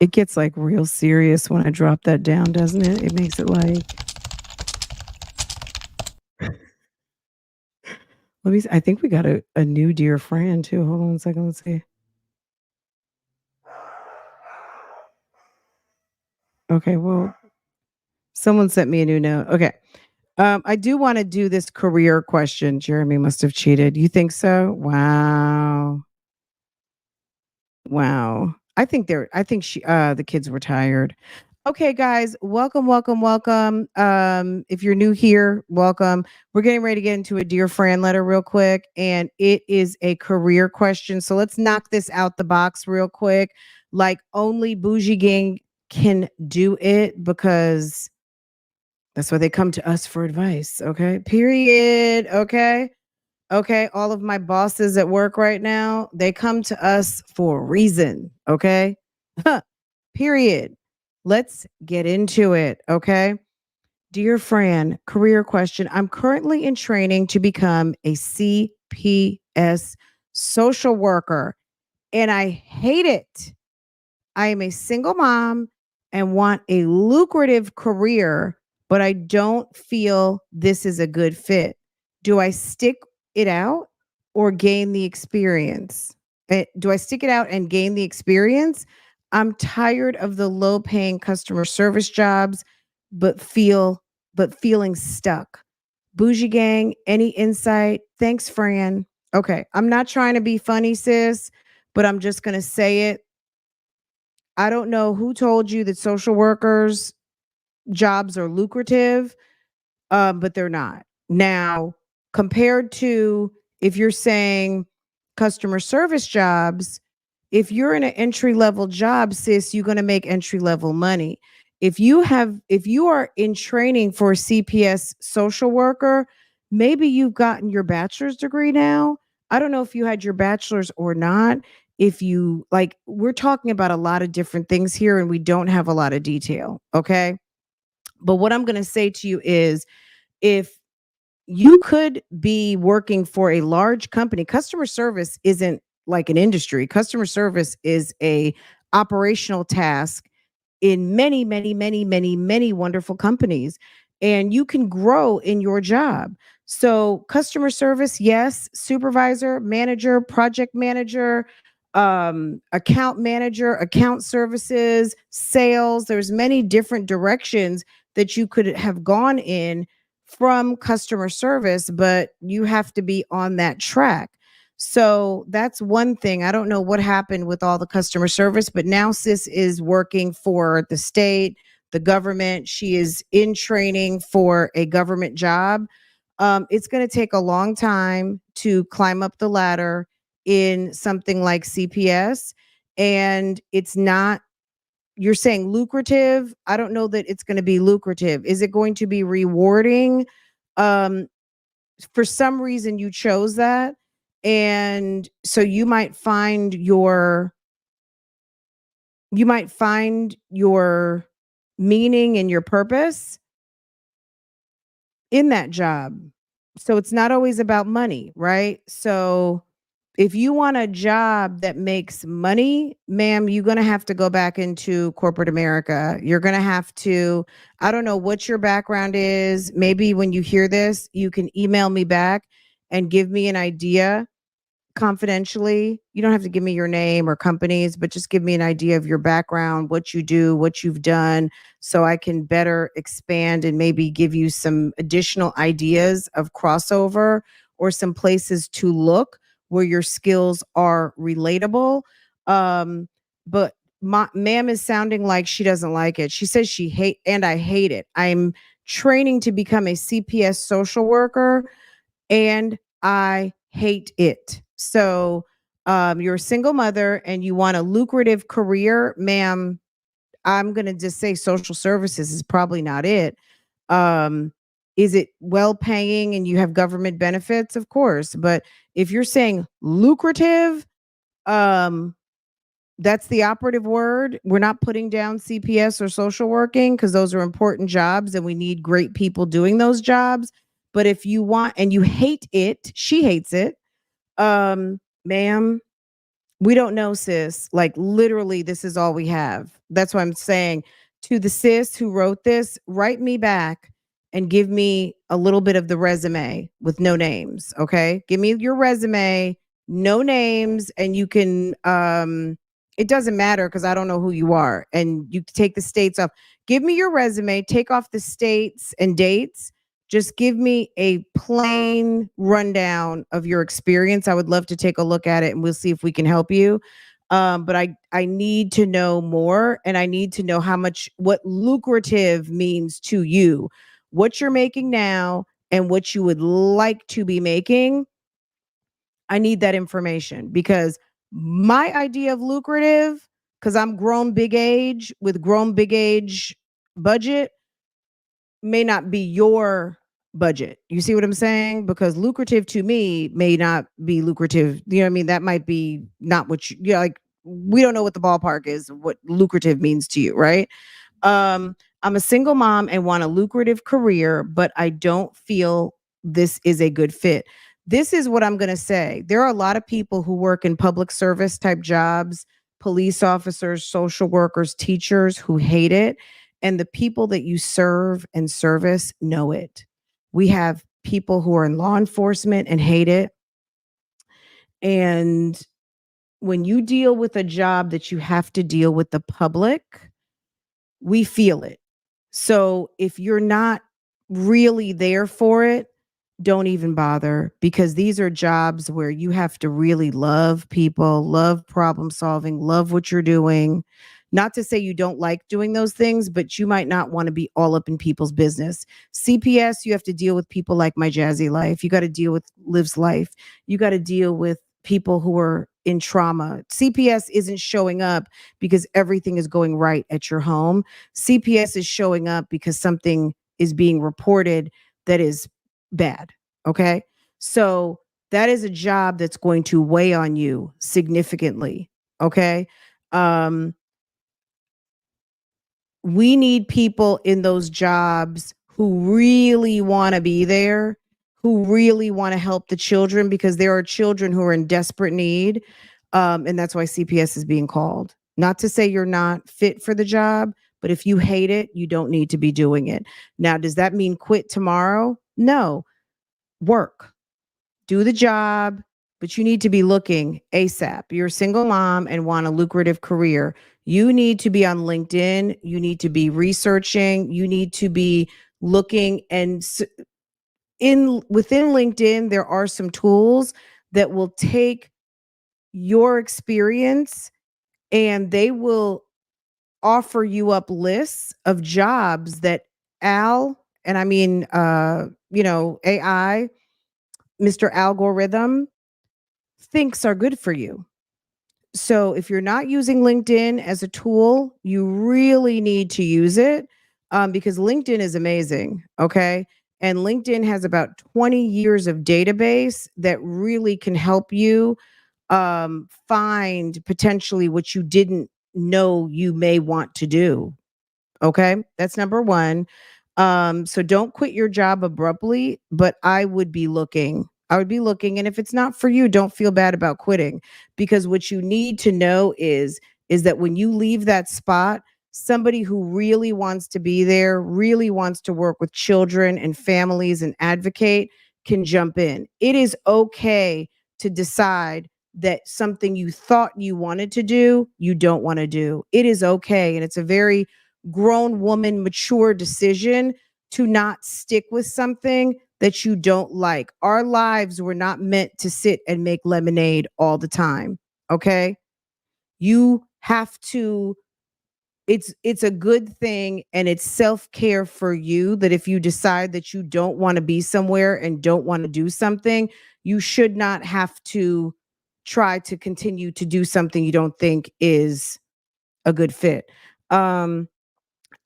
It gets like real serious when I drop that down, doesn't it? It makes it like let me see. I think we got a new dear friend too. Hold on a second. Let's see. Okay, well, someone sent me a new note. Okay. I do want to do this career question. Jeremy must have cheated. You think so? Wow. Wow. I think the kids were tired. Okay, guys, welcome, welcome, welcome. If you're new here, welcome. We're getting ready to get into a dear friend letter real quick, and it is a career question. So let's knock this out the box real quick. Like only Bougie Gang can do it because that's why they come to us for advice. Okay. Period. Okay. Okay. All of my bosses at work right now, they come to us for a reason. Okay. Period. Let's get into it. Okay. Dear Fran, career question. I'm currently in training to become a CPS social worker, and I hate it. I am a single mom and want a lucrative career, but I don't feel this is a good fit. Do I stick it out or gain the experience? Do I stick it out and gain the experience? I'm tired of the low paying customer service jobs, but feeling stuck. Bougie Gang, any insight? Thanks, Fran. Okay, I'm not trying to be funny, sis, but I'm just going to say it. I don't know who told you that social workers jobs are lucrative, but they're not. Now, compared to if you're saying customer service jobs, if you're in an entry level job, sis, you're going to make entry level money. If you are in training for a CPS social worker, maybe you've gotten your bachelor's degree now. I don't know if you had your bachelor's or not. If you like, we're talking about a lot of different things here and we don't have a lot of detail. Okay. But what I'm going to say to you is if you could be working for a large company, customer service isn't like an industry. Customer service is a operational task in many, many, many, many, many wonderful companies. And you can grow in your job. So, customer service, yes, supervisor, manager, project manager, account manager, account services, sales. There's many different directions that you could have gone in from customer service, but you have to be on that track. So that's one thing. I don't know what happened with all the customer service, but now sis is working for the state, the government. She is in training for a government job. It's going to take a long time to climb up the ladder in something like CPS. And it's not, you're saying lucrative. I don't know that it's going to be lucrative. Is it going to be rewarding? Um, for some reason you chose that. And so you might find your meaning and your purpose in that job. So it's not always about money, right? So if you want a job that makes money, ma'am, you're going to have to go back into corporate America. You're going to have to, I don't know what your background is. Maybe when you hear this, you can email me back and give me an idea confidentially. You don't have to give me your name or companies, but just give me an idea of your background, what you do, what you've done, so I can better expand and maybe give you some additional ideas of crossover or some places to look where your skills are relatable. But ma'am is sounding like she doesn't like it. She says and I hate it. I'm training to become a CPS social worker and I hate it. So you're a single mother and you want a lucrative career, ma'am. I'm going to just say social services is probably not it. Is it well paying and you have government benefits? Of course. But if you're saying lucrative, that's the operative word. We're not putting down CPS or social working because those are important jobs and we need great people doing those jobs. But if you want and you hate it, she hates it, ma'am, We don't know, sis. Like literally, this is all we have. That's why I'm saying to the sis who wrote this, write me back and give me a little bit of the resume with no names. Okay. Give me your resume, no names, and you can it doesn't matter because I don't know who you are. And you take the states off. Give me your resume, take off the states and dates. Just give me a plain rundown of your experience. I would love to take a look at it and we'll see if we can help you. But I need to know more, and I need to know what lucrative means to you, what you're making now and what you would like to be making. I need that information because my idea of lucrative, because I'm grown big age with grown big age budget, may not be your budget. You see what I'm saying? Because lucrative to me may not be lucrative. You know what I mean? That might be not what like we don't know what the ballpark is, what lucrative means to you, right? I'm a single mom and want a lucrative career, but I don't feel this is a good fit. This is what I'm going to say. There are a lot of people who work in public service type jobs, police officers, social workers, teachers who hate it. And the people that you serve and service know it. We have people who are in law enforcement and hate it. And when you deal with a job that you have to deal with the public, we feel it. So if you're not really there for it, don't even bother, because these are jobs where you have to really love people, love problem solving, love what you're doing. Not to say you don't like doing those things, but you might not want to be all up in people's business. CPS, you have to deal with people like My Jazzy Life. You got to deal with Liv's Life. You got to deal with people who are in trauma. CPS isn't showing up because everything is going right at your home. CPS is showing up because something is being reported that is bad. Okay. So that is a job that's going to weigh on you significantly. Okay. Um, we need people in those jobs who really want to be there, who really want to help the children, because there are children who are in desperate need. And that's why CPS is being called. Not to say you're not fit for the job, but if you hate it, you don't need to be doing it. Now, does that mean quit tomorrow? No. Work, do the job, but you need to be looking ASAP. You're a single mom and want a lucrative career. You need to be on LinkedIn. You need to be researching. You need to be looking, and within LinkedIn, there are some tools that will take your experience and they will offer you up lists of jobs that and I mean, AI, Mr. Algorithm thinks are good for you. So if you're not using LinkedIn as a tool, you really need to use it, because LinkedIn is amazing. Okay. And LinkedIn has about 20 years of database that really can help you find potentially what you didn't know you may want to do. Okay. That's number one. So don't quit your job abruptly, but I would be looking. I would be looking. And if it's not for you, don't feel bad about quitting, because what you need to know is that when you leave that spot, somebody who really wants to be there, really wants to work with children and families and advocate can jump in. It is okay to decide that something you thought you wanted to do, you don't want to do. It is okay. And it's a very grown woman, mature decision to not stick with something that you don't like. Our lives were not meant to sit and make lemonade all the time. Okay. You have to, it's a good thing, and it's self-care for you, that if you decide that you don't want to be somewhere and don't want to do something, you should not have to try to continue to do something you don't think is a good fit.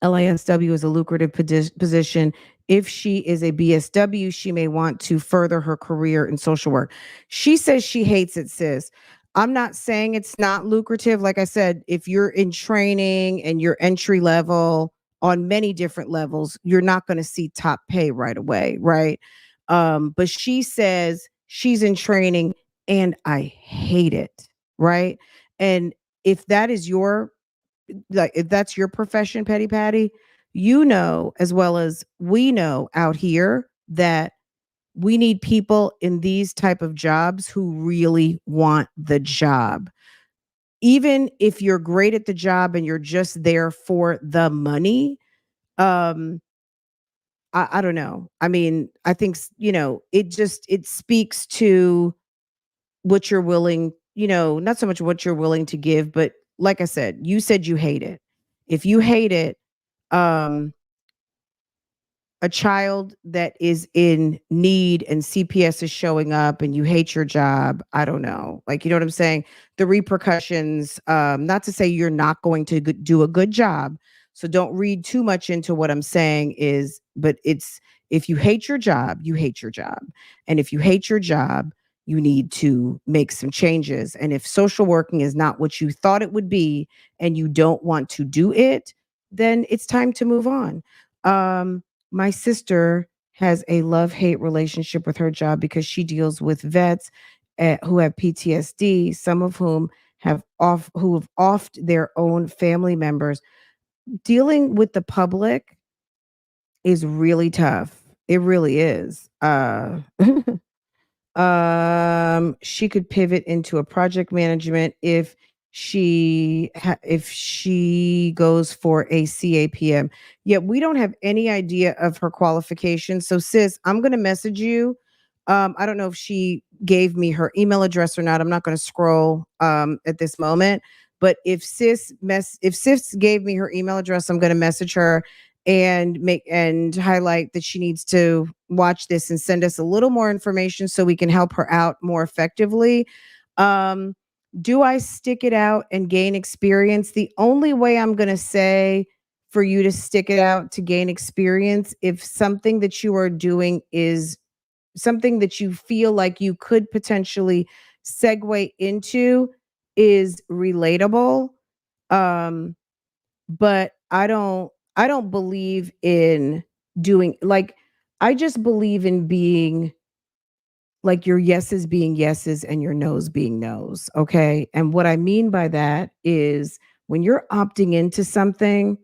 LASW is a lucrative position. If she is a BSW, she may want to further her career in social work. She says she hates it, sis. I'm not saying it's not lucrative. Like I said, if you're in training and you're entry level on many different levels, you're not going to see top pay right away, right? But she says she's in training and I hate it. right? And if that is your, like, if that's your profession, Petty Patty, you know, as well as we know out here, that we need people in these type of jobs who really want the job. Even if you're great at the job and you're just there for the money, um, I don't know. I mean, I think, it speaks to what you're willing, not so much what you're willing to give, but like I said, you said you hate it. If you hate it, um, a child that is in need and CPS is showing up and you hate your job, I don't know. Like, you know what I'm saying? The repercussions, not to say you're not going to do a good job. So don't read too much into what I'm saying but it's, if you hate your job, you hate your job. And if you hate your job, you need to make some changes. And if social working is not what you thought it would be and you don't want to do it, then it's time to move on. My sister has a love-hate relationship with her job because she deals with vets who have PTSD, some of whom who have offed their own family members. Dealing with the public is really tough. It really is. She could pivot into a project management if she goes for a CAPM. Yet we don't have any idea of her qualifications. So sis, I'm going to message you. I don't know if she gave me her email address or not. I'm not going to scroll at this moment. But if sis gave me her email address, I'm going to message her and highlight that she needs to watch this and send us a little more information so we can help her out more effectively. Um, do I stick it out and gain experience? The only way I'm going to say for you to stick it out to gain experience, if something that you are doing is something that you feel like you could potentially segue into, is relatable. Um, but I don't believe in doing, like, I just believe in being like your yeses being yeses and your no's being no's. Okay. And what I mean by that is when you're opting into something,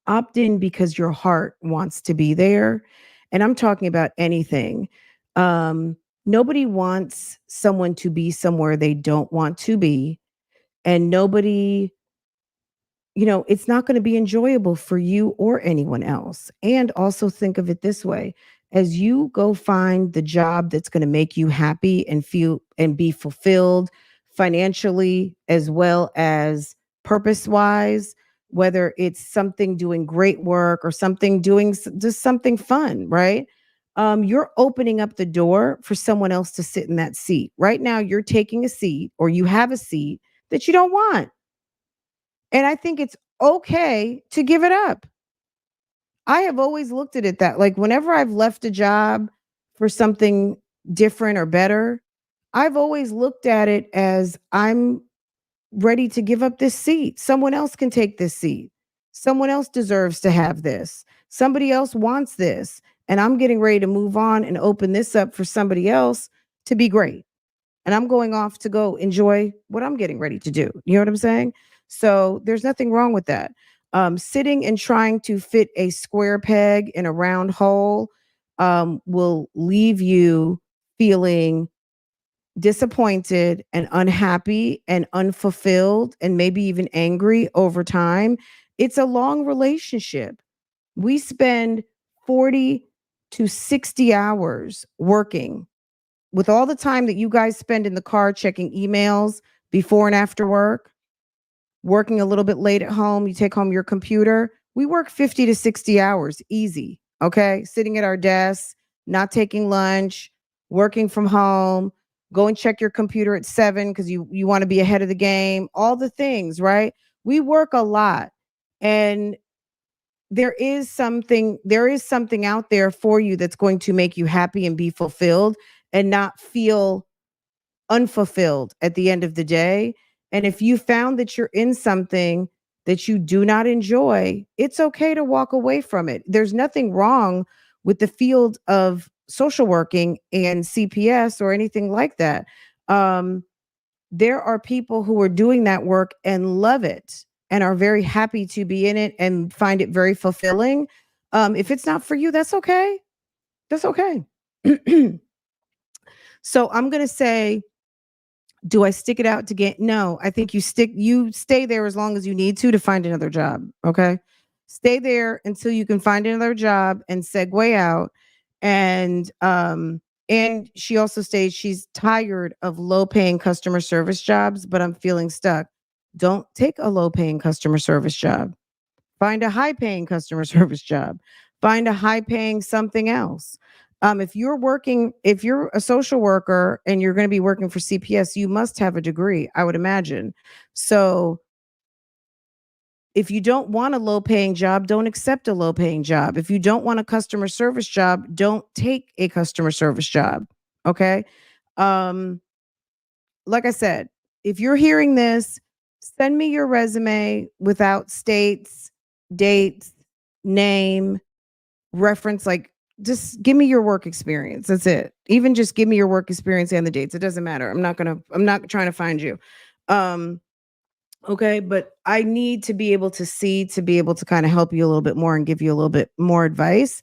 opt in because your heart wants to be there. And I'm talking about anything. Um, Nobody wants someone to be somewhere they don't want to be. And nobody, it's not going to be enjoyable for you or anyone else. And also think of it this way: as you go find the job that's going to make you happy and feel and be fulfilled financially as well as purpose wise, whether it's something doing great work or something doing just something fun, right? You're opening up the door for someone else to sit in that seat. Right now, you're taking a seat or you have a seat that you don't want. And I think it's okay to give it up. I have always looked at it that, like, whenever I've left a job for something different or better, I've always looked at it as I'm ready to give up this seat. Someone else can take this seat. Someone else deserves to have this. Somebody else wants this. And I'm getting ready to move on and open this up for somebody else to be great. And I'm going off to go enjoy what I'm getting ready to do. You know what I'm saying? So there's nothing wrong with that. Sitting and trying to fit a square peg in a round hole will leave you feeling disappointed and unhappy and unfulfilled and maybe even angry over time. It's a long relationship. We spend 40 to 60 hours working. With all the time that you guys spend in the car checking emails before and after work, working a little bit late at home, you take home your computer. We work 50 to 60 hours easy, okay? Sitting at our desks, not taking lunch, working from home, go and check your computer at 7 because you want to be ahead of the game, all the things, right? We work a lot. And there is something out there for you that's going to make you happy and be fulfilled and not feel unfulfilled at the end of the day. And if you found that you're in something that you do not enjoy, it's okay to walk away from it. There's nothing wrong with the field of social working and CPS or anything like that. Um, there are people who are doing that work and love it and are very happy to be in it and find it very fulfilling. If it's not for you, that's okay. That's okay. So I'm going to say, do I stick it out to get? No, I think you stay there as long as you need to find another job. Okay. Stay there until you can find another job and segue out. And she also states she's tired of low paying customer service jobs, but I'm feeling stuck. Don't take a low paying customer service job. Find a high paying customer service job. Find a high paying something else. If you're a social worker and you're going to be working for CPS, you must have a degree, I would imagine. So if you don't want a low paying job, don't accept a low paying job. If you don't want a customer service job, don't take a customer service job. Okay. Um, like I said, if you're hearing this, send me your resume without states, dates, name, reference. Like, just give me your work experience. That's it. Even just give me your work experience and the dates. It doesn't matter. I'm not trying to find you. Okay, but I need to be able to see, to be able to kind of help you a little bit more and give you a little bit more advice,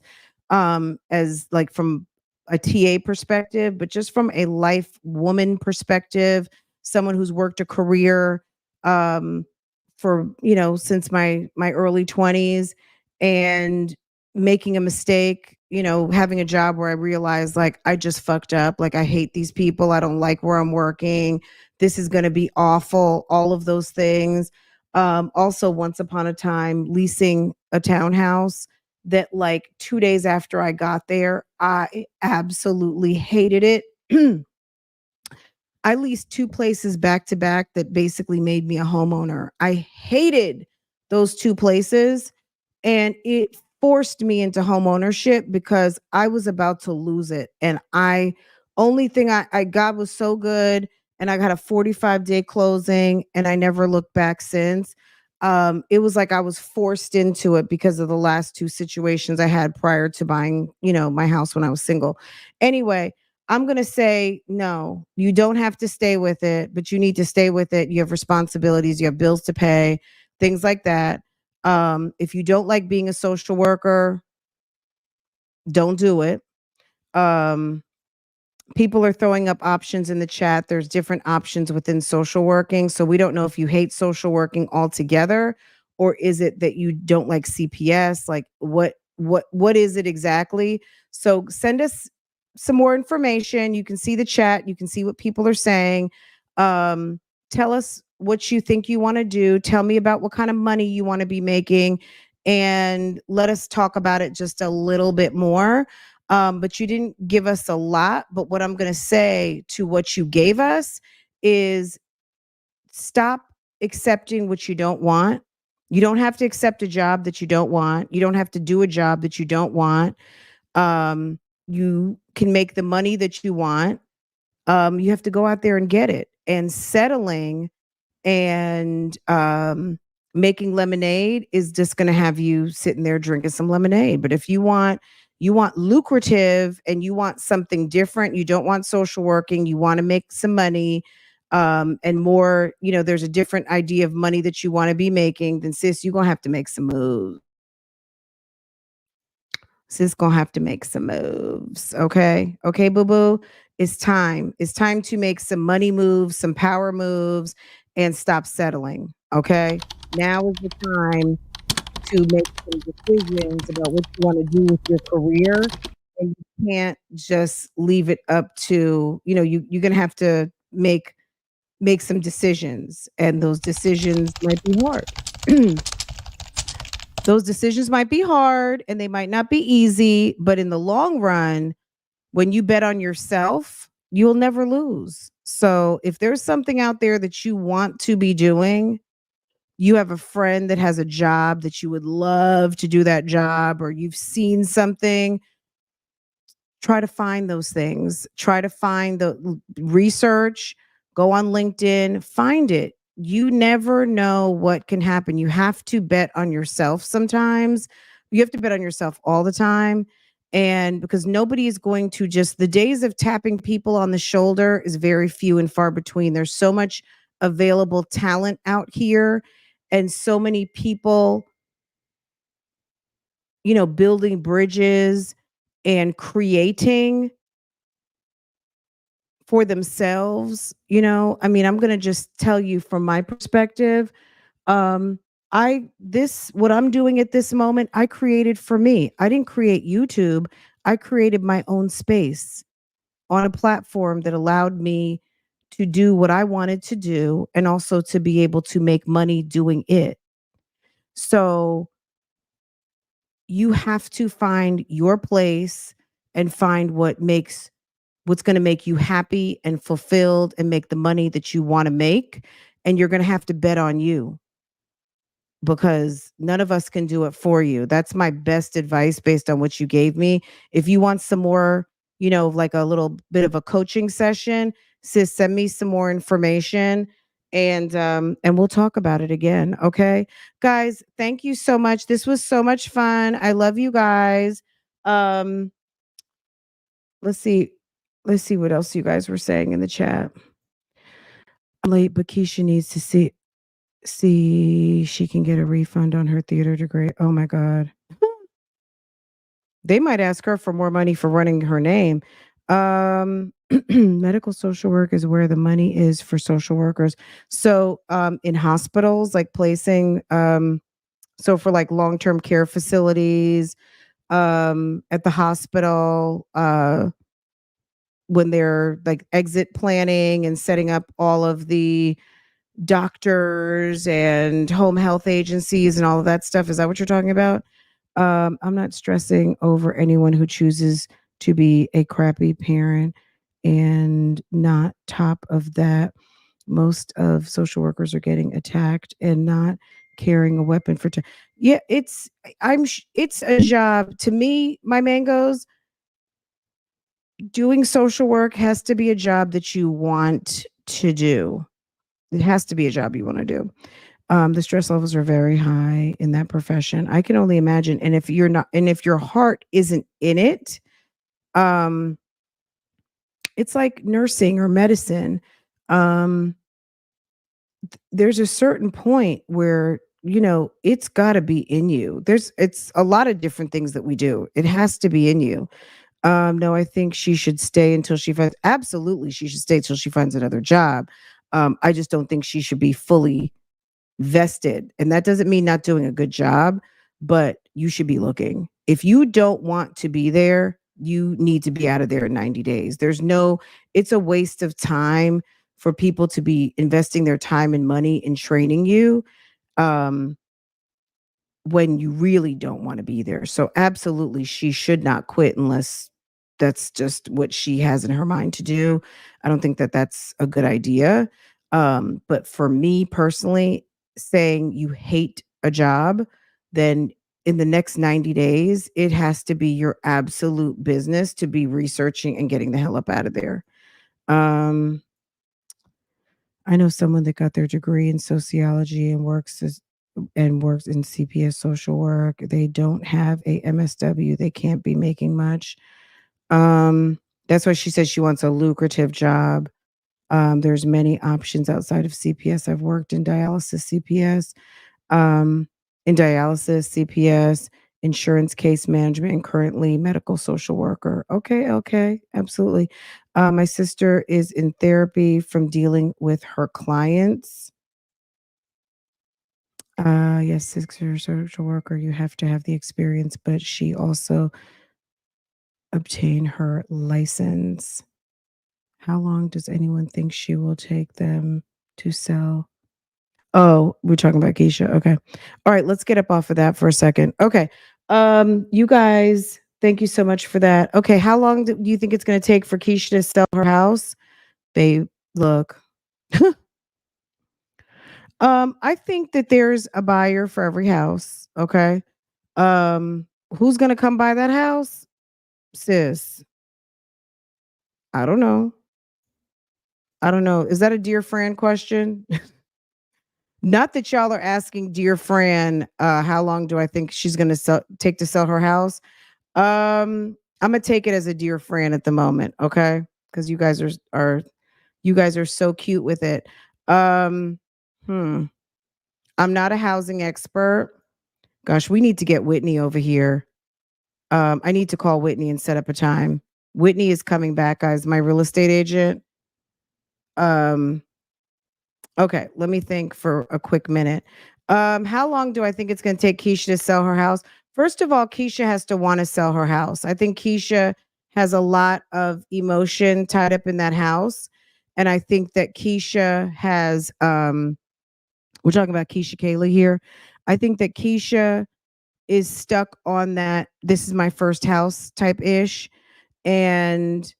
as like from a TA perspective, but just from a life woman perspective, someone who's worked a career, for, since my early 20s, and making a mistake, having a job where I realized, like, I just fucked up, like, I hate these people, I don't like where I'm working, this is going to be awful, all of those things. Also, once upon a time, leasing a townhouse that, like, 2 days after I got there, I absolutely hated it. I leased two places back to back that basically made me a homeowner. I hated those two places, and it forced me into home ownership because I was about to lose it. And only thing I got was so good, and I got a 45-day closing, and I never looked back since. It was like I was forced into it because of the last two situations I had prior to buying, my house when I was single. Anyway, I'm going to say, no, you don't have to stay with it, but you need to stay with it. You have responsibilities, you have bills to pay, things like that. If you don't like being a social worker, don't do it. People are throwing up options in the chat. There's different options within social working. So we don't know if you hate social working altogether, or is it that you don't like CPS? Like, what is it exactly? So send us some more information. You can see the chat. You can see what people are saying. Tell us what you think you want to do. Tell me about what kind of money you want to be making, and let us talk about it just a little bit more. But you didn't give us a lot. But what I'm going to say to what you gave us is, stop accepting what you don't want. You don't have to accept a job that you don't want. You don't have to do a job that you don't want. You can make the money that you want. You have to go out there and get it. And settling and making lemonade is just going to have you sitting there drinking some lemonade. But if you want lucrative and you want something different, you don't want social working, you want to make some money, and more, there's a different idea of money that you want to be making, then sis, you're going to have to make some moves. Sis gonna have to make some moves. Okay, boo boo. It's time to make some money moves, some power moves, and stop settling. Okay, now is the time to make some decisions about what you want to do with your career, and you can't just leave it up to, you're gonna have to make some decisions, and those decisions might be hard. Those decisions might be hard and they might not be easy, but in the long run, when you bet on yourself, you'll never lose. So if there's something out there that you want to be doing, you have a friend that has a job that you would love to do that job, or you've seen something, try to find those things. Try to find the research, go on LinkedIn, find it. You never know what can happen. You have to bet on yourself sometimes. You have to bet on yourself all the time. And because nobody is going to just, the days of tapping people on the shoulder is very few and far between. There's so much available talent out here and so many people, building bridges and creating for themselves. I mean, I'm going to just tell you from my perspective. Um, what I'm doing at this moment, I created for me. I didn't create YouTube. I created my own space on a platform that allowed me to do what I wanted to do and also to be able to make money doing it. So you have to find your place and find what's going to make you happy and fulfilled and make the money that you want to make. And you're going to have to bet on you, because none of us can do it for you. That's my best advice based on what you gave me. If you want some more, like a little bit of a coaching session, sis, send me some more information and we'll talk about it again. Okay. Guys, thank you so much. This was so much fun. I love you guys. Um, let's see. Let's see what else you guys were saying in the chat. Late, but Keisha needs to see she can get a refund on her theater degree. Oh my God. They might ask her for more money for running her name. Medical social work is where the money is for social workers. So in hospitals, like placing, so for like long-term care facilities, at the hospital, when they're like exit planning and setting up all of the doctors and home health agencies and all of that stuff. Is that what you're talking about? I'm not stressing over anyone who chooses to be a crappy parent. And not top of that, most of social workers are getting attacked and not carrying a weapon for yeah, it's it's a job to me. My mangoes, doing social work has to be a job that you want to do. It has to be a job you want to do. The stress levels are very high in that profession. I can only imagine. And if you're not, and if your heart isn't in it, um, it's like nursing or medicine. Um, there's a certain point where, it's got to be in you. It's a lot of different things that we do. It has to be in you. No, I think she should stay until she finds, absolutely, she should stay until she finds another job. I just don't think she should be fully vested. And that doesn't mean not doing a good job, but you should be looking. If you don't want to be there, you need to be out of there in 90 days. It's a waste of time for people to be investing their time and money in training you. When you really don't want to be there. So absolutely, she should not quit unless that's just what she has in her mind to do. I don't think that that's a good idea. But for me personally, saying you hate a job, then in the next 90 days, it has to be your absolute business to be researching and getting the hell up out of there. I know someone that got their degree in sociology and works in CPS social work. They don't have a MSW. They can't be making much. That's why she says she wants a lucrative job. There's many options outside of CPS. I've worked in dialysis CPS, CPS, insurance case management, and currently medical social worker. Okay, absolutely. My sister is in therapy from dealing with her clients. Yes, six-year social worker, you have to have the experience, but she also obtained her license. How long does anyone think she will take them to sell? Oh, we're talking about Keisha. Okay. All right, let's get up off of that for a second. Okay. You guys, thank you so much for that. Okay, how long do you think it's going to take for Keisha to sell her house? Babe, look. I think that there's a buyer for every house. Okay. Who's gonna come buy that house? Sis, I don't know. I don't know. Is that a dear Fran question? Not that y'all are asking dear Fran, how long do I think she's gonna take to sell her house? I'm gonna take it as a dear friend at the moment, okay? Because you guys are so cute with it. Um, hmm. I'm not a housing expert. Gosh, we need to get Whitney over here. I need to call Whitney and set up a time. Whitney is coming back, guys, my real estate agent. Um, okay, let me think for a quick minute. How long do I think it's going to take Keisha to sell her house? First of all, Keisha has to want to sell her house. I think Keisha has a lot of emotion tied up in that house. And I think that Keisha has, we're talking about Keisha Kayla here. I think that Keisha is stuck on that this is my first house type ish. And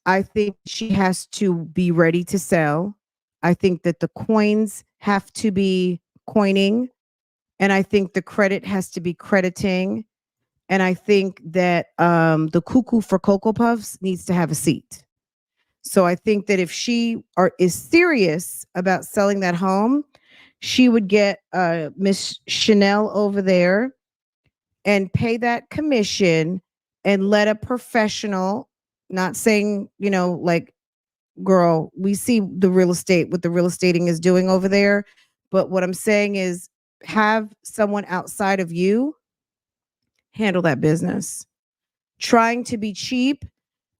I think she has to be ready to sell. I think that the coins have to be coining. And I think the credit has to be crediting. And I think that the cuckoo for Cocoa Puffs needs to have a seat. So I think that if she is serious about selling that home, she would get Miss Chanel over there and pay that commission and let a professional, not saying, like, girl, we see the real estate, what the real estating is doing over there. But what I'm saying is have someone outside of you handle that business. Trying to be cheap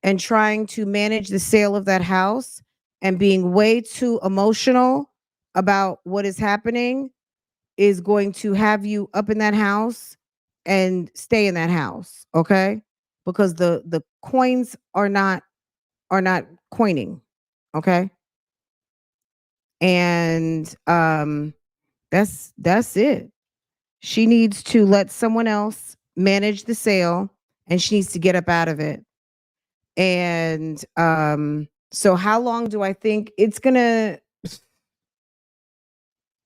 and trying to manage the sale of that house and being way too emotional about what is happening is going to have you up in that house and stay in that house, okay? Because the coins are not coining, okay? And that's it. She needs to let someone else manage the sale and she needs to get up out of it. And so how long do I think it's gonna?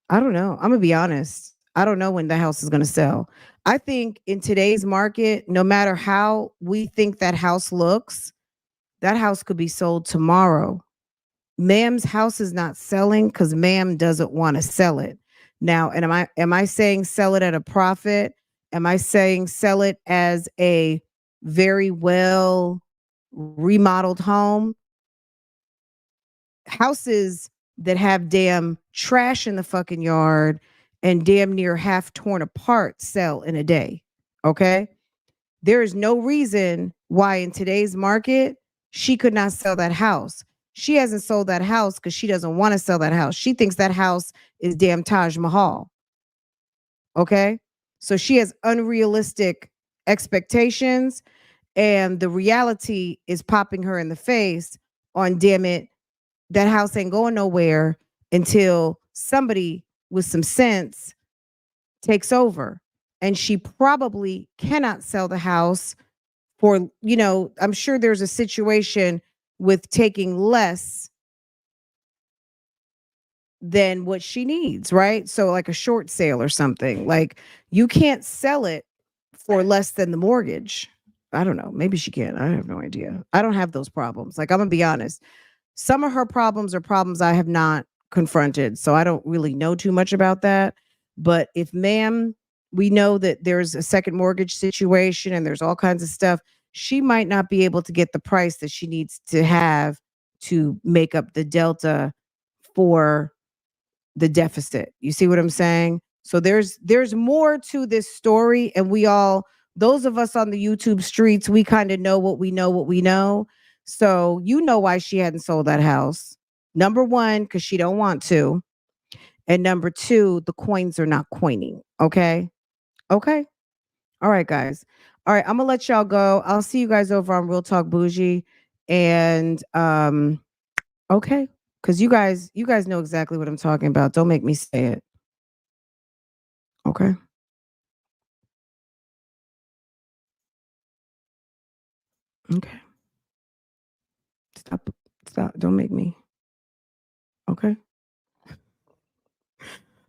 I don't know. I'm gonna be honest. I don't know when the house is gonna sell. I think in today's market, no matter how we think that house looks, that house could be sold tomorrow. Ma'am's house is not selling because ma'am doesn't want to sell it. Now, and am I saying sell it at a profit? Am I saying sell it as a very well remodeled home? Houses that have damn trash in the fucking yard and damn near half torn apart sell in a day. Okay? There is no reason why in today's market she could not sell that house. She hasn't sold that house because she doesn't want to sell that house. She thinks that house is damn Taj Mahal. Okay? So she has unrealistic expectations, and the reality is popping her in the face on, damn it, that house ain't going nowhere until somebody with some sense takes over. And she probably cannot sell the house for, I'm sure there's a situation with taking less than what she needs, right? So like a short sale or something. Like you can't sell it for less than the mortgage. I don't know. Maybe she can. I have no idea. I don't have those problems. Like I'm gonna be honest. Some of her problems are problems I have not confronted. So I don't really know too much about that. But if ma'am, we know that there's a second mortgage situation and there's all kinds of stuff, she might not be able to get the price that she needs to have to make up the delta for the deficit. You see what I'm saying? So there's more to this story, and those of us on the YouTube streets, we kind of know what we know. So you know why she hadn't sold that house. Number one, because she don't want to. And number two, the coins are not coining. Okay. Okay. All right, guys. All right, I'm gonna let y'all go. I'll see you guys over on Real Talk Bougie. And okay. Because you guys know exactly what I'm talking about. Don't make me say it. Okay. Okay. Stop. Don't make me. Okay.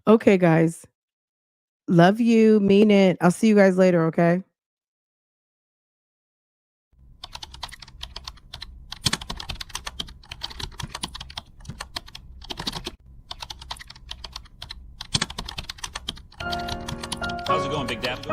Okay, guys. Love you. Mean it. I'll see you guys later, okay? How's it going, Big Dap?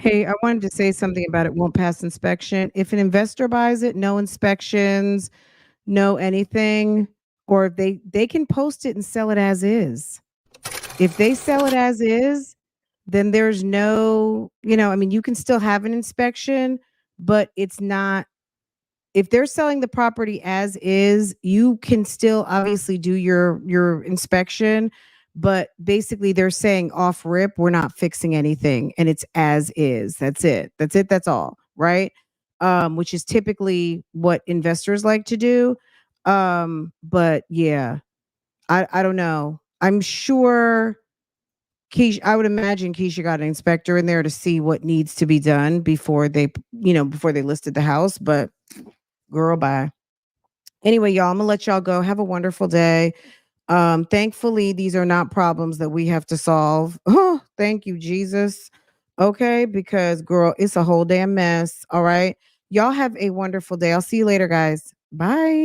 Hey, I wanted to say something about it won't pass inspection. If an investor buys it, no inspections, no anything, or if they can post it and sell it as is. If they sell it as is, then there's no, I mean, you can still have an inspection, but it's not, if they're selling the property as is, you can still obviously do your inspection, but basically they're saying off rip, we're not fixing anything and it's as is. That's it. That's it. That's all, right? Which is typically what investors like to do. But yeah, I don't know. I'm sure Keisha, I would imagine Keisha got an inspector in there to see what needs to be done before before they listed the house. But girl, bye. Anyway, y'all, I'm gonna let y'all go. Have a wonderful day. Thankfully, these are not problems that we have to solve. Oh, thank you, Jesus. Okay, because girl, it's a whole damn mess. All right. Y'all have a wonderful day. I'll see you later, guys. Bye.